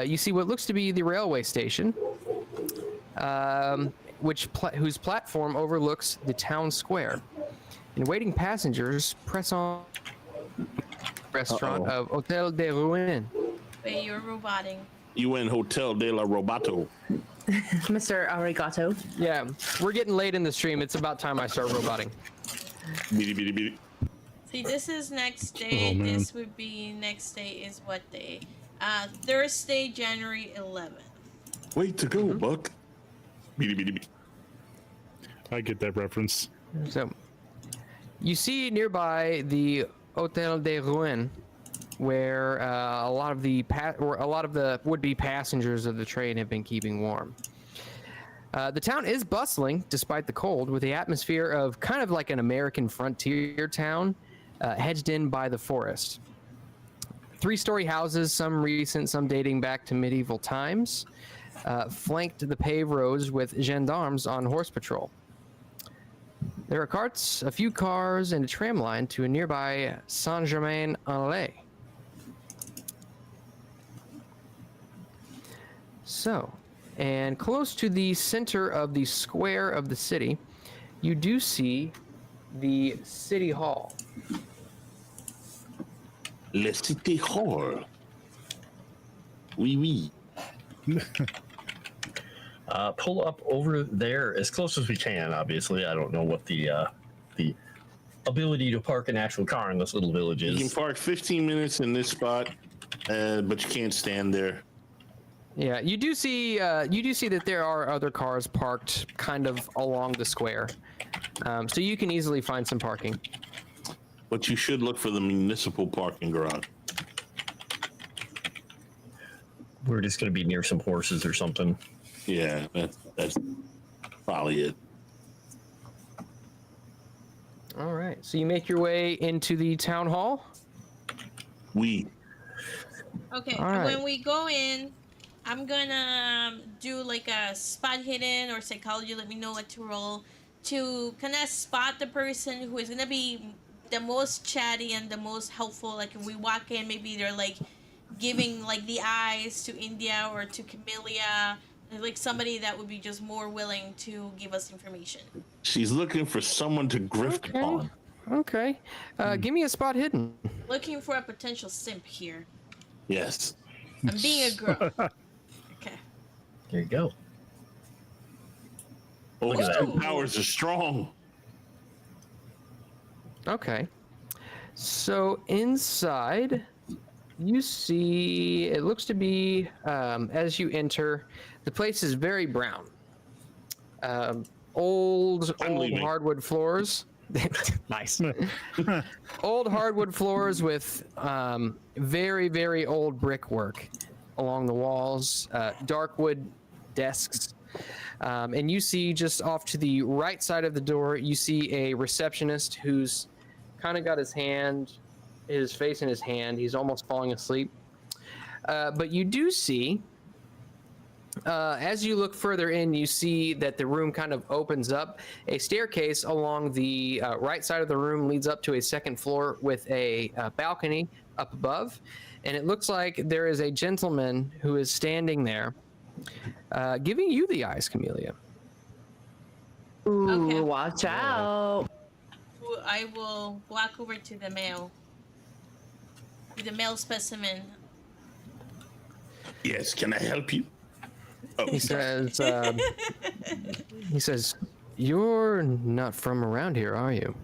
you see what looks to be the railway station, whose platform overlooks the town square. And waiting passengers press on the restaurant of Hotel des Ruines. Wait, you're roboting. You in Hotel de la Robato. Mr. Arigato. Yeah, we're getting late in the stream. It's about time I start roboting. Beady. See, this is next day. Oh, man. This would be next day is what day? Thursday, January 11th. Way to go, Buck. Beady. I get that reference. So, you see nearby the Hotel des Ruines, where a lot of the would-be passengers of the train have been keeping warm. The town is bustling despite the cold, with the atmosphere of kind of like an American frontier town. hedged in by the forest. 3-story houses, some recent, some dating back to medieval times, flanked the paved roads with gendarmes on horse patrol. There are carts, a few cars, and a tram line to a nearby Saint-Germain-en-Laye. So, and close to the center of the square of the city, you do see the city hall. Le City Hall. Oui, oui. Pull up over there as close as we can. Obviously, I don't know what the ability to park an actual car in this little village You can is. park 15 minutes in this spot, but you can't stand there. Yeah, you do see that there are other cars parked kind of along the square, so you can easily find some parking. But you should look for the municipal parking garage. We're just going to be near some horses or something. Yeah, that's probably it. All right, so you make your way into the town hall. We. Okay, All right. when we go in, I'm gonna do like a spot hidden or psychology. Let me know what to roll to kind of spot the person who is gonna be the most chatty and the most helpful. Like if we walk in, maybe they're like giving like the eyes to India or to Camellia, like somebody that would be just more willing to give us information. She's looking for someone to grift Okay. upon. Okay, give me a spot hidden. Looking for a potential simp here. Yes. I'm being a girl. Okay. There you go. Oh, Look at two that. powers are strong. Okay, so inside you see it looks to be as you enter, the place is very brown. Old leaving. hardwood floors. Nice. Old hardwood floors with very, very old brickwork along the walls, dark wood desks. And you see just off to the right side of the door, you see a receptionist who's kind of got his face in his hand. He's almost falling asleep. But you do see, as you look further in, you see that the room kind of opens up. A staircase along the right side of the room leads up to a second floor with a balcony up above. And it looks like there is a gentleman who is standing there, giving you the eyes, Camellia. Ooh, Okay. watch out. I will walk over to the male. The male specimen. Yes, can I help you? Oh, He says, "You're not from around here, are you?"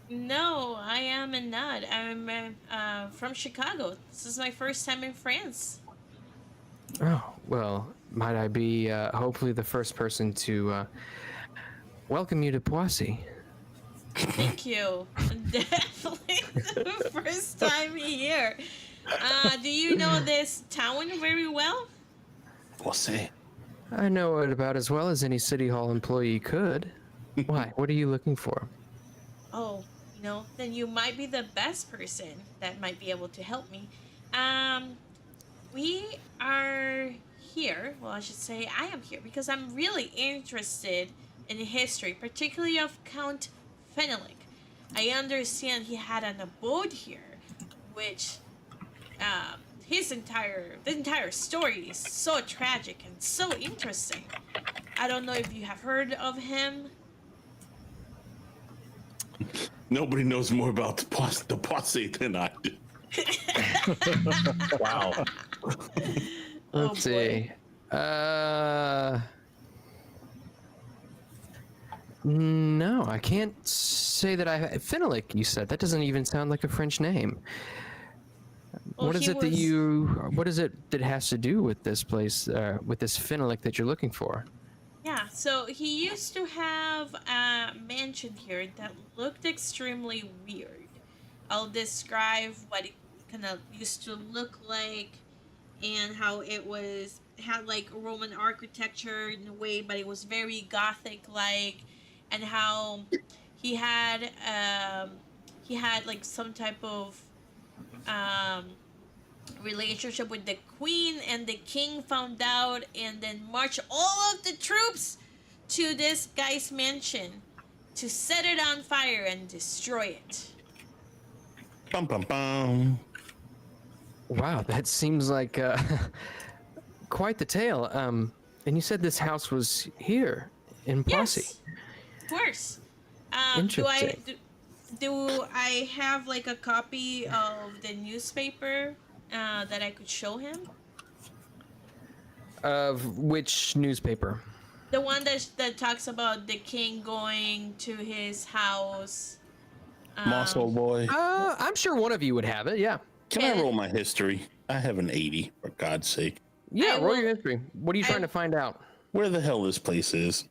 No, I am not. I'm from Chicago. This is my first time in France. Oh, well, might I be hopefully the first person to welcome you to Poissy. Thank you. Definitely the first time here. Do you know this town very well? Poissy. I know it about as well as any City Hall employee could. Why? What are you looking for? Oh, then you might be the best person that might be able to help me. We are here, well, I should say I am here because I'm really interested in the history, particularly of Count Fenelek. I understand he had an abode here, which the entire story is so tragic and so interesting. I don't know if you have heard of him. Nobody knows more about the Poissy than I do. Wow. Let's see. No, I can't say that I. Fenelek, you said that doesn't even sound like a French name. Well, What is he it that was- you? What is it that has to do with this place, with this Fenelek that you're looking for? Yeah, so he used to have a mansion here that looked extremely weird. I'll describe what it kind of used to look like and how it had like Roman architecture in a way, but it was very Gothic like, and how he had he had like some type of relationship with the queen, and the king found out and then marched all of the troops to this guy's mansion to set it on fire and destroy it. Bum, bum, bum. Wow, that seems like quite the tale. And you said this house was here in Posse. Yes, of course. Interesting. Do I have like a copy of the newspaper that I could show him? Of which newspaper? The one that talks about the king going to his house. Moss old boy. I'm sure one of you would have it. Yeah. Can I roll my history? I have an 80, for God's sake. Yeah. I Roll will- your history. What are you trying to find out? Where the hell this place is?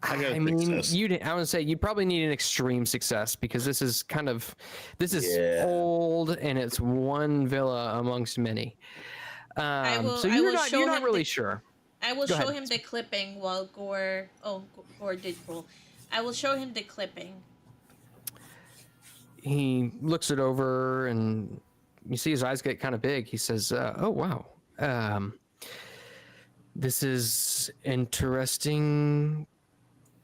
I got a I mean, success. I would say you probably need an extreme success because this is Yeah. old and it's one villa amongst many. So I you're will show not him really the- sure. I will Go show ahead. him the clipping while Gore did roll. I will show him the clipping. He looks it over and you see his eyes get kind of big. He says, "Oh wow, this is interesting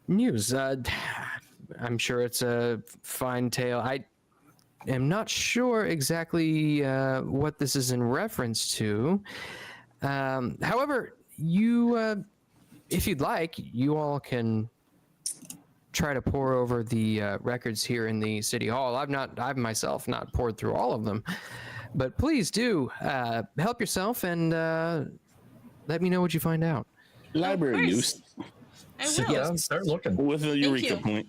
news. I'm sure it's a fine tale. I am not sure exactly what this is in reference to. However, you, if you'd like, you all can try to pour over the records here in the city hall. I've myself not poured through all of them, but please do help yourself and let me know what you find out." Library course. use I Sit will. down, start looking. with a Eureka you. point.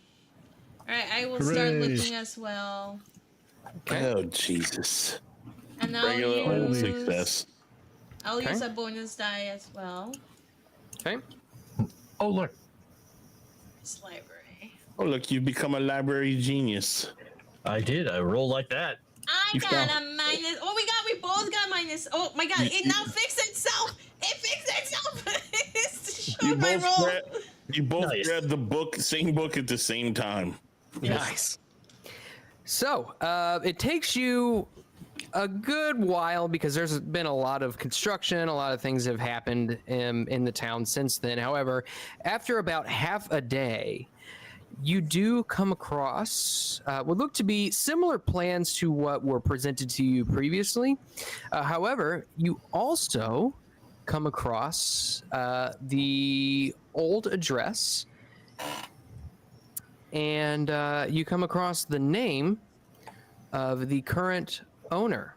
All right, I will start Hooray. looking as well. Okay. Oh, Jesus. And I'll Regular old use success. I'll Okay. use a bonus die as well. Okay. Oh, look. This library. Oh, look, you've become a library genius. I did. I rolled like that. I You got found- a minus. Oh my god, we both got minus. Oh my god, it now fixed itself. It fixed itself. It You showed my roll. both Nice. read the book, same book at the same time. Nice. So it takes you a good while because there's been a lot of construction, a lot of things have happened in the town since then. However, after about half a day, you do come across what look to be similar plans to what were presented to you previously. However, you also come across the old address, and you come across the name of the current owner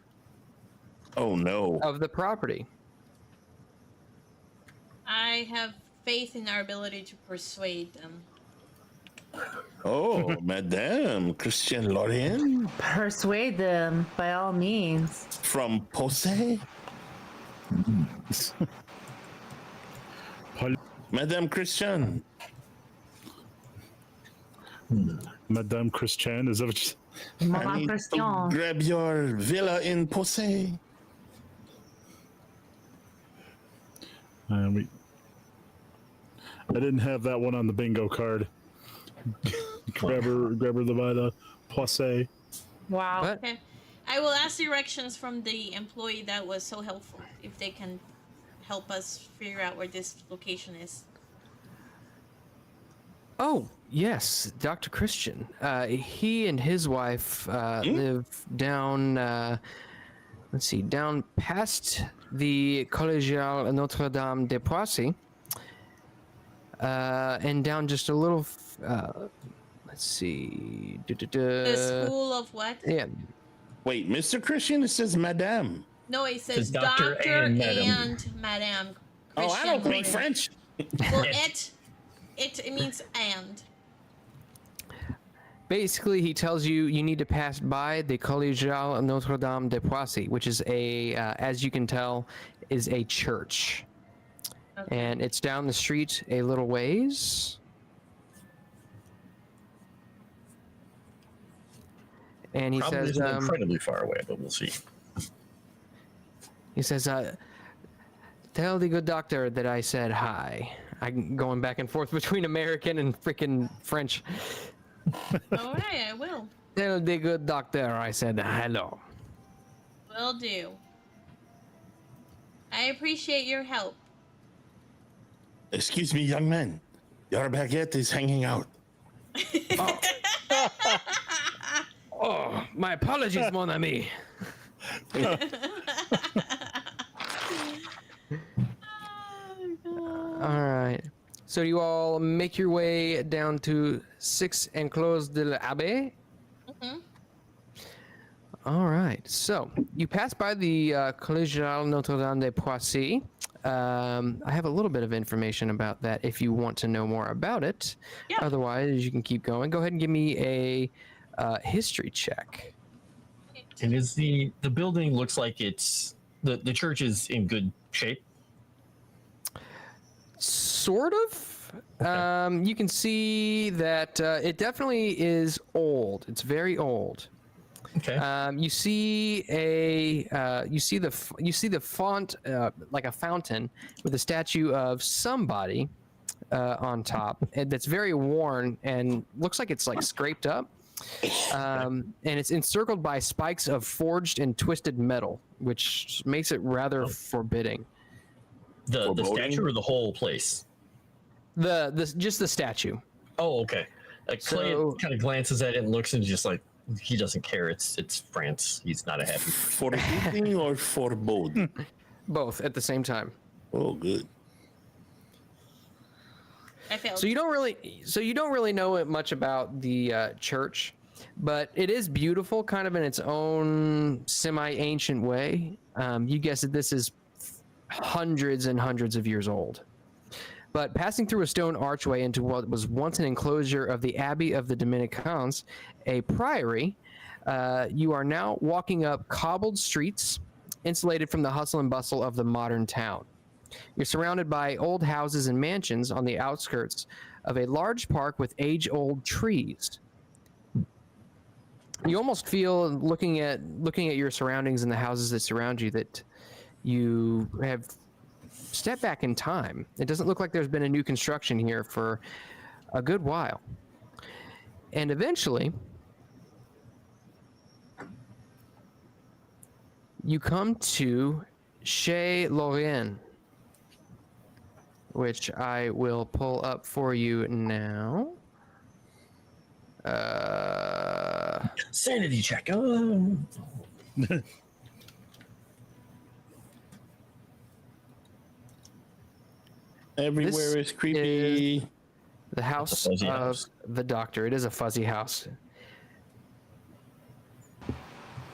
Oh, no. of the property. I have faith in our ability to persuade them. Oh, Madame Christian Lorraine Persuade them by all means. from Posse. Madame Christian. Madame Christian, is that what you... I Maman need to Christian. grab your villa in Posse. I didn't have that one on the bingo card. grab her the villa, posse. Wow. But Okay. I will ask directions from the employee that was so helpful if they can help us figure out where this location is. oh yes, Dr. Christian. He and his wife live down. Let's see, down past the Collégiale Notre Dame de Poissy, and down just a little. Let's see. The school of what? Yeah. Wait, Mr. Christian, it says Madame. No, it says Says doctor doctor and and madam. madam. Oh, I don't speak Christian French. Well, it means and. Basically, he tells you you need to pass by the Collégiale Notre Dame de Poissy, which is as you can tell, is a church, Okay. and it's down the street a little ways. And he Probably says, isn't incredibly far away, but we'll see. he says, tell the good doctor that I said hi. I'm going back and forth between American and freaking French. All right, I will. Tell the good doctor I said hello. Will do. I appreciate your help. Excuse me, young man. Your baguette is hanging out. Oh, my apologies, mon ami. All right. So you all make your way down to 6 Enclos de l'Abbé. Mhm. All right. So you pass by the Collégiale Notre-Dame de Poissy. I have a little bit of information about that if you want to know more about it. Yeah. Otherwise, you can keep going. Go ahead and give me a history check. And is the building looks like it's the church is in good shape? Sort of. Okay. You can see that it definitely is old. It's very old. Okay. You see the font like a fountain with a statue of somebody on top, and that's very worn and looks like it's like scraped up. And it's encircled by spikes of forged and twisted metal, which makes it rather forbidding. The Foreboding? statue or the whole place? Just the statue. Oh, okay. Clay So- kind of glances at it and looks and just like he doesn't care. It's France. He's not a happy. Forbidding or foreboding? Both at the same time. Oh, good. I failed. So you don't really know much about the church, but it is beautiful, kind of in its own semi-ancient way. You guess that this is hundreds and hundreds of years old. But passing through a stone archway into what was once an enclosure of the Abbey of the Dominicans, a priory, you are now walking up cobbled streets, insulated from the hustle and bustle of the modern town. You're surrounded by old houses and mansions on the outskirts of a large park with age-old trees. You almost feel, looking at your surroundings and the houses that surround you, that you have stepped back in time. It doesn't look like there's been a new construction here for a good while. And eventually, you come to Chez Lorraine, which I will pull up for you now. Sanity check. Oh. Everywhere This is creepy. The house fuzzy of house. the doctor. It is a fuzzy house.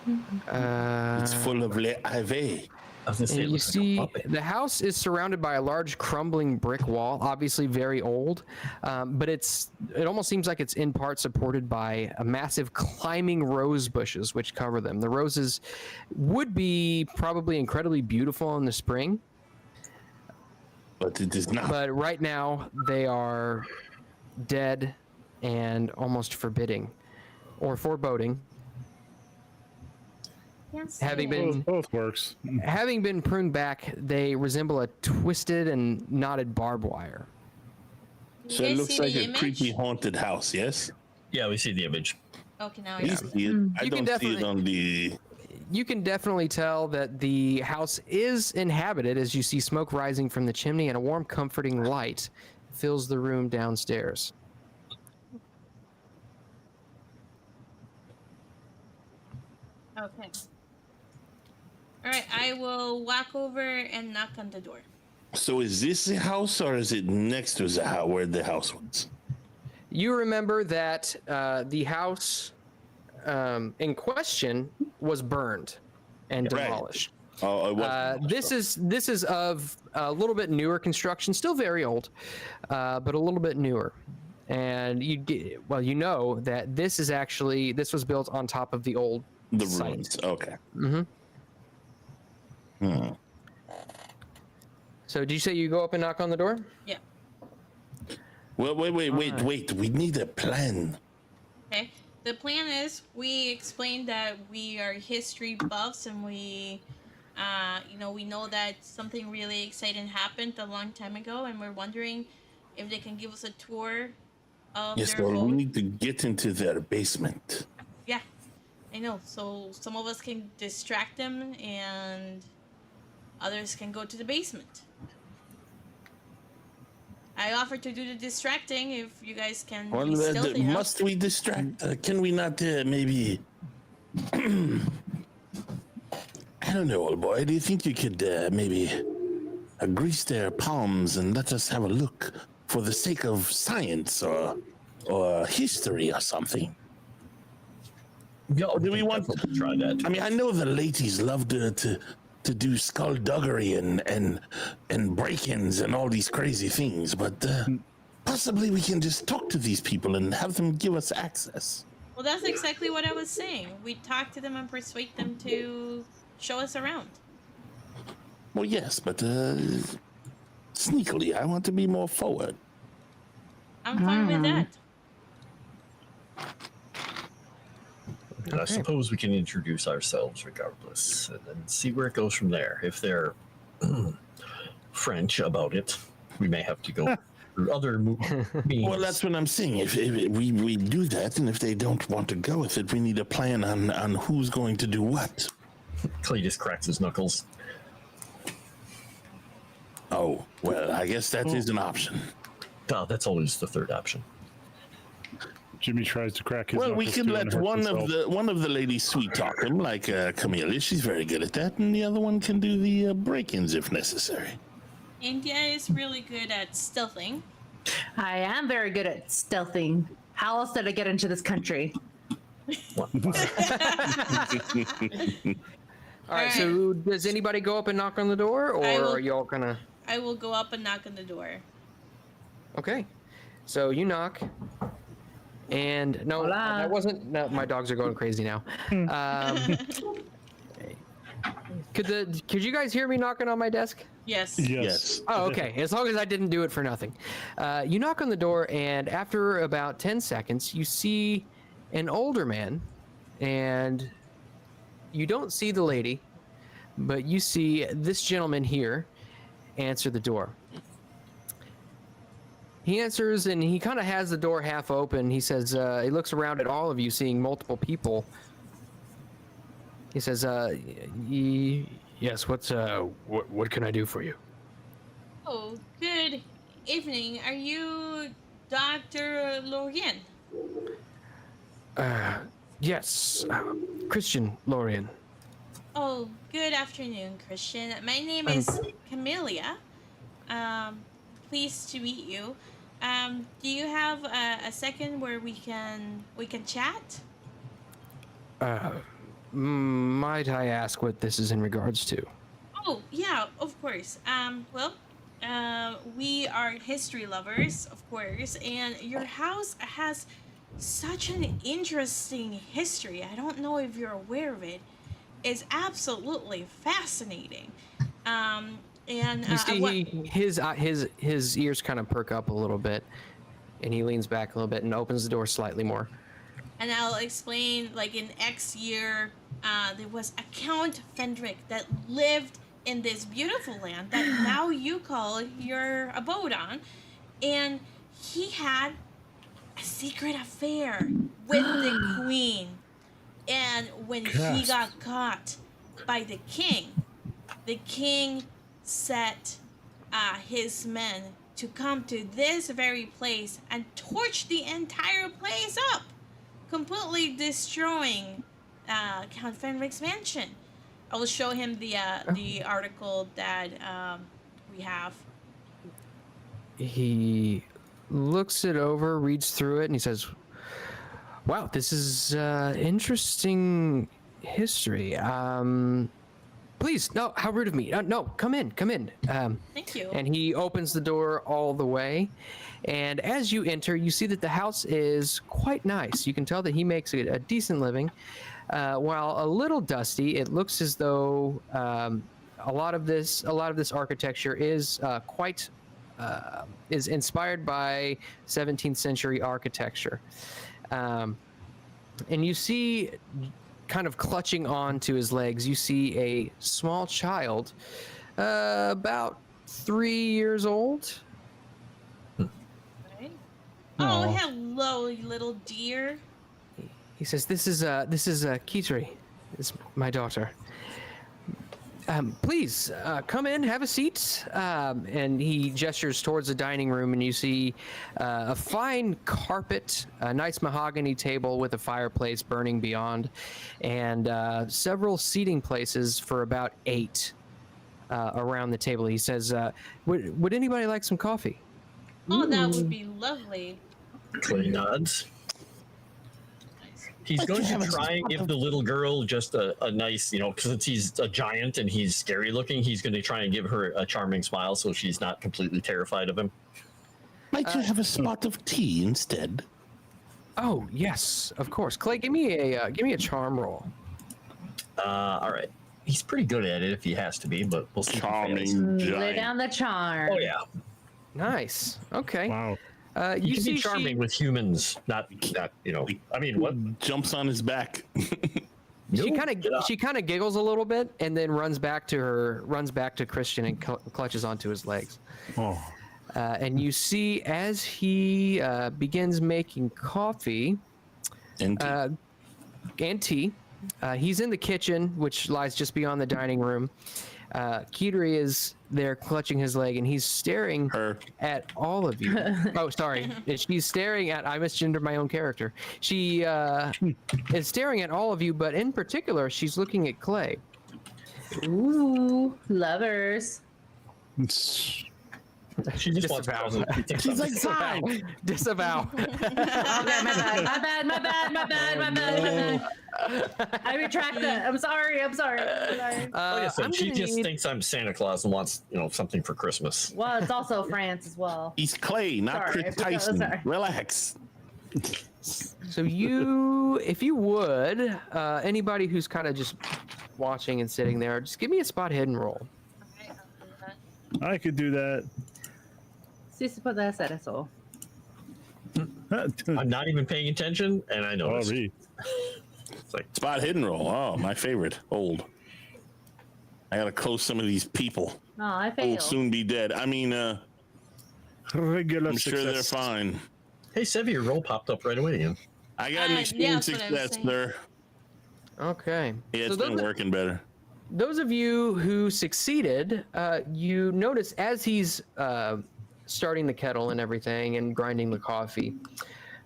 It's full of le ave. I was gonna say, it And you looks like a see, puppet. the house is surrounded by a large crumbling brick wall, obviously very old, but it almost seems like it's in part supported by a massive climbing rose bushes which cover them. The roses would be probably incredibly beautiful in the spring, But it is not. but right now they are dead and almost forbidding or foreboding. Yes. Having been Both works. Having been pruned back, they resemble a twisted and knotted barbed wire. So it looks like a creepy haunted house, yes? Yeah, we see the image. Okay, now I You see. see it. I You can don't see it definitely- on the... You can definitely tell that the house is inhabited as you see smoke rising from the chimney and a warm, comforting light fills the room downstairs. Okay. All right, I will walk over and knock on the door. So is this the house or is it next to the house where the house was? You remember that the house in question was burned and Right. demolished. Oh, it was. This is of a little bit newer construction, still very old, but a little bit newer. And you know that this was built on top of the old The site. ruins. Okay. Mm-hmm. Hmm. So, did you say you go up and knock on the door? Yeah. Well, wait. We need a plan. Okay. The plan is we explained that we are history buffs and we know that something really exciting happened a long time ago, and we're wondering if they can give us a tour of Yes, their well, we home. need to get into their basement. Yeah, I know. So some of us can distract them, and others can go to the basement. I offer to do the distracting if you guys can Well, be stealthy enough. must we distract? Can we not maybe? I don't know, old boy. Do you think you could maybe grease their palms and let us have a look for the sake of science or history or something? Yeah, Do we want to try that? I mean, I know the ladies love to do skullduggery and break-ins and all these crazy things, but possibly we can just talk to these people and have them give us access. Well, that's exactly what I was saying. We talk to them and persuade them to show us around. Well, yes, but sneakily, I want to be more forward. I'm fine with that. And I suppose we can introduce ourselves regardless, and then see where it goes from there. If they're French about it, we may have to go through other means. Well, that's what I'm saying. If we do that, and if they don't want to go with it, we need a plan on who's going to do what. Cletus cracks his knuckles. Oh, well, I guess that is an option. Oh, that's always the third option. Jimmy tries to crack his. Well, we knuckles can too and let hurts one himself. of the ladies sweet talk him, like Camellia. She's very good at that, and the other one can do the break-ins if necessary. India is really good at stealthing. I am very good at stealthing. How else did I get into this country? All right. So does anybody go up and knock on the door, or I will- are you all gonna? I will go up and knock on the door. Okay. So you knock, and no, Hola. that wasn't. No, my dogs are going crazy now. Could you guys hear me knocking on my desk? Yes. Yes. Oh, okay. As long as I didn't do it for nothing. You knock on the door, and after about 10 seconds, you see an older man, and you don't see the lady, but you see this gentleman here answer the door. He answers, and he kind of has the door half open. He says, he looks around at all of you, seeing multiple people. He says, yes, what can I do for you? Oh, good evening. Are you Dr. Lorien? Yes, Christian Lorien. Oh, good afternoon, Christian. My name is Camellia. Pleased to meet you. Do you have a second where we can chat? Might I ask what this is in regards to? Oh, yeah, of course. We are history lovers, of course, and your house has such an interesting history. I don't know if you're aware of it. It's absolutely fascinating. And You see, his ears kind of perk up a little bit, and he leans back a little bit and opens the door slightly more. And I'll explain, like, in X year, there was a Count Fendrick that lived in this beautiful land that now you call your abode on. And he had a secret affair with the queen. And when he got caught by the king set his men to come to this very place and torch the entire place up, completely destroying Count Fenrick's mansion. I will show him the article that we have. He looks it over, reads through it, and he says, "Wow, this is interesting history. Please, no, how rude of me. No, come in. Thank you. And he opens the door all the way. And as you enter, you see that the house is quite nice. You can tell that he makes a decent living. While a little dusty, it looks as though a lot of this architecture is is inspired by 17th century architecture. And you see, kind of clutching on to his legs, you see a small child, about 3 years old. Right. Oh, hello. Hello, you little dear. He says, "This is Kitri, is my daughter. Please come in, have a seat." And he gestures towards the dining room, and you see a fine carpet, a nice mahogany table with a fireplace burning beyond, and several seating places for about 8 around the table. He says, would anybody like some coffee? Oh, that would be lovely. Clay nods. He's going to try and give the little girl just a nice, since he's a giant and he's scary looking, he's going to try and give her a charming smile so she's not completely terrified of him. Might you have a spot of tea instead? Oh, yes, of course. Clay, give me a charm roll. All right. He's pretty good at it if he has to be, but we'll see. Charming Lay giant. down the charm. Oh, yeah. Can Wow. You can be charming with humans, not. I mean, what? Jumps on his back. She No, kind get up. of giggles a little bit and then runs back to Christian and clutches onto his legs. Oh. And you see as he begins making coffee And and tea, he's in the kitchen, which lies just beyond the dining room. Kitri is there clutching his leg, and he's staring at all of you. Oh, sorry. She's staring at, I misgendered my own character. She is staring at all of you, but in particular, she's looking at Clay. Ooh, lovers. She just wants Disavow. presents. she's like, fine. Disavow. Okay, my bad. I retract that. I'm sorry. Like I said, she just need... thinks I'm Santa Claus and wants, something for Christmas. Well, it's also France as well. He's Clay, not Sorry, Chris I forgot- Tyson. sorry. Relax. So if you would, anybody who's kind of just watching and sitting there, just give me a spot hidden roll. I could do that. Sí, se puede hacer eso. I'm not even paying attention, and I know. Sorry. It's like, Spot hidden roll. Oh, my favorite. Old. I gotta close some of these people. Oh, I Who will failed. soon be dead. I mean, Regular I'm sure they're success. fine. hey, Sevvy, your roll popped up right away again. I got an Yeah, extreme that's what I was success, saying. sir. Okay. Yeah, it's So been working better. those of you who succeeded, you notice as he's starting the kettle and everything and grinding the coffee,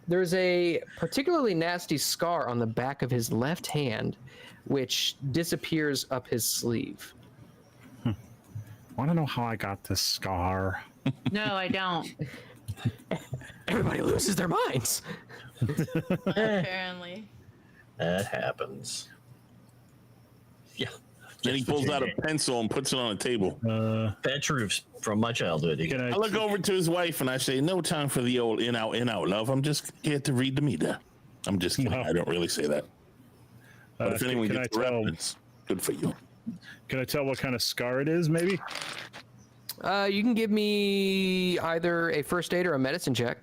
there's a particularly nasty scar on the back of his left hand, which disappears up his sleeve. Want to know how I got this scar? No, I don't. Everybody loses their minds. Apparently. That happens. Yeah. Then he pulls out a pencil and puts it on a table. Bad truths from my childhood. Can I look over to his wife and I say, "No time for the old in out, love. I'm just here to read the meter." I'm just kidding. Wow. I don't really say that. But if anyone can gets I the tell? reference, good for you. Can I tell what kind of scar it is? Maybe. You can give me either a first aid or a medicine check,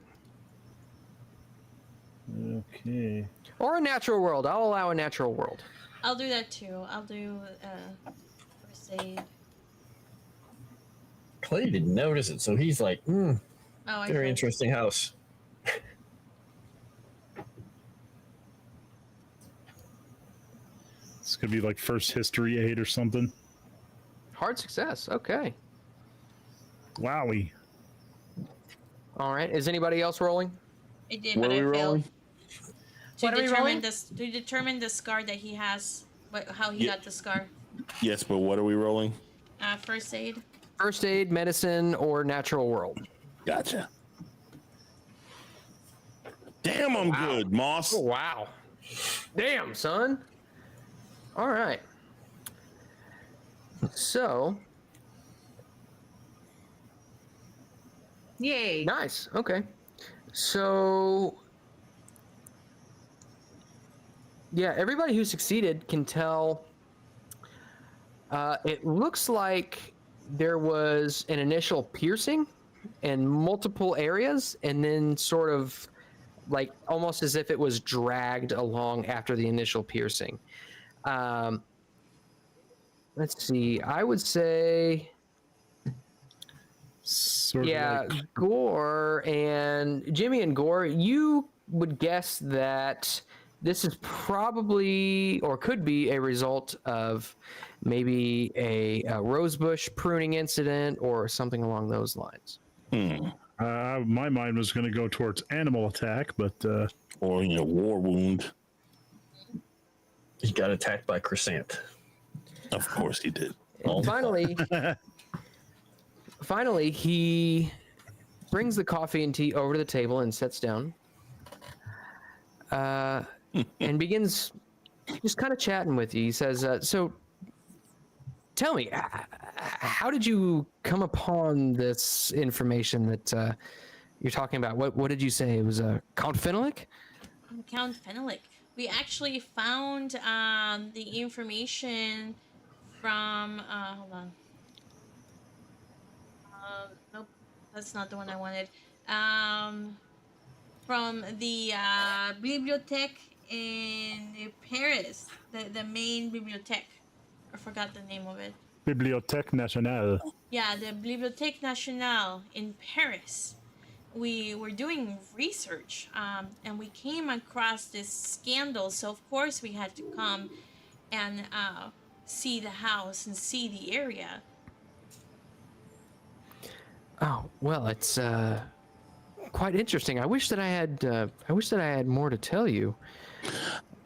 Okay. or a natural world. I'll allow a natural world. I'll do that too. I'll do first aid. Clay didn't notice it, so he's like, Oh, I very hope. interesting house. It's gonna be like first history aid or something. Hard success. Okay. Wowie. All right. Is anybody else rolling? I did, What but are I we failed. rolling? To What are we rolling? determine the scar that he has, how he Yeah. got the scar. Yes, but what are we rolling? First aid. First aid, medicine, or natural world. Gotcha. Damn, I'm good, Moss. Oh, wow. Damn, son. All right. So, Yay. nice. Okay. So, yeah, everybody who succeeded can tell. It looks like there was an initial piercing in multiple areas, and then sort of like almost as if it was dragged along after the initial piercing. Let's see. I would say, Sort of yeah, like- Gore and Jimmy and Gore, you would guess that this is probably or could be a result of maybe a rosebush pruning incident or something along those lines. My mind was going to go towards animal attack, but Or war wound. He got attacked by Crescent. Of course he did. And finally, he brings the coffee and tea over to the table and sits down. And begins just kind of chatting with you. He says, so tell me, how did you come upon this information that you're talking about? What did you say? It was Count Fenelick? Count Fenelick. We actually found the information from, hold on. Nope, that's not the one I wanted. From the bibliothèque in Paris, the main bibliothèque. I forgot the name of it. Bibliothèque Nationale. Yeah, the Bibliothèque Nationale in Paris. We were doing research, and we came across this scandal. So of course we had to come and see the house and see the area. Oh well, it's quite interesting. I wish that I had more to tell you.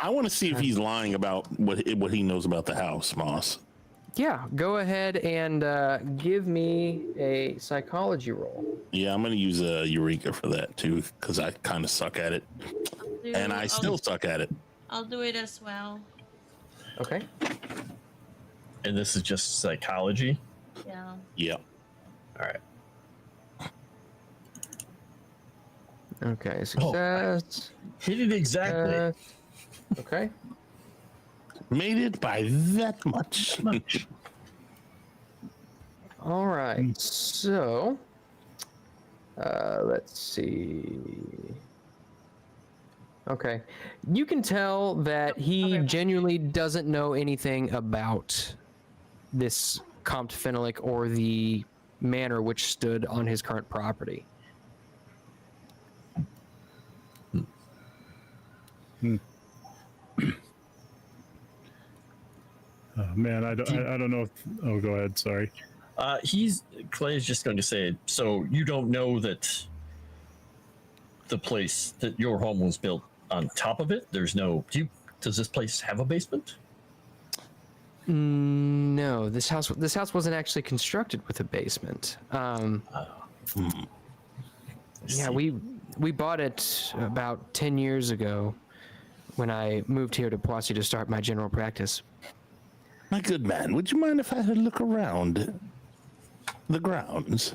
I want to see if he's lying about what he knows about the house, Moss. Yeah, go ahead and give me a psychology roll. Yeah, I'm going to use a Eureka for that too, because I kind of suck at it, and I still suck at it. I'll do it as well. Okay. And this is just psychology? Yeah. Yep. All right. Okay, success. Hit it exactly. Okay. Made it by that much. All right. So, let's see. Okay. You can tell that he genuinely doesn't know anything about this Comte Fenelick or the manor which stood on his current property. Oh man, I don't know. Oh, go ahead. Sorry. Clay is just going to say, so you don't know that the place that your home was built on top of it? There's no. Does this place have a basement? No, this house wasn't actually constructed with a basement. Yeah, we bought it about 10 years ago when I moved here to Poissy to start my general practice. My good man, would you mind if I had a look around the grounds?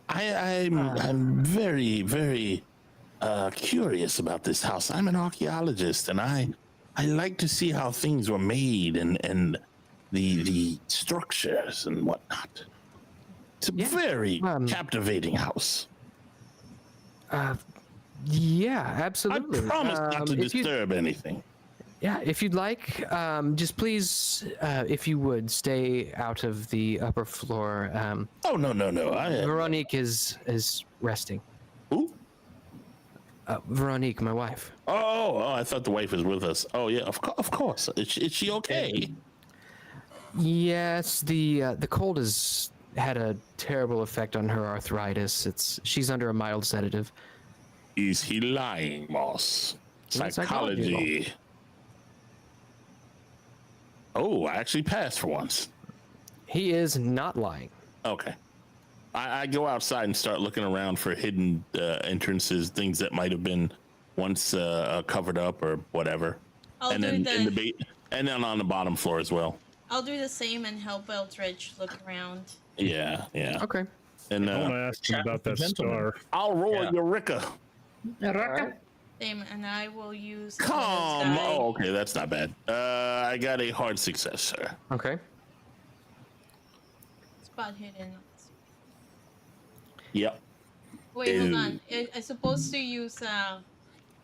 I'm very, very curious about this house. I'm an archaeologist, and I like to see how things were made and the structures and whatnot. It's a very captivating house. Yeah, absolutely. I promise not to disturb anything. Yeah, if you'd like, just please, if you would, stay out of the upper floor. Oh, no. Veronique is resting. Who? Veronique, my wife. Oh, I thought the wife was with us. Oh, yeah, of course. Is she okay? Yes, the cold has had a terrible effect on her arthritis. She's under a mild sedative. Is he lying, Moss? Psychology. Oh, I actually passed for once. He is not lying. Okay. I go outside and start looking around for hidden entrances, things that might have been once covered up or whatever. And then on the bottom floor as well. I'll do the same and help Eldritch look around. Yeah. Okay. And I want to ask him about that star. I'll roll Eureka. Same, and I will use. Oh, okay, that's not bad. I got a hard success, sir. Okay. Spot hidden. Yep. Wait, hold on. I'm supposed to use. I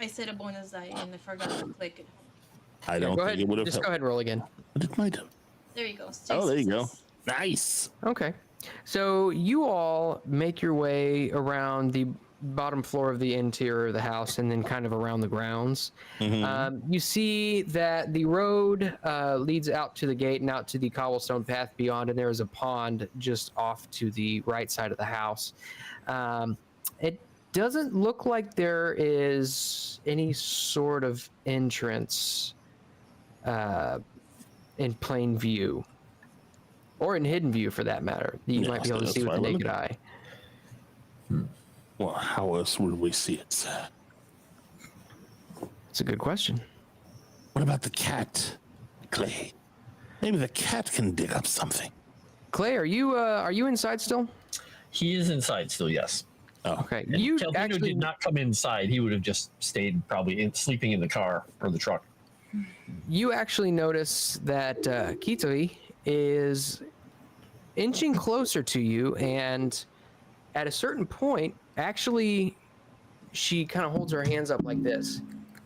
set a bonus die and I forgot to click it. I don't think it would have. Just go ahead and roll again. But it might have. There you go. Oh, there you go. Nice. Okay. So you all make your way around bottom floor of the interior of the house and then kind of around the grounds. You see that the road leads out to the gate and out to the cobblestone path beyond, and there is a pond just off to the right side of the house. It doesn't look like there is any sort of entrance in plain view, or in hidden view for that matter, that you might be able to see with the naked eye. Well, how else would we see it, sir? It's a good question. What about the cat, Clay? Maybe the cat can dig up something. Clay, are you inside still? He is inside still, yes. Oh, Okay, And you Caldino actually did not come inside. He would have just stayed probably sleeping in the car or the truck. You actually notice that Kitoi is inching closer to you, and at a certain point, actually, she kind of holds her hands up like this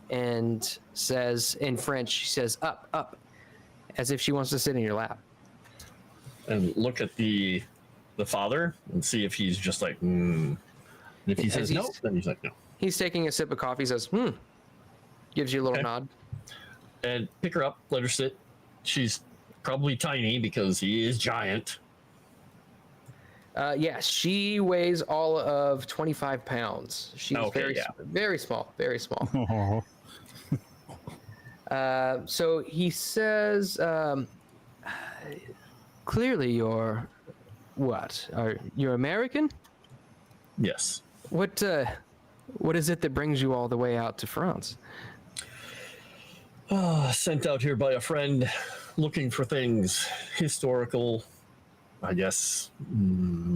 and says in French, she says, up, up, as if she wants to sit in your lap. And look at the father and see if he's just like, And if he says no, then he's like, no. He's taking a sip of coffee, says, gives you a little nod. And pick her up, let her sit. She's probably tiny because he is giant. Yes, she weighs all of 25 pounds. She's very small, very small. So he says, clearly you're what? You're American? Yes. What is it that brings you all the way out to France? Sent out here by a friend looking for things historical, I guess.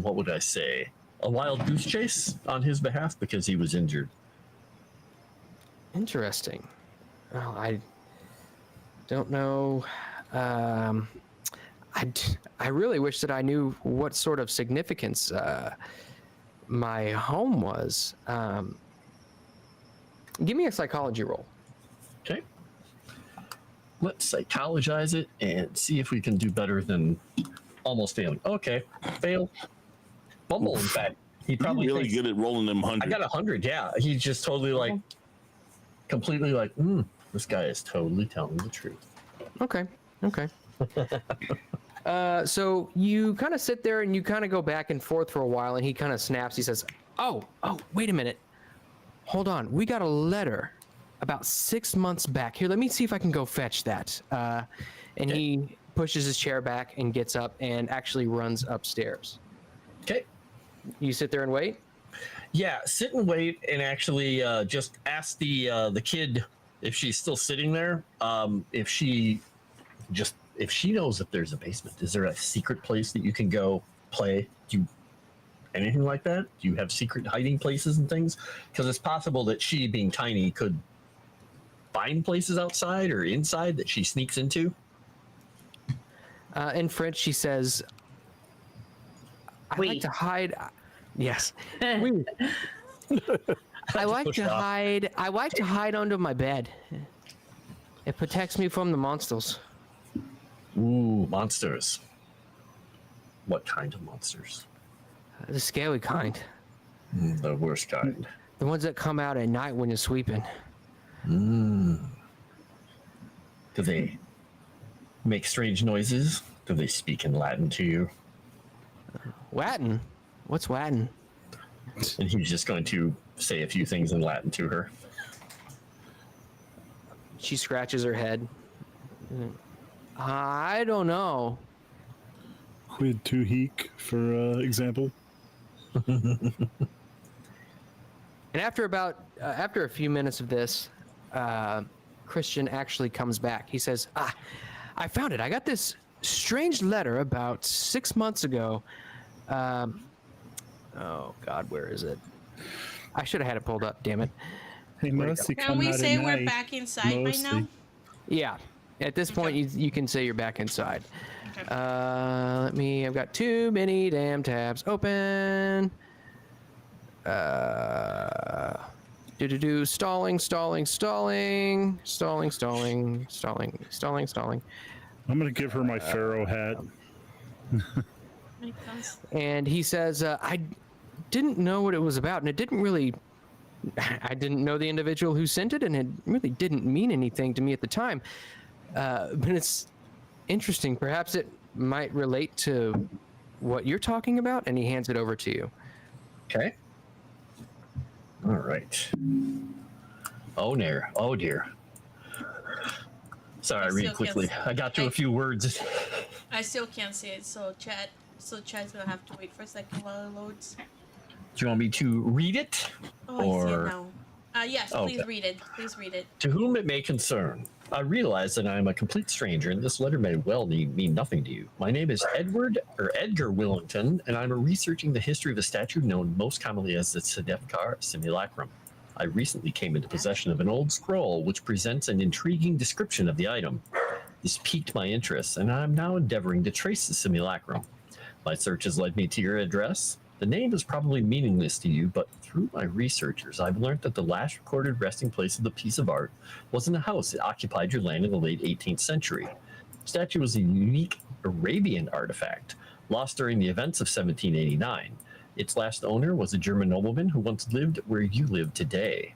What would I say? A wild goose chase on his behalf because he was injured. Interesting. Well, I don't know. I really wish that I knew what sort of significance my home was. Give me a psychology roll. Okay. Let's psychologize it and see if we can do better than almost failing. Okay, fail. Bumble, in fact. He probably really good at rolling them 100. I got 100, yeah. He's just totally like, completely like, this guy is totally telling the truth. Okay. So you kind of sit there and you kind of go back and forth for a while, and he kind of snaps. He says, oh, wait a minute. Hold on. We got a letter about 6 months back. Here, let me see if I can go fetch that. And he pushes his chair back and gets up and actually runs upstairs. Okay. You sit there and wait? Yeah, sit and wait, and actually just ask the kid if she's still sitting there. If she knows if there's a basement. Is there a secret place that you can go play? Anything like that? Do you have secret hiding places and things? Because it's possible that she, being tiny, could find places outside or inside that she sneaks into. In French, she says, I like to hide. Yes. I like to hide. I like to hide under my bed. It protects me from the monsters. Ooh, monsters. What kind of monsters? The scary kind. The worst kind. The ones that come out at night when you're sweeping. Do they make strange noises? Do they speak in Latin to you? Latin? What's Latin? And he's just going to say a few things in Latin to her. She scratches her head. I don't know. Quid tu hic, for example. And after a few minutes of this, Christian actually comes back. He says, I found it. I got this strange letter about 6 months ago. Oh God, where is it? I should have had it pulled up, damn it. Hey, mostly Can come we out say at we're night, back inside mostly. right now? Yeah. At this point, you can say you're back inside. Okay. I've got too many damn tabs open. Stalling. I'm gonna give her my pharaoh hat. Makes sense. And he says, didn't know what it was about, and it didn't really. I didn't know the individual who sent it, and it really didn't mean anything to me at the time. But it's interesting. Perhaps it might relate to what you're talking about, and he hands it over to you. Okay. All right. Oh dear. Sorry, I read quickly. I got to a few words. I still can't see it, so Chad's gonna have to wait for a second while it loads. Do you want me to read it? Oh, I see it now. Yes, please Okay. read it. Please read it. To whom it may concern, I realize that I am a complete stranger, and this letter may well mean nothing to you. My name is Edgar Willington, and I'm researching the history of a statue known most commonly as the Sedefkar Simulacrum. I recently came into possession of an old scroll which presents an intriguing description of the item. This piqued my interest, and I'm now endeavoring to trace the simulacrum. My search has led me to your address. The name is probably meaningless to you, but through my researchers, I've learned that the last recorded resting place of the piece of art was in a house that occupied your land in the late 18th century. The statue was a unique Arabian artifact, lost during the events of 1789. Its last owner was a German nobleman who once lived where you live today.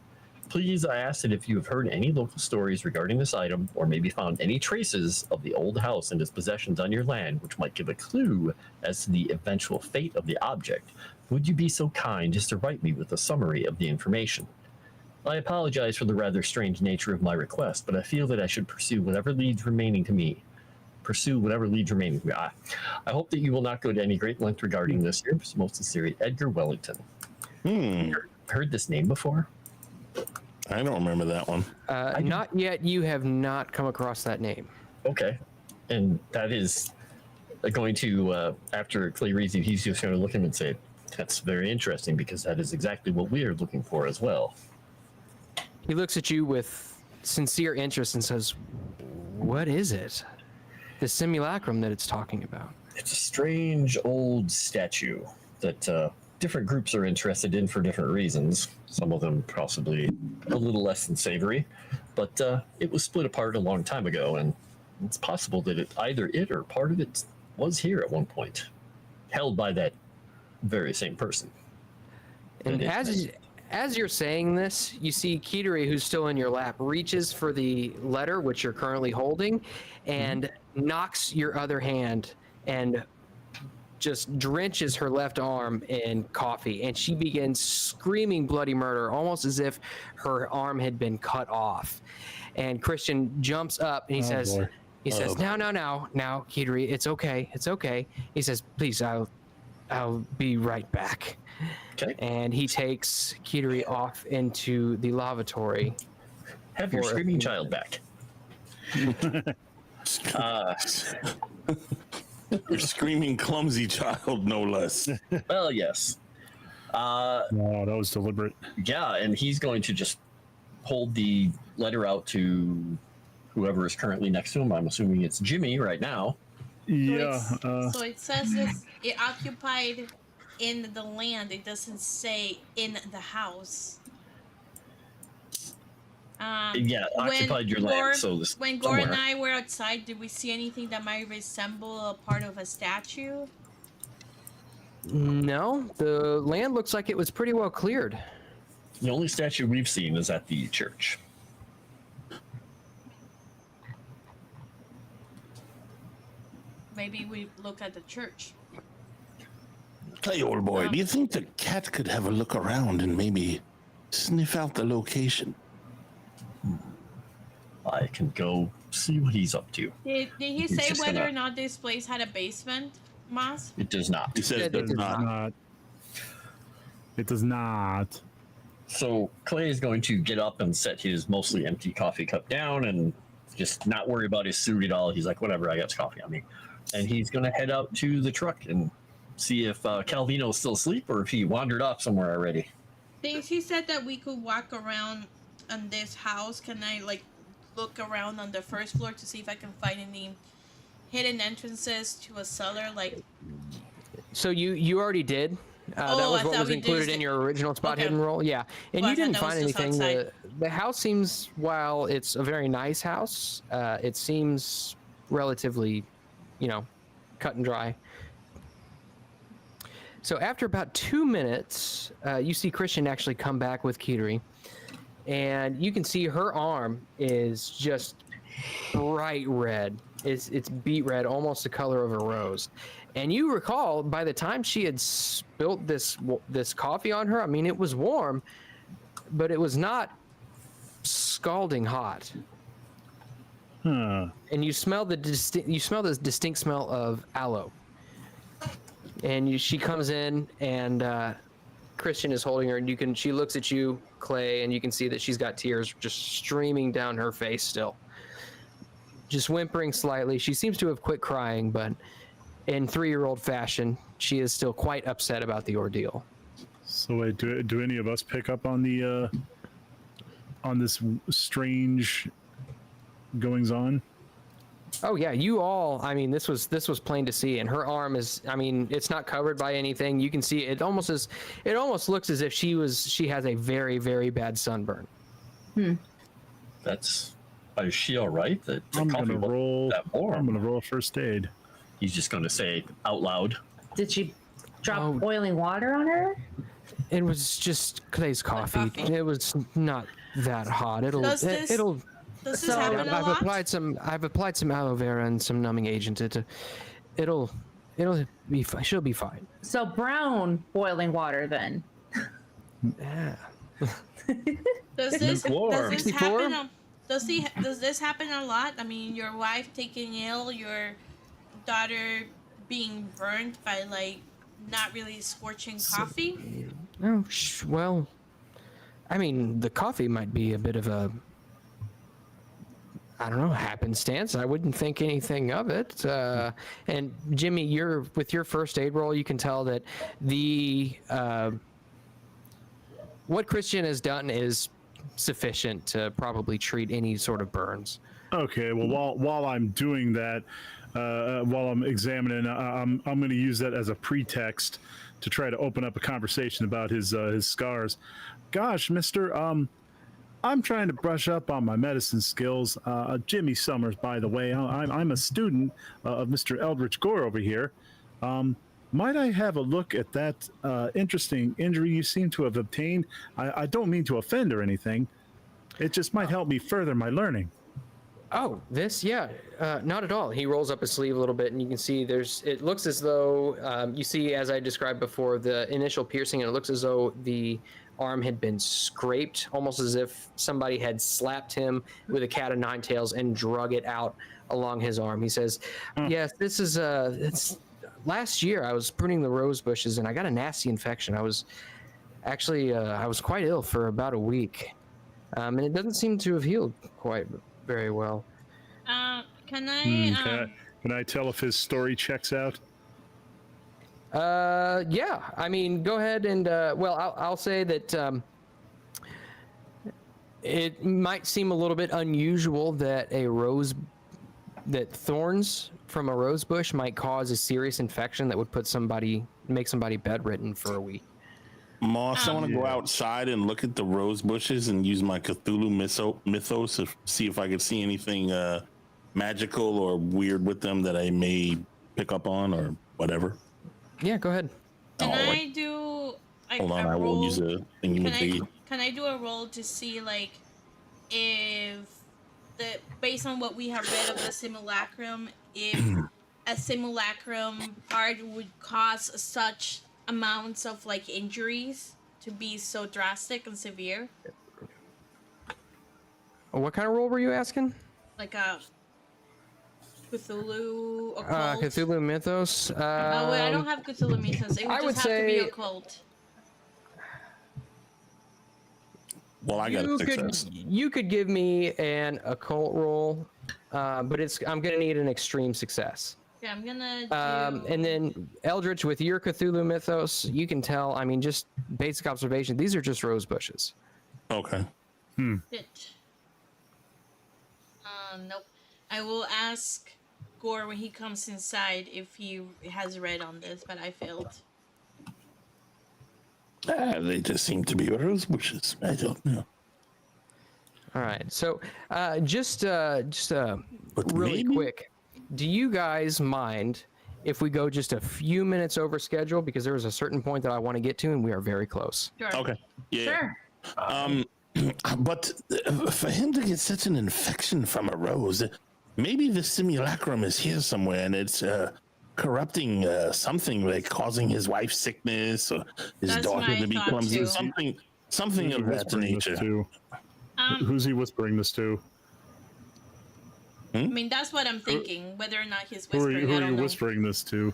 Please, I ask that if you have heard any local stories regarding this item, or maybe found any traces of the old house and its possessions on your land, which might give a clue as to the eventual fate of the object, would you be so kind as to write me with a summary of the information? I apologize for the rather strange nature of my request, but I feel that I should pursue whatever leads remaining to me. I hope that you will not go to any great length regarding this. Yours most sincerely, Edgar Wellington. Heard this name before? I don't remember that one. Not yet. You have not come across that name. Okay. And that is going to, after Clay reads it, he's just going to look at him and say, that's very interesting, because that is exactly what we are looking for as well. He looks at you with sincere interest and says, what is it? The simulacrum that it's talking about. It's a strange old statue that different groups are interested in for different reasons. Some of them possibly a little less than savory, but it was split apart a long time ago, and it's possible that either it or part of it was here at one point, held by that very same person. And as you're saying this, you see Kitari, who's still in your lap, reaches for the letter which you're currently holding, and knocks your other hand and just drenches her left arm in coffee, and she begins screaming bloody murder, almost as if her arm had been cut off. And Christian jumps up and he says, "Now, Kitari, it's okay. He says, please, I'll be right back." Okay. And he takes Kitari off into the lavatory. Have your screaming child back. Your screaming clumsy child, no less. Well, yes. No, that was deliberate. Yeah, and he's going to just hold the letter out to whoever is currently next to him. I'm assuming it's Jimmy right now. Yeah. So it says it occupied in the land. It doesn't say in the house. Yeah, occupied your land. So when Gore and I were outside, did we see anything that might resemble a part of a statue? No, the land looks like it was pretty well cleared. The only statue we've seen is at the church. Maybe we look at the church. Clay, old boy, do you think the cat could have a look around and maybe sniff out the location? I can go see what he's up to. Did he He's say just whether gonna- or not this place had a basement, Moss? It does not. He says It does does not. It does not. So Clay is going to get up and set his mostly empty coffee cup down and just not worry about his suit at all. He's like, whatever, I got coffee on me. And he's going to head out to the truck and see if Calvino's still asleep or if he wandered off somewhere already. Things he said that we could walk around on this house. Can I look around on the first floor to see if I can find any hidden entrances to a cellar? So you already did. That was I what thought was we included did. in your original spot Okay. hidden roll. Yeah, and Well, you I didn't thought that find was just anything. outside. The house seems, while it's a very nice house, it seems relatively, cut and dry. So after about 2 minutes, you see Christian actually come back with Kiteri, and you can see her arm is just bright red. It's beet red, almost the color of a rose. And you recall, by the time she had spilt this coffee on her, I mean, it was warm, but it was not scalding hot. And you smell this distinct smell of aloe. And she comes in, and Christian is holding her, and she looks at you, Clay, and you can see that she's got tears just streaming down her face still. Just whimpering slightly. She seems to have quit crying, but in 3-year-old fashion, she is still quite upset about the ordeal. So wait, do any of us pick up on the on this strange goings on? Oh yeah, you all. I mean, this was plain to see, and her arm is. I mean, it's not covered by anything. You can see it almost looks as if she has a very, very bad sunburn. That's. Is she all right? I'm gonna roll. I'm gonna roll first aid. He's just gonna say out loud. Did she drop boiling water on her? It was just Clay's coffee. It was not that hot. Does this happen a I've lot? applied some aloe vera and some numbing agent. She'll be fine. So brown boiling water then. Yeah. Does this War. happen? Does this happen a lot? I mean, your wife taking ill, your daughter being burned by like not really scorching coffee? Oh, well, I mean, the coffee might be a bit of a, I don't know, happenstance. I wouldn't think anything of it. And Jimmy, with your first aid roll, you can tell that what Christian has done is sufficient to probably treat any sort of burns. Okay, well, while I'm doing that, while I'm examining, I'm going to use that as a pretext to try to open up a conversation about his scars. Gosh, Mister, I'm trying to brush up on my medicine skills. Jimmy Summers, by the way, I'm a student of Mr. Eldritch Gore over here. Might I have a look at that interesting injury you seem to have obtained? I don't mean to offend or anything. It just might help me further my learning. Oh, not at all. He rolls up his sleeve a little bit, and you can see it looks as though, you see, as I described before, the initial piercing, and it looks as though the arm had been scraped, almost as if somebody had slapped him with a cat of nine tails and drug it out along his arm. He says, yes, this is, last year I was pruning the rose bushes, and I got a nasty infection. I was quite ill for about a week, and it doesn't seem to have healed quite very well. Can I tell if his story checks out? Yeah. I mean, go ahead and I'll say that it might seem a little bit unusual that thorns from a rose bush might cause a serious infection that would make somebody bedridden for a week. Moss, I want to go outside and look at the rose bushes and use my Cthulhu mythos to see if I could see anything magical or weird with them that I may pick up on or whatever. Yeah, go ahead. Can I do Hold on, I will use a thingy. Can I do a roll to see like if based on what we have read of the simulacrum, if a simulacrum part would cause such amounts of like injuries to be so drastic and severe? What kind of roll were you asking? Like a Cthulhu occult? Cthulhu mythos. Wait, I don't have Cthulhu mythos. It would just have to be occult. Well, I got a success. You could give me an occult roll, but I'm gonna need an extreme success. Yeah, I'm gonna do... And then Eldritch, with your Cthulhu mythos, you can tell, I mean, just basic observation, these are just rose bushes. Okay. Shit. Nope. I will ask Gore when he comes inside if he has read on this, but I failed. They just seem to be rose bushes. I don't know. All right. So, just really quick, do you guys mind if we go just a few minutes over schedule, because there is a certain point that I want to get to, and we are very close. Sure. Okay. Yeah. Sure. But for him to get such an infection from a rose, maybe the simulacrum is here somewhere, and it's corrupting something, like causing his wife sickness or his That's daughter what I to be thought clumsy. too. Something of that Whispering this nature. to? Who's he whispering this to? I mean, that's what I'm thinking. Whether or not he's Who whispering, are I you don't know. whispering this to?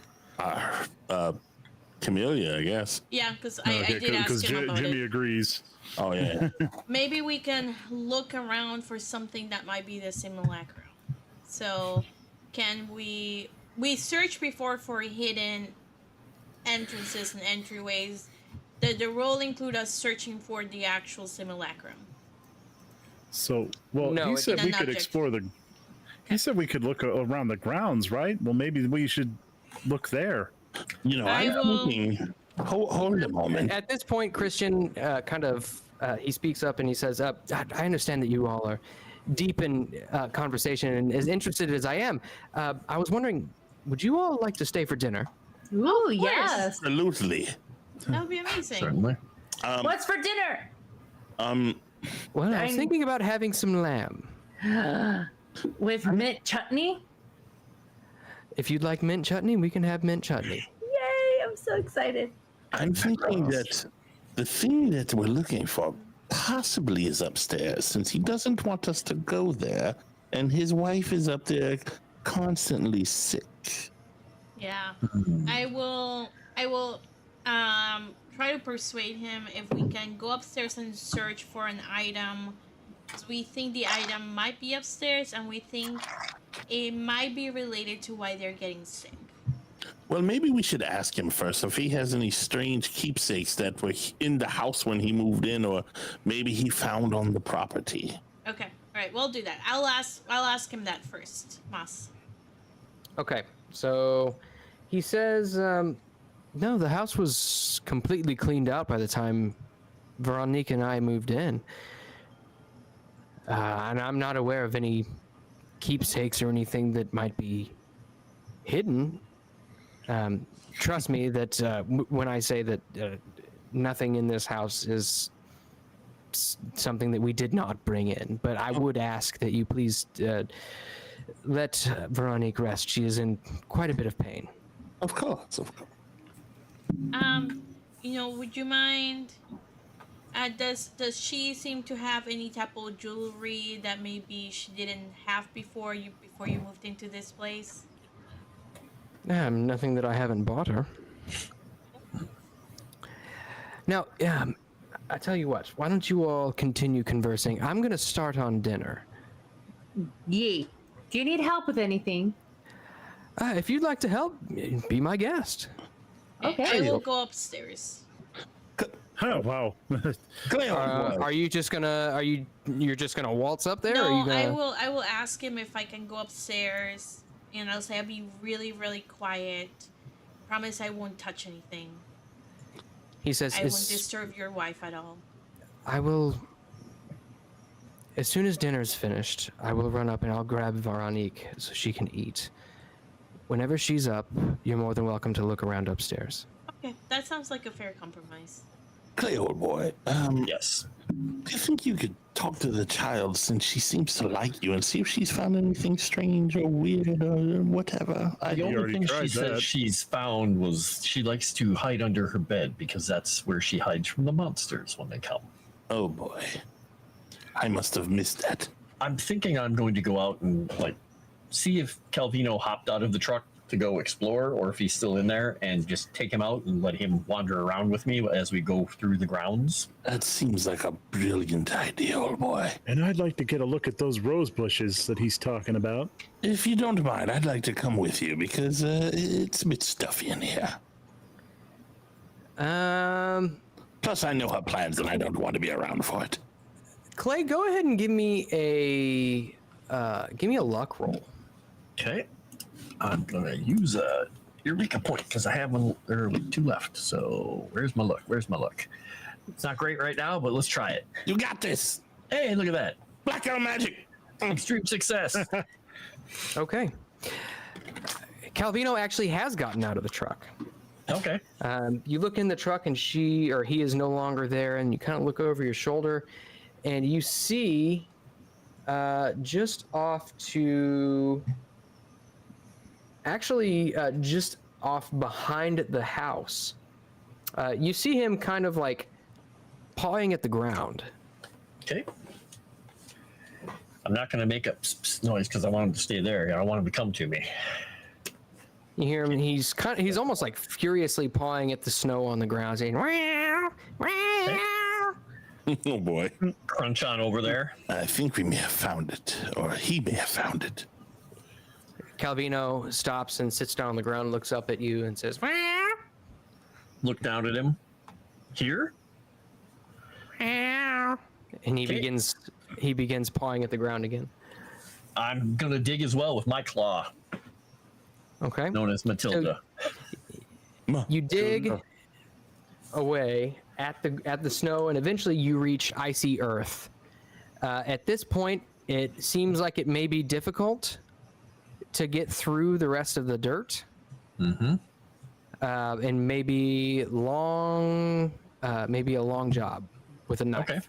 Camellia, I guess. Yeah, because I did ask him about Jimmy it. agrees. Oh yeah. Maybe we can look around for something that might be the simulacrum. So, can we search before for hidden entrances and entryways? The role include us searching for the actual simulacrum. So, well, No, he it's said an we could object. explore the. He said we could look around the grounds, right? Well, maybe we should look there. You know, I I'm will- thinking. Hold a moment. At this point, Christian he speaks up and he says, I understand that you all are deep in conversation and as interested as I am. I was wondering, would you all like to stay for dinner? Ooh, yes. Absolutely. That would be amazing. Certainly. What's for dinner? Well, I was I'm- thinking about having some lamb. With mint chutney? If you'd like mint chutney, we can have mint chutney. Yay, I'm so excited. I'm thinking that the thing that we're looking for possibly is upstairs, since he doesn't want us to go there, and his wife is up there constantly sick. Yeah. I will try to persuade him if we can go upstairs and search for an item. So we think the item might be upstairs, and we think it might be related to why they're getting sick. Well, maybe we should ask him first if he has any strange keepsakes that were in the house when he moved in, or maybe he found on the property. Okay. All right. We'll do that. I'll ask him that first, Moss. Okay, so he says, no, the house was completely cleaned out by the time Veronique and I moved in. And I'm not aware of any keepsakes or anything that might be hidden. Trust me that when I say that nothing in this house is something that we did not bring in, but I would ask that you please let Veronique rest. She is in quite a bit of pain. Of course, of course. Would you mind? Does she seem to have any type of jewelry that maybe she didn't have before you moved into this place? Nothing that I haven't bought her. Now, I tell you what, why don't you all continue conversing? I'm going to start on dinner. Yay. Do you need help with anything? If you'd like to help, be my guest. Okay. I will go upstairs. Oh wow! Are you just gonna? You're just gonna waltz up there? or are No, you gonna... I will ask him if I can go upstairs, and I'll say I'll be really, really quiet. Promise I won't touch anything. He says, I won't disturb your wife at all. I will. As soon as dinner's finished, I will run up and I'll grab Veronique so she can eat. Whenever she's up, you're more than welcome to look around upstairs. Okay, that sounds like a fair compromise. Clay, old boy, Yes. do you think you could talk to the child, since she seems to like you, and see if she's found anything strange or weird or whatever? The only already thing she tried said that. she's found was she likes to hide under her bed because that's where she hides from the monsters when they come. Oh boy, I must have missed that. I'm thinking I'm going to go out and see if Calvino hopped out of the truck to go explore, or if he's still in there, and just take him out and let him wander around with me as we go through the grounds. That seems like a brilliant idea, old boy. And I'd like to get a look at those rose bushes that he's talking about. If you don't mind, I'd like to come with you, because it's a bit stuffy in here. Plus, I know her plans, and I don't want to be around for it. Clay, go ahead and give me a luck roll. Okay. I'm going to use a Eureka point because I have two left. So where's my luck? It's not great right now, but let's try it. You got this. Hey, look at that. Blackout magic. Extreme success. Okay. Calvino actually has gotten out of the truck. Okay. You look in the truck and he is no longer there, and you kind of look over your shoulder and you see just off to just off behind the house, you see him kind of like pawing at the ground. Okay. I'm not going to make up noise because I want him to stay there. I don't want him to come to me. You hear him, he's almost like furiously pawing at the snow on the ground, saying, "Meow, meow." Oh boy. Crunch on over there. I think we may have found it, or he may have found it. Calvino stops and sits down on the ground, looks up at you, and says, "Meow, Look down at him. Here? meow," and he Okay. begins pawing at the ground again. I'm going to dig as well with my claw, Okay. known as Matilda. You dig away at the snow, and eventually you reach icy earth. At this point, it seems like it may be difficult to get through the rest of the dirt. Mm-hmm. And maybe a long job with a knife. Okay.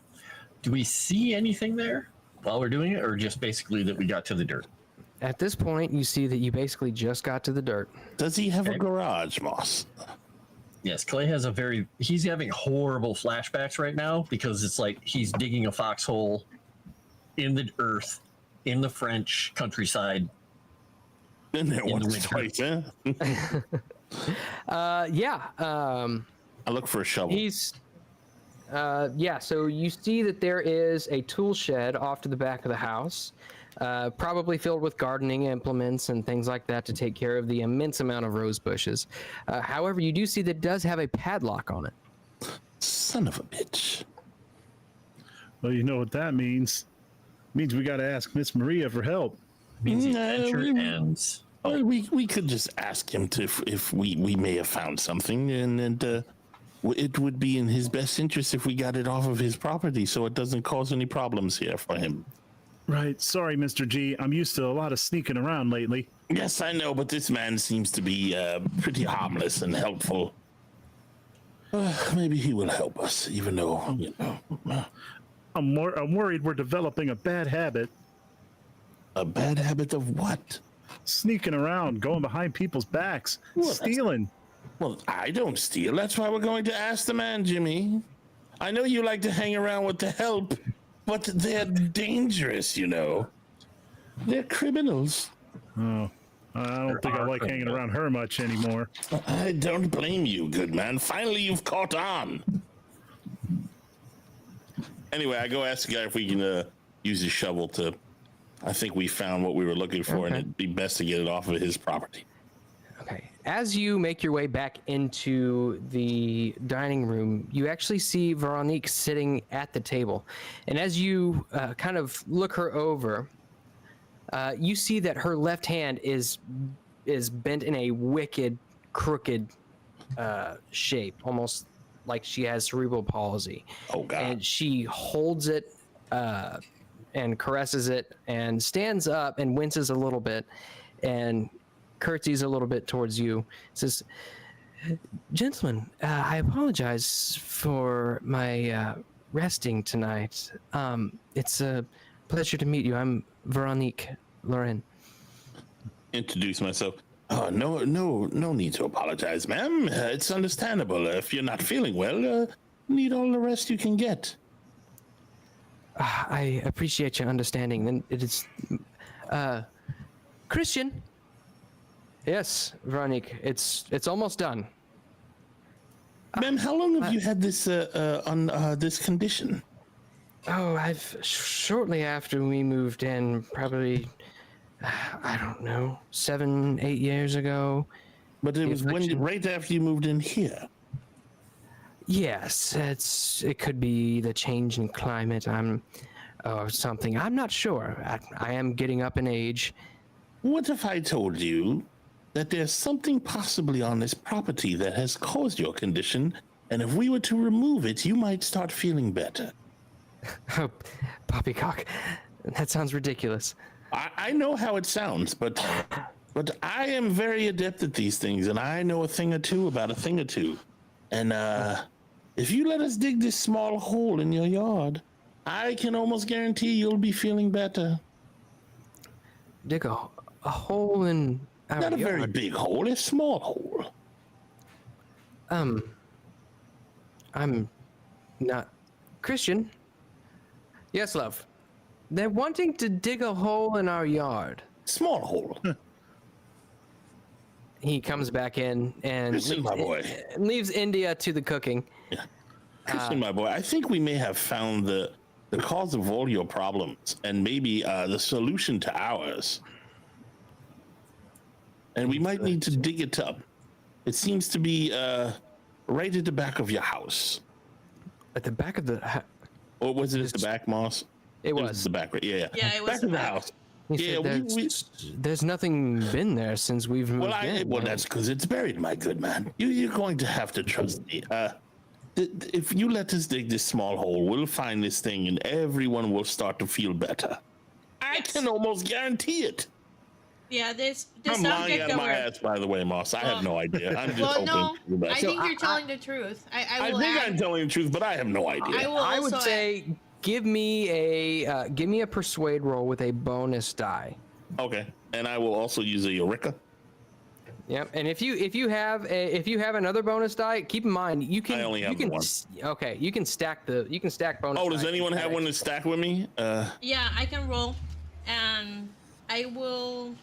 Do we see anything there while we're doing it, or just basically that we got to the dirt? At this point, you see that you basically just got to the dirt. Does he have Okay. a garage, Moss? Yes, Clay has he's having horrible flashbacks right now because it's like he's digging a foxhole in the earth in the French countryside. Been there In the once, winter. twice, huh? Yeah. I look for a shovel. So you see that there is a tool shed off to the back of the house, probably filled with gardening implements and things like that to take care of the immense amount of rose bushes. However, you do see that it does have a padlock on it. Son of a bitch. Well, you know what that means. It means we got to ask Miss Maria for help. Means the No, adventure we- ends. Well, we could just ask him if we may have found something, and it would be in his best interest if we got it off of his property, so it doesn't cause any problems here for him. Right. Sorry, Mr. G. I'm used to a lot of sneaking around lately. Yes, I know, but this man seems to be pretty harmless and helpful. Maybe he will help us, even though, you know. I'm worried we're developing a bad habit. A bad habit of what? Sneaking around, going behind people's backs, Well, that's- stealing. Well, I don't steal. That's why we're going to ask the man, Jimmy. I know you like to hang around with the help, but they're dangerous, you know. They're criminals. Oh, I don't think I like hanging around her much anymore. I don't blame you, good man. Finally, you've caught on. Anyway, I go ask the guy if we can use his shovel to... I think we found what we were looking for, and Okay. it'd be best to get it off of his property. Okay. As you make your way back into the dining room, you actually see Veronique sitting at the table. And as you kind of look her over, you see that her left hand is bent in a wicked, crooked shape, almost like she has cerebral palsy. Oh, God. And she holds it and caresses it and stands up and winces a little bit and curtsies a little bit towards you. Says, "Gentlemen, I apologize for my resting tonight. It's a pleasure to meet you. I'm Veronique Loren." Introduce myself. Oh, no need to apologize, ma'am. It's understandable. If you're not feeling well, need all the rest you can get. I appreciate your understanding. Then it is Christian. Yes, Veronique. It's almost done. Ma'am, how long have you had this on this condition? Oh, I've shortly after we moved in, probably I don't know, 7-8 years ago. But it The was affliction- right after you moved in here. Yes, it could be the change in climate. Or something. I'm not sure. I am getting up in age. What if I told you that there's something possibly on this property that has caused your condition, and if we were to remove it, you might start feeling better? Oh, poppycock. That sounds ridiculous. I know how it sounds, but But I am very adept at these things, and I know a thing or two about a thing or two. And if you let us dig this small hole in your yard, I can almost guarantee you'll be feeling better. Dig a hole in our Not a yard. very big hole, a small hole. I'm not Christian. Yes, love. They're wanting to dig a hole in our yard. Small hole. He comes back in and Listen, my boy. leaves India to the cooking. Christian, my boy, I think we may have found the cause of all your problems and maybe the solution to ours. And we might need to dig it up. It seems to be right at the back of your house. At the back of the Or was it at the back, Moss? It was was. the back, right? Yeah. Yeah, it was back the of the back. house. He Yeah, said there's nothing been there since we've moved in. Well, that's because it's buried, my good man. You're going to have to trust me. If you let us dig this small hole, we'll find this thing, and everyone will start to feel better. I can almost guarantee it. Yeah, this I'm lying subject out that of my we're. ass, by the way, Moss. I have no idea. I'm just Well, hoping no, for the best. I think you're telling the truth. I I will think add, I'm telling the truth, but I have no idea. I will I also would say give me a persuade roll with a bonus die. Okay, and I will also use a Eureka. Yep. And if you have another bonus die, keep in mind you can. I only have you can, one. Okay, you can stack bonus. Oh, does die anyone have aesthetic. one to stack with me? Yeah, I can roll, and I will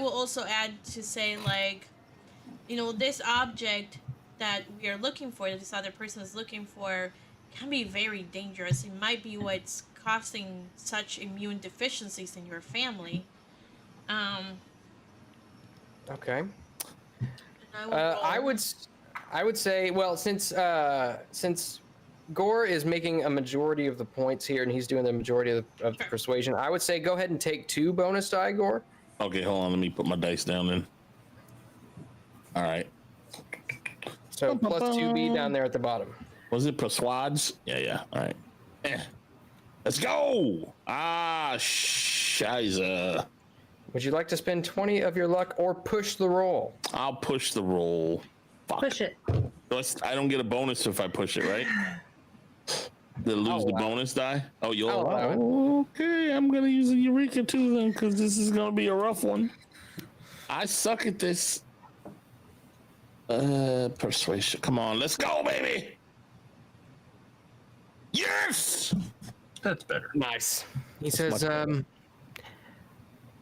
also add to say, like, this object that we are looking for, that this other person is looking for, can be very dangerous. It might be what's causing such immune deficiencies in your family. Okay. And I will roll. I would say, well, since Gore is making a majority of the points here, and he's doing the majority of the persuasion, I would say go ahead and take 2 bonus die, Gore. Okay, hold on. Let me put my dice down then. All right. So plus 2B down there at the bottom. Was it persuades? Yeah. All right. Let's go. Shiza. Would you like to spend 20 of your luck or push the roll? I'll push the roll. Fuck. Push it. I don't get a bonus if I push it, right? To lose the bonus die? Oh, you'll I'll allow it. Okay, I'm gonna use a Eureka too then, because this is gonna be a rough one. I suck at this. Persuasion. Come on, let's go, baby. Yes. That's better. Nice. He says,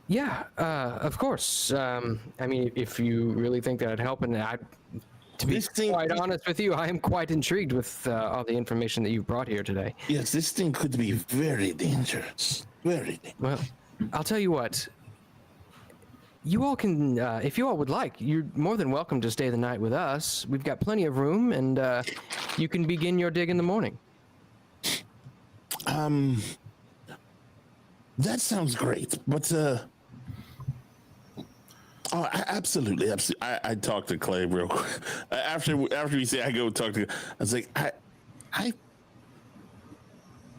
yeah, of course. I mean, if you really think that'd help, and to be quite honest with you, I am quite intrigued with all the information that you've brought here today. Yes, this thing could be very dangerous. Very dangerous. Well, I'll tell you what. You all can, if you all would like, you're more than welcome to stay the night with us. We've got plenty of room, and you can begin your dig in the morning. That sounds great, but absolutely. I talked to Clay real quick after we say I go talk to. I was like,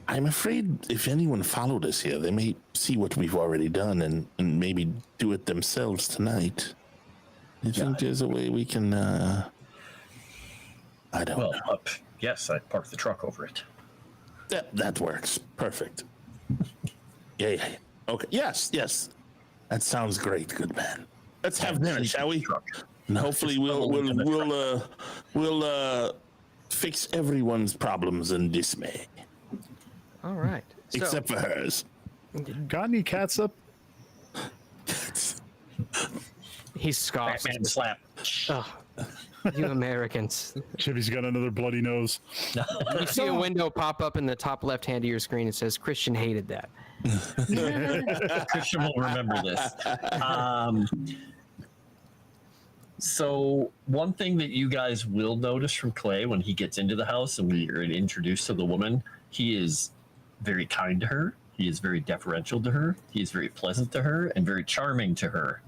I'm afraid if anyone followed us here, they may see what we've already done and maybe do it themselves tonight. You think there's a way we can? I don't know. Yes, I parked the truck over it. That works. Perfect. Yeah. Okay. Yes. That sounds great, good man. Let's have dinner, shall we? And hopefully we'll fix everyone's problems and dismay, All right. So, except for hers. Got any catsup? he scoffs. Batman slap. Oh, you Americans. Chivy's got another bloody nose. You see a window pop up in the top left hand of your screen. It says Christian hated that. Christian will remember this. So one thing that you guys will notice from Clay when he gets into the house and we are introduced to the woman, he is very kind to her. He is very deferential to her. He is very pleasant to her and very charming to her.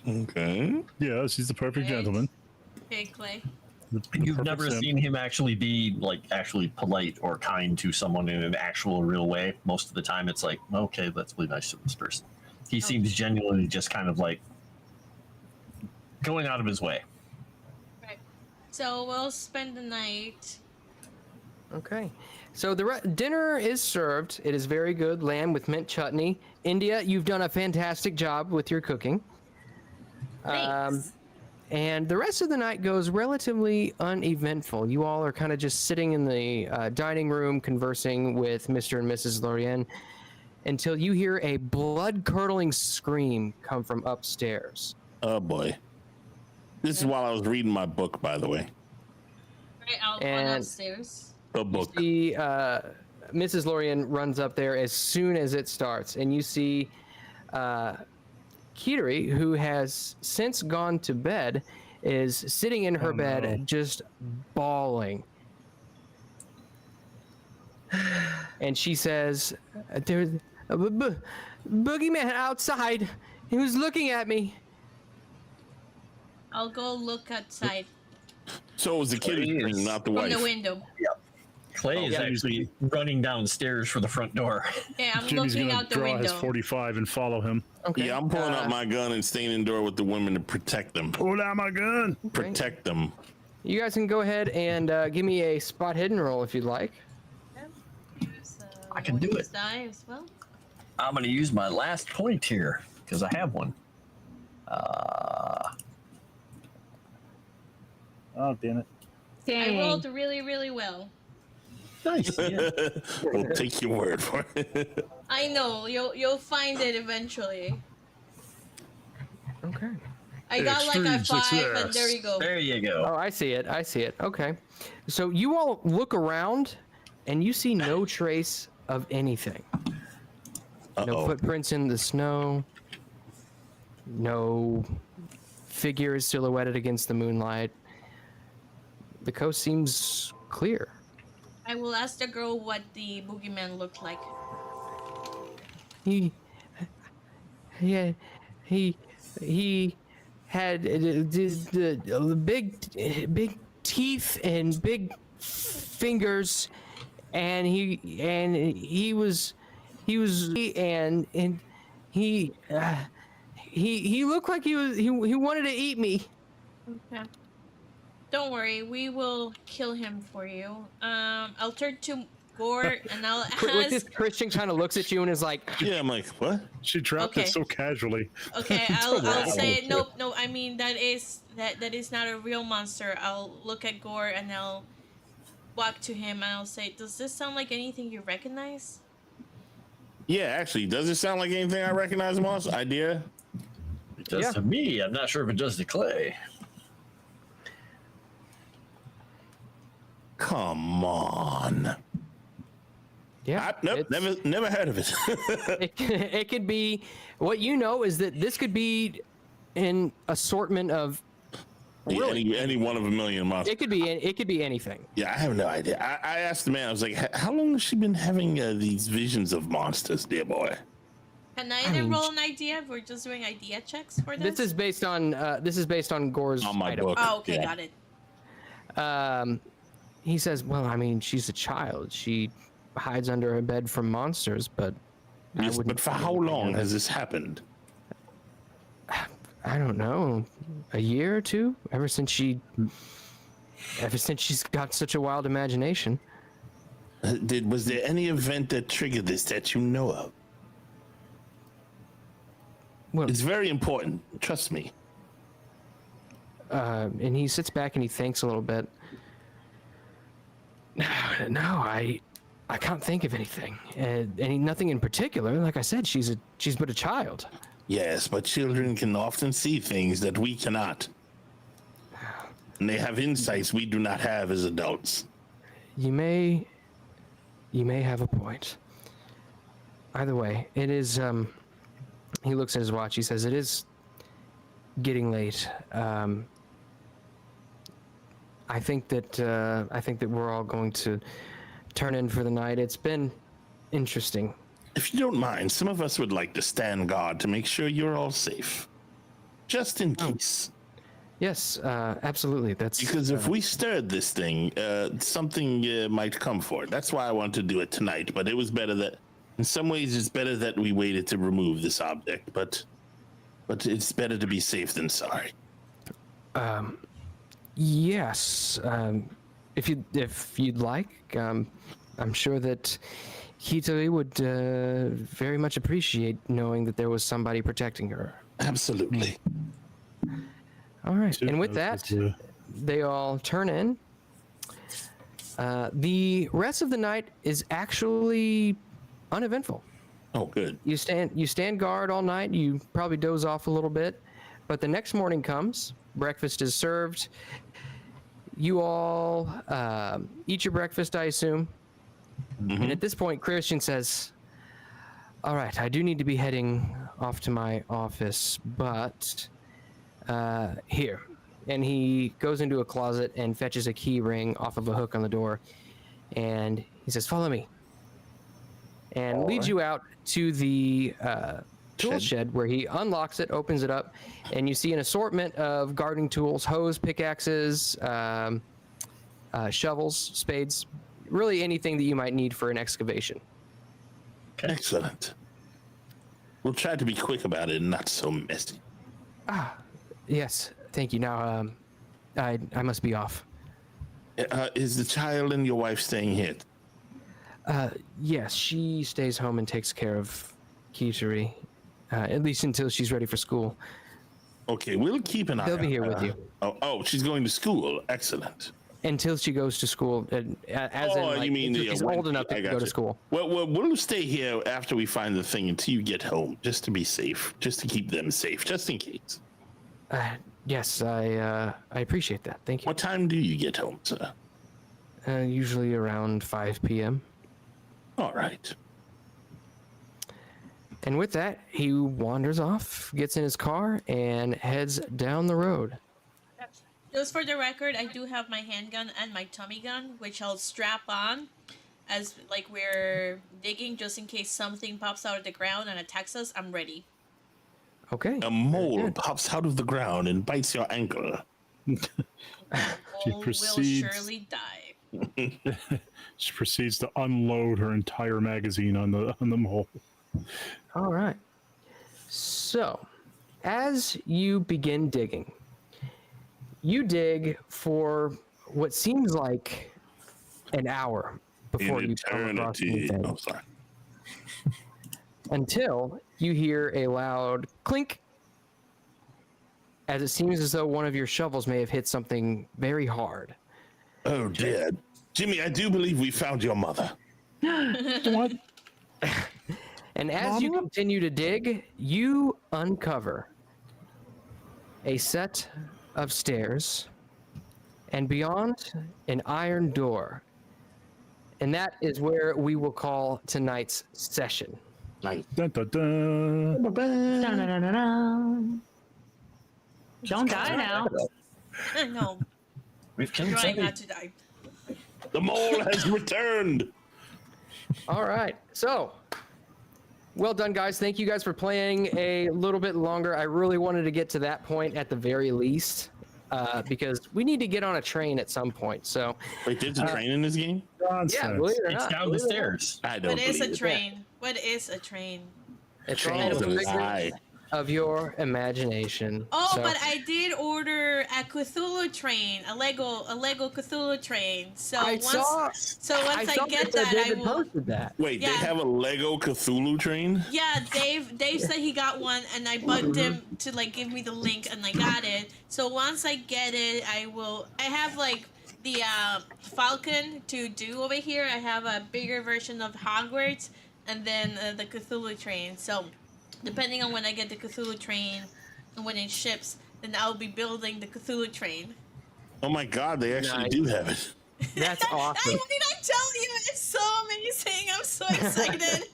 Okay. Yeah, she's the perfect Right. gentleman. Okay, Clay. The You've perfect never simp. seen him actually be actually polite or kind to someone in an actual real way. Most of the time it's like, okay, let's be nice to this person. He seems genuinely just kind of like going out of his way. Right. So we'll spend the night. Okay. So the dinner is served. It is very good. Lamb with mint chutney. India, you've done a fantastic job with your cooking. Thanks. And the rest of the night goes relatively uneventful. You all are kind of just sitting in the dining room conversing with Mr. and Mrs. Lorien until you hear a blood-curdling scream come from upstairs. Oh boy. This is while I was reading my book, by the way. Right, I'll run And- upstairs. A book. The Mrs. Lorien runs up there as soon as it starts, and you see Kiteri, who has since gone to bed, is sitting in her bed just bawling. And she says, "There's a boogeyman outside. He was looking at me." I'll go look outside So it was the kid who Please. screamed, not the from wife. the window. Clay is yeah. actually running downstairs for the front door. Yeah, I'm Jimmy's looking gonna out the draw his window. 45 and follow him. Okay. Yeah, I'm pulling out my gun and staying indoor with the women to protect them. Pull out my gun. Protect them. You guys can go ahead and give me a spot hidden roll if you'd like. I can do it. Die as well. I'm going to use my last point here because I have one. Oh, damn it. I Dang. rolled really, really well. Nice. Yeah. We'll take your word for it. I know you'll find it eventually. Okay. I got like a Extreme 5, and success. there you go. There you go. Oh, I see it. I see it. Okay. So you all look around and you see no trace of anything. No Uh-oh. footprints in the snow. No figures silhouetted against the moonlight. The coast seems clear. I will ask the girl what the boogeyman looked like. He had the big teeth and big fingers, and he looked like he wanted to eat me. Okay. Don't worry, we will kill him for you. I'll turn to Gore and I'll ask. Christian kind of looks at you and is like, Yeah, I'm like, what? She dropped Okay. it so casually. Okay, I'll Wow. say nope. I mean that is not a real monster. I'll look at Gore and I'll walk to him and I'll say, "Does this sound like anything you recognize?" Yeah, actually, does it sound like anything I recognize, Moss? Idea? It does Yeah. to me. I'm not sure if it does to Clay. Come on. yeah, Nope, it's- never heard of it. it could be. What you know is that this could be an assortment of. Yeah, Really? any one of a million monsters. It could be anything. Yeah, I have no idea. I asked the man, I was like, how long has she been having these visions of monsters, dear boy? Can I I mean, roll an idea? If we're just doing idea checks for this. This is based on Gore's On my item. book. Oh, okay, Yeah. got it. He says, "Well, I mean, she's a child. She hides under her bed from monsters, but I Yes, wouldn't but for say how anything long else." has this happened? I don't know, a year or two. Ever since she's got such a wild imagination. Was there any event that triggered this that you know of? Well, It's very important. Trust me. and he sits back and he thinks a little bit. No, I can't think of anything. Nothing in particular. Like I said, she's but a child. Yes, but children can often see things that we cannot. And they have insights we do not have as adults. You may have a point. Either way, it is. He looks at his watch. He says, "It is getting late. I think that we're all going to turn in for the night. It's been interesting." If you don't mind, some of us would like to stand guard to make sure you're all safe. Just in case. Yes, absolutely. That's Because if we stirred this thing, something might come for it. That's why I wanted to do it tonight, but it was better that In some ways, it's better that we waited to remove this object, but it's better to be safe than sorry. Yes. If you'd like, I'm sure that Kitari would very much appreciate knowing that there was somebody protecting her. Absolutely. All right. And with that, they all turn in. The rest of the night is actually uneventful. Oh, good. You stand guard all night. You probably doze off a little bit, but the next morning comes. Breakfast is served. You all eat your breakfast, I assume. Mm-hmm. And at this point, Christian says, "All right, I do need to be heading off to my office, but here." And he goes into a closet and fetches a key ring off of a hook on the door, and he says, "Follow me." And leads you out to the tool shed where he unlocks it, opens it up, and you see an assortment of gardening tools: hoes, pickaxes, shovels, spades, really anything that you might need for an excavation. Excellent. We'll try to be quick about it and not so messy. Yes, thank you. Now, I must be off. Is the child and your wife staying here? Yes, she stays home and takes care of Kitari, at least until she's ready for school. Okay, we'll keep an eye on her. They'll be here with you. Oh, she's going to school. Excellent. Until she goes to school, you mean until she's old enough to go to school. Well, we'll stay here after we find the thing until you get home, just to be safe, just to keep them safe, just in case. Yes, I appreciate that. Thank you. What time do you get home, sir? Usually around 5 p.m. All right. And with that, he wanders off, gets in his car, and heads down the road. Just for the record, I do have my handgun and my tummy gun, which I'll strap on as like we're digging, just in case something pops out of the ground and attacks us. I'm ready. Okay. A mole pops out of the ground and bites your ankle. She Will proceeds. surely die. She proceeds to unload her entire magazine on the mole. All right. So, as you begin digging, you dig for what seems like an hour before you come across anything. Oh, sorry. Until you hear a loud clink, as it seems as though one of your shovels may have hit something very hard. Oh, dear. Jimmy, I do believe we found your mother. What? And as you continue to dig, you uncover a set of stairs, and beyond, an iron door. And that is where we will call tonight's session. Nice. Dun, dun, dun. Dun-dun-dun-dun-dun. Don't die now. No, We've killed trying Sevvy. not to die. The mole has returned. All right. So, well done, guys. Thank you guys for playing a little bit longer. I really wanted to get to that point at the very least, because we need to get on a train at some point. So, Wait, there's a train in this game? Nonsense. yeah, believe it or It's not, down the believe it or not, stairs. I don't What is believe a it. train? What is a train? It's Train all is the a figures lie. of your imagination. Oh, So- but I did order a Cthulhu train, a Lego Cthulhu train. So I once saw I saw get that that, I David will. posted that. Wait, they Yeah. have a Lego Cthulhu train? Yeah, Dave said he got one, and I bugged him to like give me the link, and I got it. So once I get it, I have like the Falcon to do over here. I have a bigger version of Hogwarts, and then the Cthulhu train. So depending on when I get the Cthulhu train and when it ships, then I'll be building the Cthulhu train. Oh my god, they actually Nice. do have it. That's awesome. What did I tell you? It's so amazing. I'm so excited.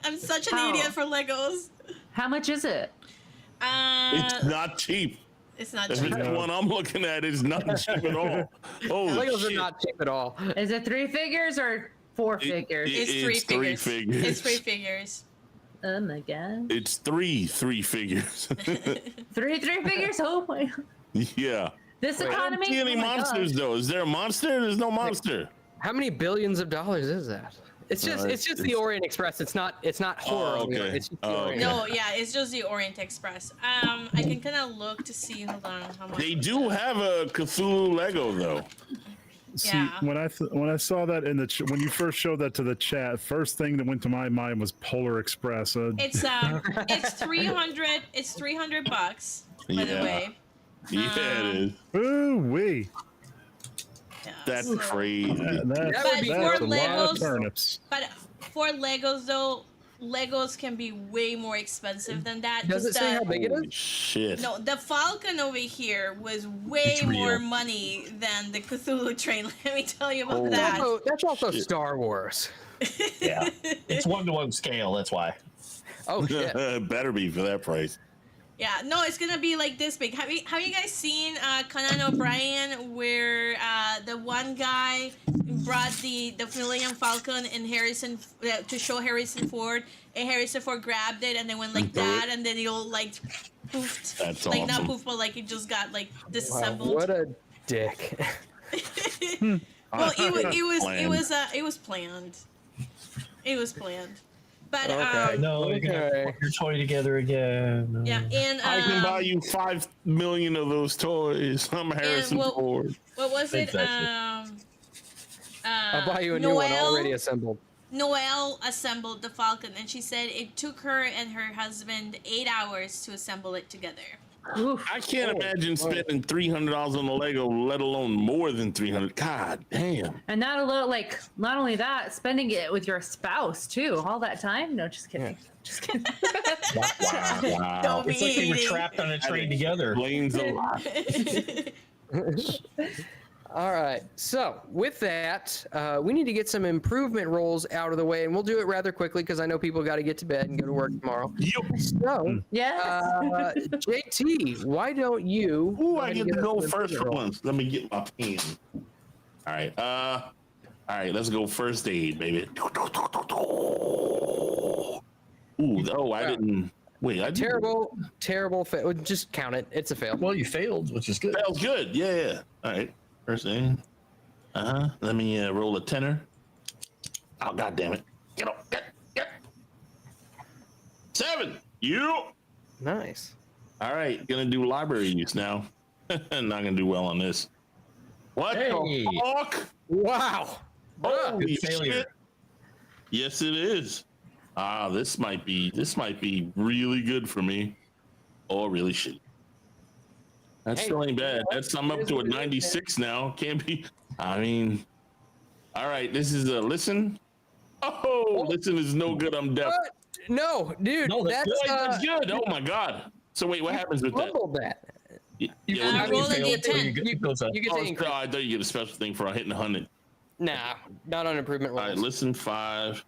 I'm such an How? idiot for Legos. How much is it? It's not cheap. It's not If cheap. it's the one I'm looking at, it's not cheap at all. Oh, Legos shit. are not cheap at all. Is it 3 figures or 4 figures? It's It's three figures. It's 3 figures. Oh my god. It's three figures. 3 figures? Oh my god. Yeah. This I don't economy? see any Oh my monsters gosh. though. Is there a monster? There's no monster. How many billions of dollars is that? It's just the Orient Express. It's not horror. Oh, okay. It's just the Oh, Orient okay. No, yeah, it's just the Orient Express. I can kind of look to see. Hold on, how much. They was do that? have a Cthulhu Lego though. See, Yeah. when I saw that in the when you first showed that to the chat, first thing that went to my mind was Polar Express. It's 300. It's $300 by the Yeah. way. Yeah, it is. Ooh wee. Yeah, That's so- crazy. That would But be for that's a lot Legos- of turnips. But for Legos though, Legos can be way more expensive than that. Does it 'cause say the- how big it Holy is? shit. No, the Falcon over here was way It's real. more money than the Cthulhu train. Let me tell you about Oh. that. That's also Shit. Star Wars. Yeah, it's 1-to-1 scale. That's why. Oh shit. Better be for that price. Yeah, no, it's gonna be like this big. Have you guys seen Conan O'Brien, where the one guy brought the Millennium Falcon and Harrison to show Harrison Ford, and Harrison Ford grabbed it and then went like Threw it. that, and then it'll like poofed. That's like not awesome. poof, but like it just got like Wow, disassembled. what a dick. Well, it was Planned. it was planned. It was planned, but Okay. No, you're gonna Okay. put your toy together again. yeah, and I can buy you 5 million of those toys. I'm Harrison well- Ford. what was it? Exactly. I'll buy you a new one already assembled. Noelle assembled the Falcon, and she said it took her and her husband 8 hours to assemble it together. Oof. I can't imagine spending $300 on a Lego, let alone more than 300. God damn. And not a little, like, not only that, spending it with your spouse too, all that time. No, just kidding. Just kidding. Wow. Don't be It's like they were eating. trapped on a train together. Explains a lot. All right. So with that, we need to get some improvement rolls out of the way, and we'll do it rather quickly because I know people got to get to bed and go to work tomorrow. So, Yes. JT, why don't you? Ooh, go I ahead get and to us go some first for improvement rolls? once. Let me get my pen. All right. All right. Let's go first aid, baby. Ooh. Oh, I didn't. Wait. I didn't. Terrible fail. Just count it. It's a fail. Well, you failed, which is good. That was good. Yeah. All right. First aid. Let me roll a tenner. Oh, God damn it. Get up. Get. 7. You. Nice. All right. Gonna do library use now. Not gonna do well on this. What Hey. the fuck? Wow. Holy Good failure. shit. Yes, it is. This might be really good for me, or really shitty. That Hey, still ain't bad. I'm up here's to a what it is, 96 now. Can't be. I mean, all right. This is a listen. Oh, listen is no good. I'm deaf. What? No, dude. No, that's that's That's good. Oh my god. So wait, what happens with that? fumbled that. Yeah, You what do you roll mean? a D10. You goes up. You get Oh, to increase. I thought you get a special thing for hitting 100. Nah, not on improvement All right, rolls. listen 5.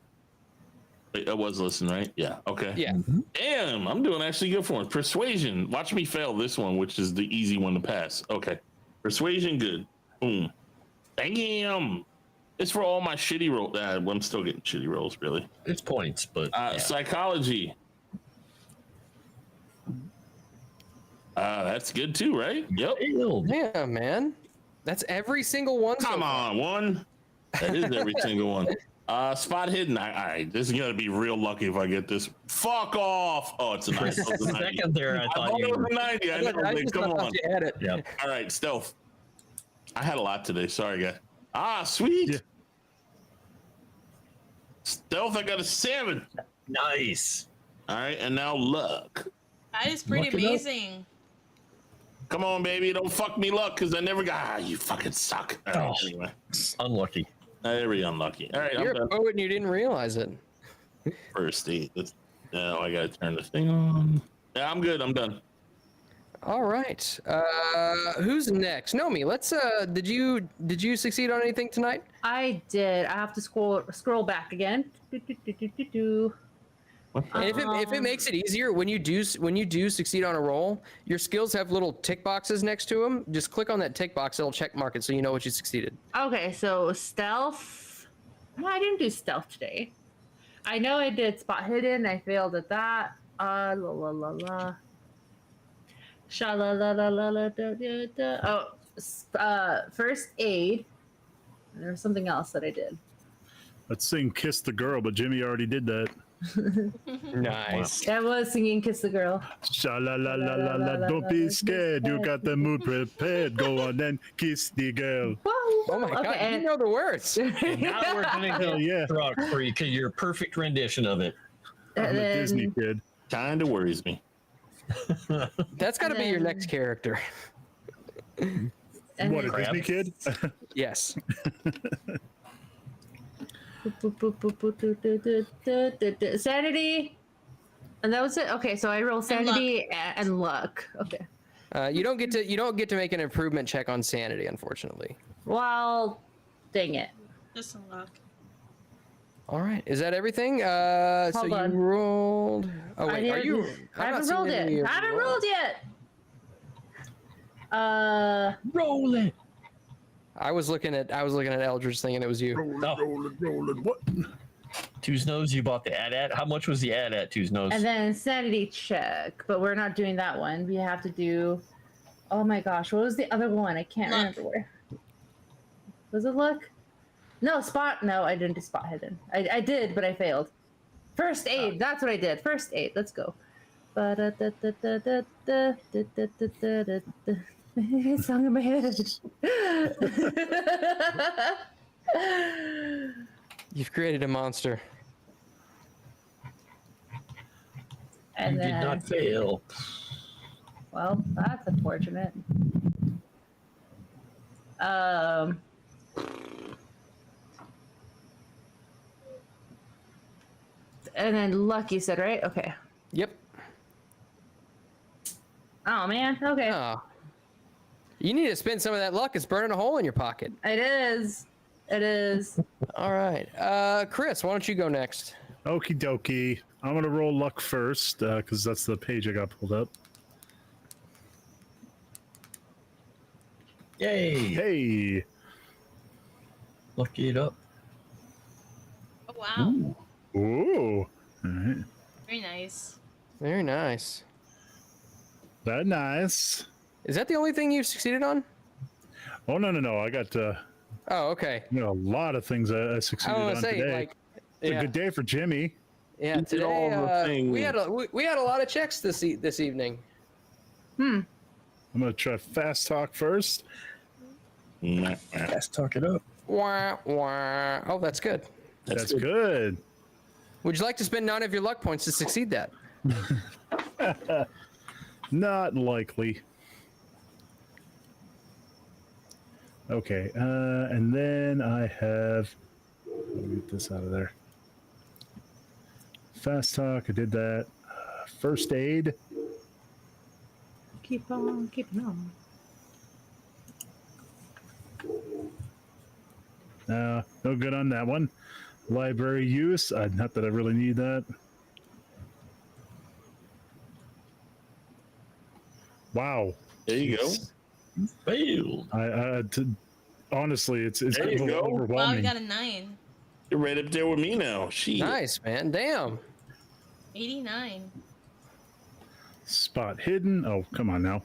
Wait, that was listen, right? Yeah. Okay. Yeah. Damn, I'm doing actually good for it. Persuasion. Watch me fail this one, which is the easy one to pass. Okay. Persuasion, good. Boom. Damn. It's for all my shitty rolls. I'm still getting shitty rolls, really. It's points, but yeah. Psychology. That's good too, right? Yep. Failed. Yeah, man. That's every single one. so Come far. on, one. That is every single one. Spot hidden. All right, this is gonna be real lucky if I get this. Fuck off. Oh, it's a For a 90. It was a 90. second there, I I thought thought it you. was a 90. I know. I Like, just come thought on. you had it. Yep. All right, stealth. I had a lot today. Sorry, guys. Sweet. Yeah. Stealth. I got a 7. Nice. All right, and now luck. That is pretty Look it up. amazing. Come on, baby. Don't fuck me luck, because I never got. You fucking suck. All right, Oh. anyway. Unlucky. Very unlucky. All right, You're I'm a done. poet and you didn't realize it. First aid. Now I gotta turn this thing on. Yeah, I'm good. I'm done. All right. Who's next? Nomi, let's did you succeed on anything tonight? I did. I have to scroll back again. And if it makes it easier, when you do succeed on a roll, your skills have little tick boxes next to them. Just click on that tick box; it'll check mark it so you know what you succeeded. Okay, so stealth. No, I didn't do stealth today. I know I did spot hidden. I failed at that. La la la la. Sha la la la la la da da da. Oh, first aid. And there was something else that I did. Let's sing "Kiss the Girl," but Jimmy already did that. Nice. I was singing "Kiss the Girl." Sha la la la la la. Don't be scared. You got the mood prepared. Go on and kiss the girl. Oh my god, Okay, you know the words. Now we're gonna Hell get yeah. Brock for you, 'cause your perfect rendition of it. I'm a And then- Disney kid. Kinda worries me. That's got to be your then- next character. and What, a then- Disney kid? Yes. Sanity, and that was it. Okay, so I roll sanity and luck. Okay. You don't get to make an improvement check on sanity, unfortunately. Well, dang it. Just a luck. All right, is that everything? So Hold you on. rolled. Oh I wait, didn't- are you? I I'm not haven't seeing rolled any of yet. your I haven't rolls. rolled yet. Roll it. I was looking at Eldritch thinking it was you. Roll it. What? Two's Nose, you bought the AT-AT. How much was the AT-AT, Two's Nose? And then sanity check, but we're not doing that one. We have to do. Oh my gosh, what was the other one? I can't Luck. remember where. Was it luck? No, spot. No, I didn't do spot hidden. I did, but I failed. First aid. That's what I did. First aid. Let's go. Song in my head. You've created a monster. And you did then, not fail. well, that's unfortunate. And then luck, you said, right? Okay. Yep. Oh man. Okay. Oh. You need to spend some of that luck. It's burning a hole in your pocket. It is. It is. All right, Chris, why don't you go next? Okie dokie. I'm gonna roll luck first because that's the page I got pulled up. Yay. Hey. Look it up. Oh, wow. Ooh. All right. Very nice. Very nice. That nice. Is that the only thing you've succeeded on? Oh no! I got Oh, okay. a lot of things I I succeeded want on to say, today. like, It's yeah, a good day for Jimmy. yeah. You did Today, all the things. we had a lot of checks this evening. I'm gonna try fast talk first. Nah, Let's talk it up. Wah, wah. Oh, that's good. That's good. Would you like to spend 9 of your luck points to succeed that? Not likely. Okay, and then I have. Let me get this out of there. Fast talk, I did that. First aid. Keep on keeping on. No good on that one. Library use. Not that I really need that. Wow. there you go. Failed. Honestly, it's There a you little go. Wow, you overwhelming. got a 9. You're right up there with me now. She. Nice, man. Damn. 89. Spot hidden. Oh, come on now.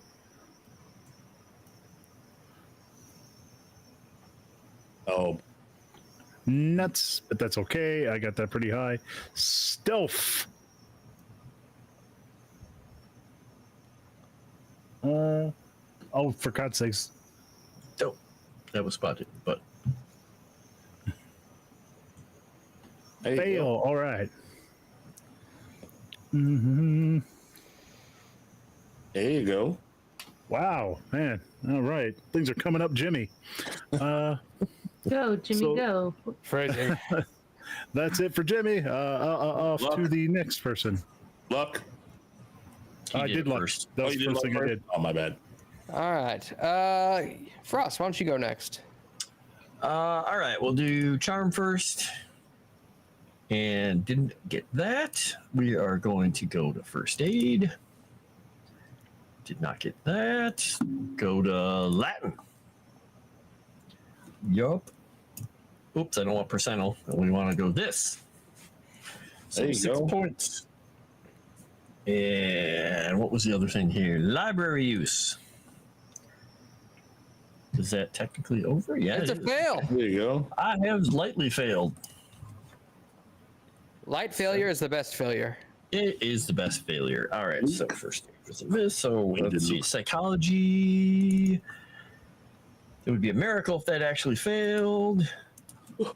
Oh, Nuts, but that's okay. I got that pretty high. Stealth. Oh, for God's sakes. Oh, that was spotted, but there you Fail. go. All right. Mm-hmm. There you go. Wow, man. All right. Things are coming up, Jimmy. Go, Jimmy, So- go. Phrasing. That's it for Jimmy. Off Luck. to the next person. Luck. he I did did it luck. first. That was you the did first luck thing I first? did. Oh, my bad. All right. Frost, why don't you go next? All right, we'll do charm first. And didn't get that. We are going to go to first aid. Did not get that. Go to Latin. Yup. Oops, I don't want percentile. We want to go this. So There you 6 go. points. And what was the other thing here? Library use. Is that technically over? Yeah, It's a it is. fail. There you go. I have lightly failed. Light failure is the best failure. It is the best failure. All right, so first this. So let's see. Psychology. It would be a miracle if that actually failed.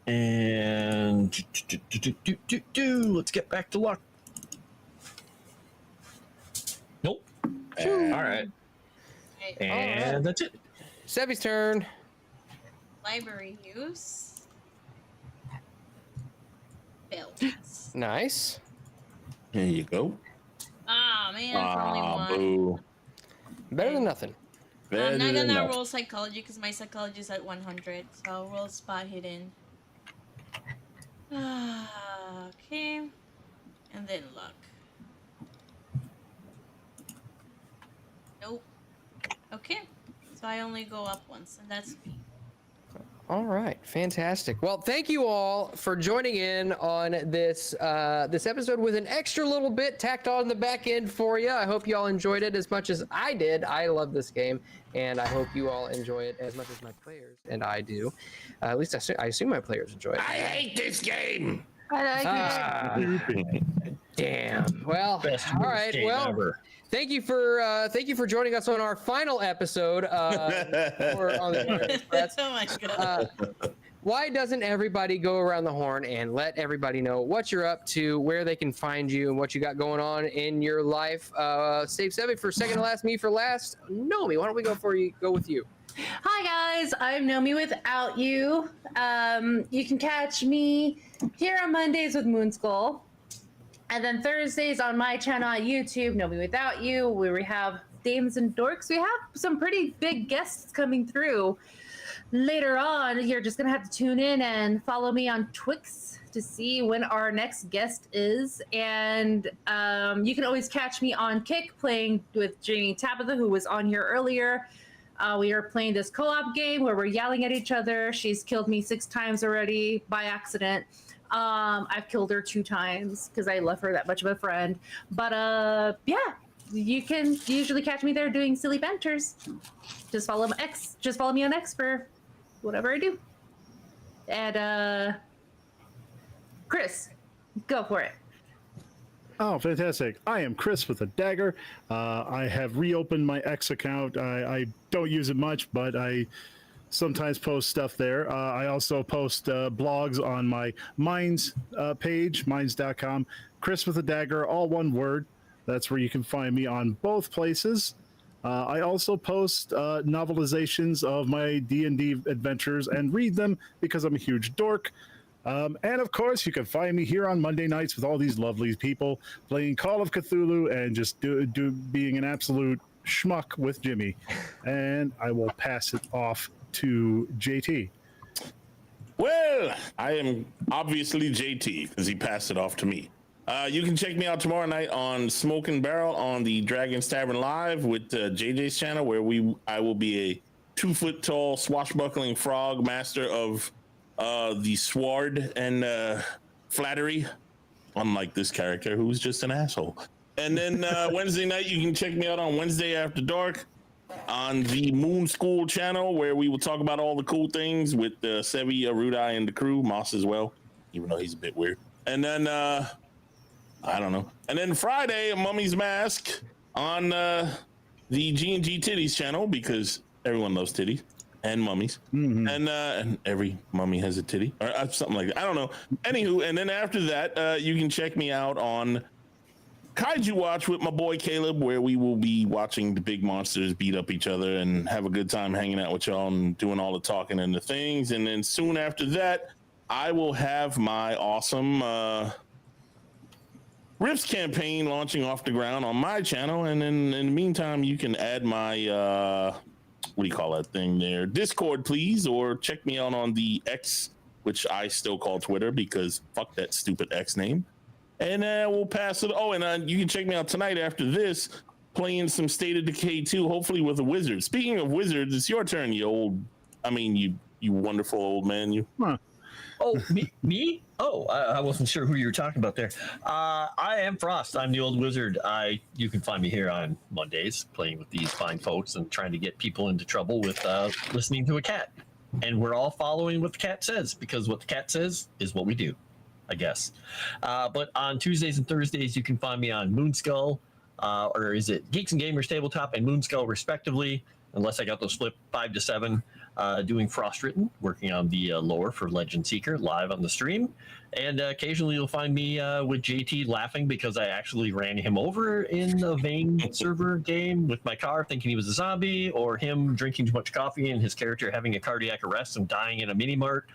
And let's get back to luck. Nope. All right. And that's it. Sevvy's turn. Library use. Failed. Nice. There you go. Ah, man, it's only one. Boo. Better than nothing. I'm not Better gonna than roll psychology because my psychology is at 100. So I'll roll spot hidden. Okay. And then luck. Nope. Okay. So I only go up once, and that's me. All right, fantastic. Well, thank you all for joining in on this this episode with an extra little bit tacked on the back end for you. I hope you all enjoyed it as much as I did. I love this game, and I hope you all enjoy it as much as my players and I do. At least I assume my players enjoy it. I hate this game. I like it. Damn. Well, Best all right. game Well, ever. thank you for joining us on our final episode on the Orient Express. Oh my god. Why doesn't everybody go around the horn and let everybody know what you're up to, where they can find you, and what you got going on in your life? Save Sevvy for second to last, me for last. Nomi, why don't we go with you? Hi guys, I'm Nomi without you. You can catch me here on Mondays with Moonskull, and then Thursdays on my channel on YouTube, Nomi without you, where we have Dames and Dorks. We have some pretty big guests coming through later on. You're just gonna have to tune in and follow me on Twix to see when our next guest is. And you can always catch me on Kick playing with Jamie Tabitha, who was on here earlier. We are playing this co-op game where we're yelling at each other. She's killed me 6 times already by accident. I've killed her 2 times because I love her that much of a friend. But yeah, you can usually catch me there doing silly banters. Just follow me on X for whatever I do. And Chris, go for it. Oh, fantastic. I am KrisWithADagger. I have reopened my X account. I don't use it much, but I sometimes post stuff there. I also post blogs on my Minds page, minds.com. KrisWithADagger, all one word. That's where you can find me on both places. I also post novelizations of my D&D adventures and read them because I'm a huge dork. And of course, you can find me here on Monday nights with all these lovely people playing Call of Cthulhu and just being an absolute schmuck with Jimmy. And I will pass it off to JT. Well, I am obviously JT because he passed it off to me. You can check me out tomorrow night on Smoking Barrel on the Dragon's Tavern Live with JJ's channel, where I will be a 2-foot-tall swashbuckling frog master of the sword and flattery, unlike this character who's just an asshole. And then Wednesday night, you can check me out on Wednesday After Dark on the Moonskull channel, where we will talk about all the cool things with Sevvy, Arudai, and the crew, Moss as well, even though he's a bit weird. And then, I don't know. And then Friday, Mummy's Mask on the G&G Titties channel, because everyone loves titties. And mummies. Mm-hmm. And every mummy has a titty or something like that. I don't know. Anywho, and then after that, you can check me out on Kaiju Watch with my boy Caleb, where we will be watching the big monsters beat up each other and have a good time hanging out with y'all and doing all the talking and the things. And then soon after that, I will have my awesome Rifts campaign launching off the ground on my channel. And then in the meantime, you can add my what do you call that thing there? Discord, please, or check me out on the X, which I still call Twitter because fuck that stupid X name. And we'll pass it. Oh, and you can check me out tonight after this, playing some State of Decay 2, hopefully with a wizard. Speaking of wizards, it's your turn, you wonderful old man, you. Huh. Oh, me? Oh, I wasn't sure who you were talking about there. I am Froste. I'm the old wizard. You can find me here on Mondays playing with these fine folks and trying to get people into trouble with listening to a cat. And we're all following what the cat says, because what the cat says is what we do. I guess. But on Tuesdays and Thursdays, you can find me on Moonskull, or is it Geeks and Gamers Tabletop and Moonskull, respectively, unless I got those flipped 5 to 7, doing Frost Written, working on the lore for Legend Seeker live on the stream. And occasionally you'll find me with JT laughing because I actually ran him over in a Vane server game with my car thinking he was a zombie, or him drinking too much coffee and his character having a cardiac arrest and dying in a mini mart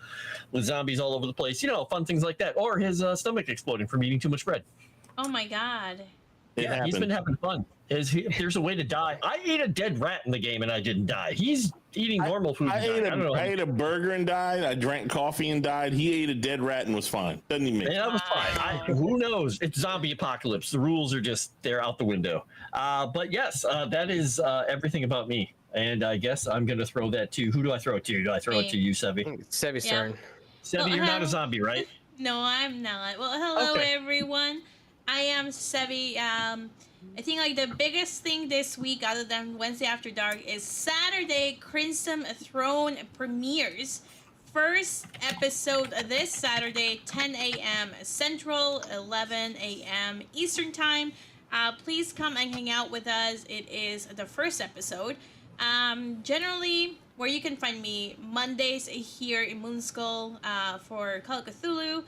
with zombies all over the place. You know, fun things like that. Or his stomach exploding from eating too much bread. Oh my god. Yeah, he's been having fun. If there's a way to die, I ate a dead rat in the game and I didn't die. He's eating normal food. I ate a burger and died. I drank coffee and died. He ate a dead rat and was fine. Doesn't he make? Yeah, that was fine. Who knows? It's zombie apocalypse. The rules are just they're out the window. But yes, that is everything about me. And I guess I'm gonna throw that to who do I throw it to? Do I throw it to you, Sevvy? Sevvy's turn. Sevvy, you're not a zombie, right? No, I'm not. Well, hello Okay. everyone. I am Sevvy. I think like the biggest thing this week, other than Wednesday After Dark, is Saturday Crimson Throne premieres. First episode this Saturday, 10 a.m. Central, 11 a.m. Eastern Time. Please come and hang out with us. It is the first episode. Generally, where you can find me, Mondays here in Moonskull for Call of Cthulhu.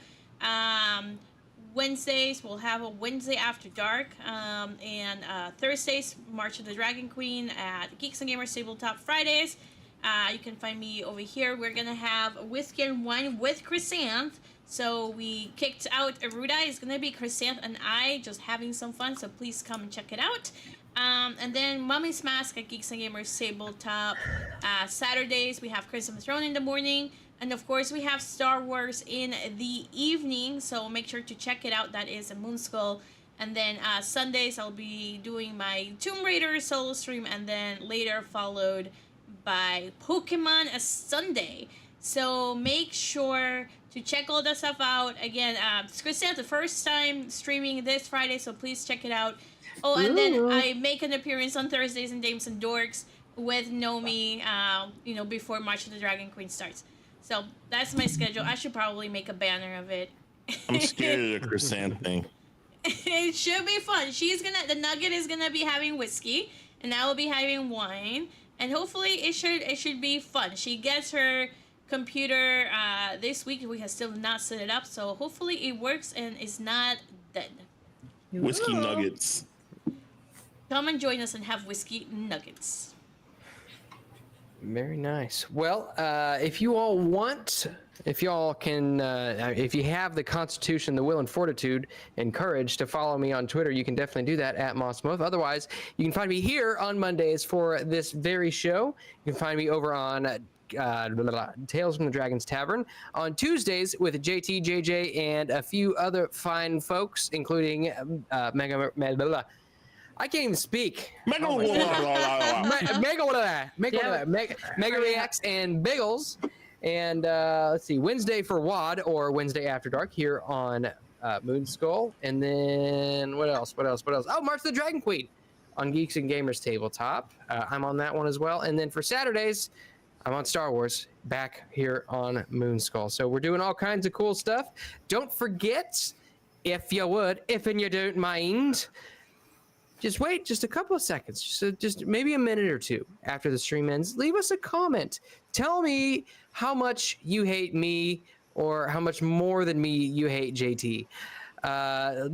Wednesdays, we'll have a Wednesday After Dark, and Thursdays, March of the Dragon Queen at Geeks and Gamers Tabletop. Fridays, you can find me over here. We're going to have Whiskey and Wine with Chrysanth. So we kicked out Aruda. It's going to be Chrysanth and I just having some fun, so please come and check it out. And then Mummy's Mask at Geeks and Gamers Tabletop. Saturdays, we have Crimson Throne in the morning. And of course, we have Star Wars in the evening, so make sure to check it out. That is a Moonskull. And then Sundays, I'll be doing my Tomb Raider solo stream, and then later followed by Pokemon Sunday. So make sure to check all that stuff out. Again, it's Chrysanth, the first time streaming this Friday, so please check it out. Oh, and then I make an appearance on Thursdays in Dames and Dorks with Nomi, before March of the Dragon Queen starts. So that's my schedule. I should probably make a banner of it. I'm scared of the Chrysanth thing. It should be fun. The Nugget is gonna be having whiskey, and I will be having wine, and hopefully it should be fun. She gets her computer this week. We have still not set it up, so hopefully it works and is not dead. Whiskey nuggets. Come and join us and have whiskey nuggets. Very nice. Well, if you all want, if y'all can, if you have the constitution, the will and fortitude and courage to follow me on Twitter, you can definitely do that at MossMoth. Otherwise, you can find me here on Mondays for this very show. You can find me over on Tales from the Dragon's Tavern on Tuesdays with JT, JJ, and a few other fine folks, including Mega Reacts and Biggles. And let's see, Wednesday for WAD, or Wednesday After Dark, here on Moonskull. And then what else? Oh, March of the Dragon Queen on Geeks and Gamers Tabletop. I'm on that one as well. And then for Saturdays, I'm on Star Wars, back here on Moonskull. So we're doing all kinds of cool stuff. Don't forget, if you don't mind, just wait just a couple of seconds, just maybe a minute or two after the stream ends. Leave us a comment. Tell me how much you hate me, or how much more than me you hate JT.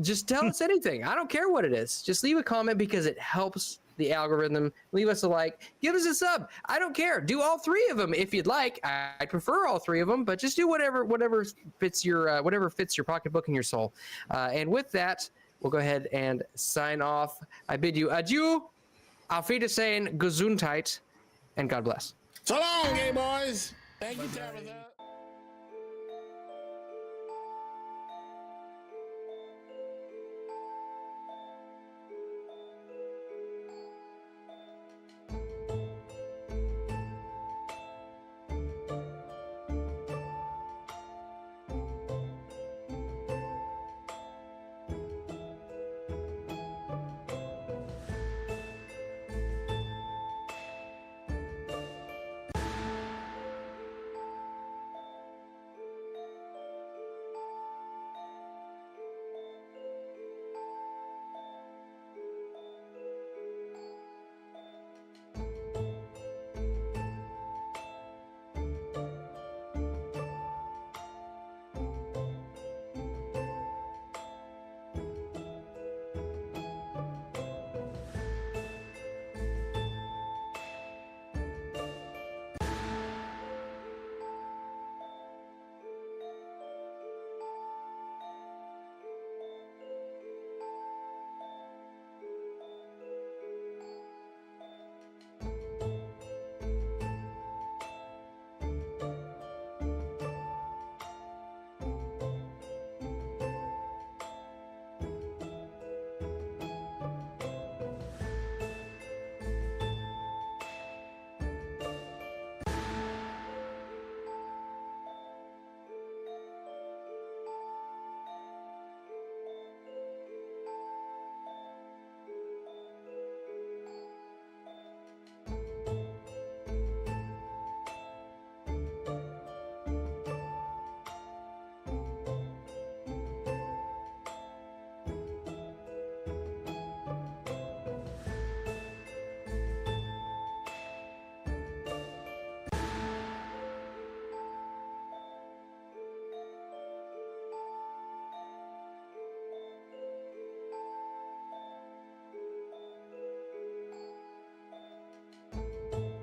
Just tell us anything. I don't care what it is. Just leave a comment because it helps the algorithm. Leave us a like. Give us a sub. I don't care. Do all three of them if you'd like. I prefer all three of them, but just do whatever fits your pocketbook and your soul. And with that, we'll go ahead and sign off. I bid you adieu, auf Wiedersehen, Gesundheit, and God bless. So long, gay boys. Thank you, Tabitha.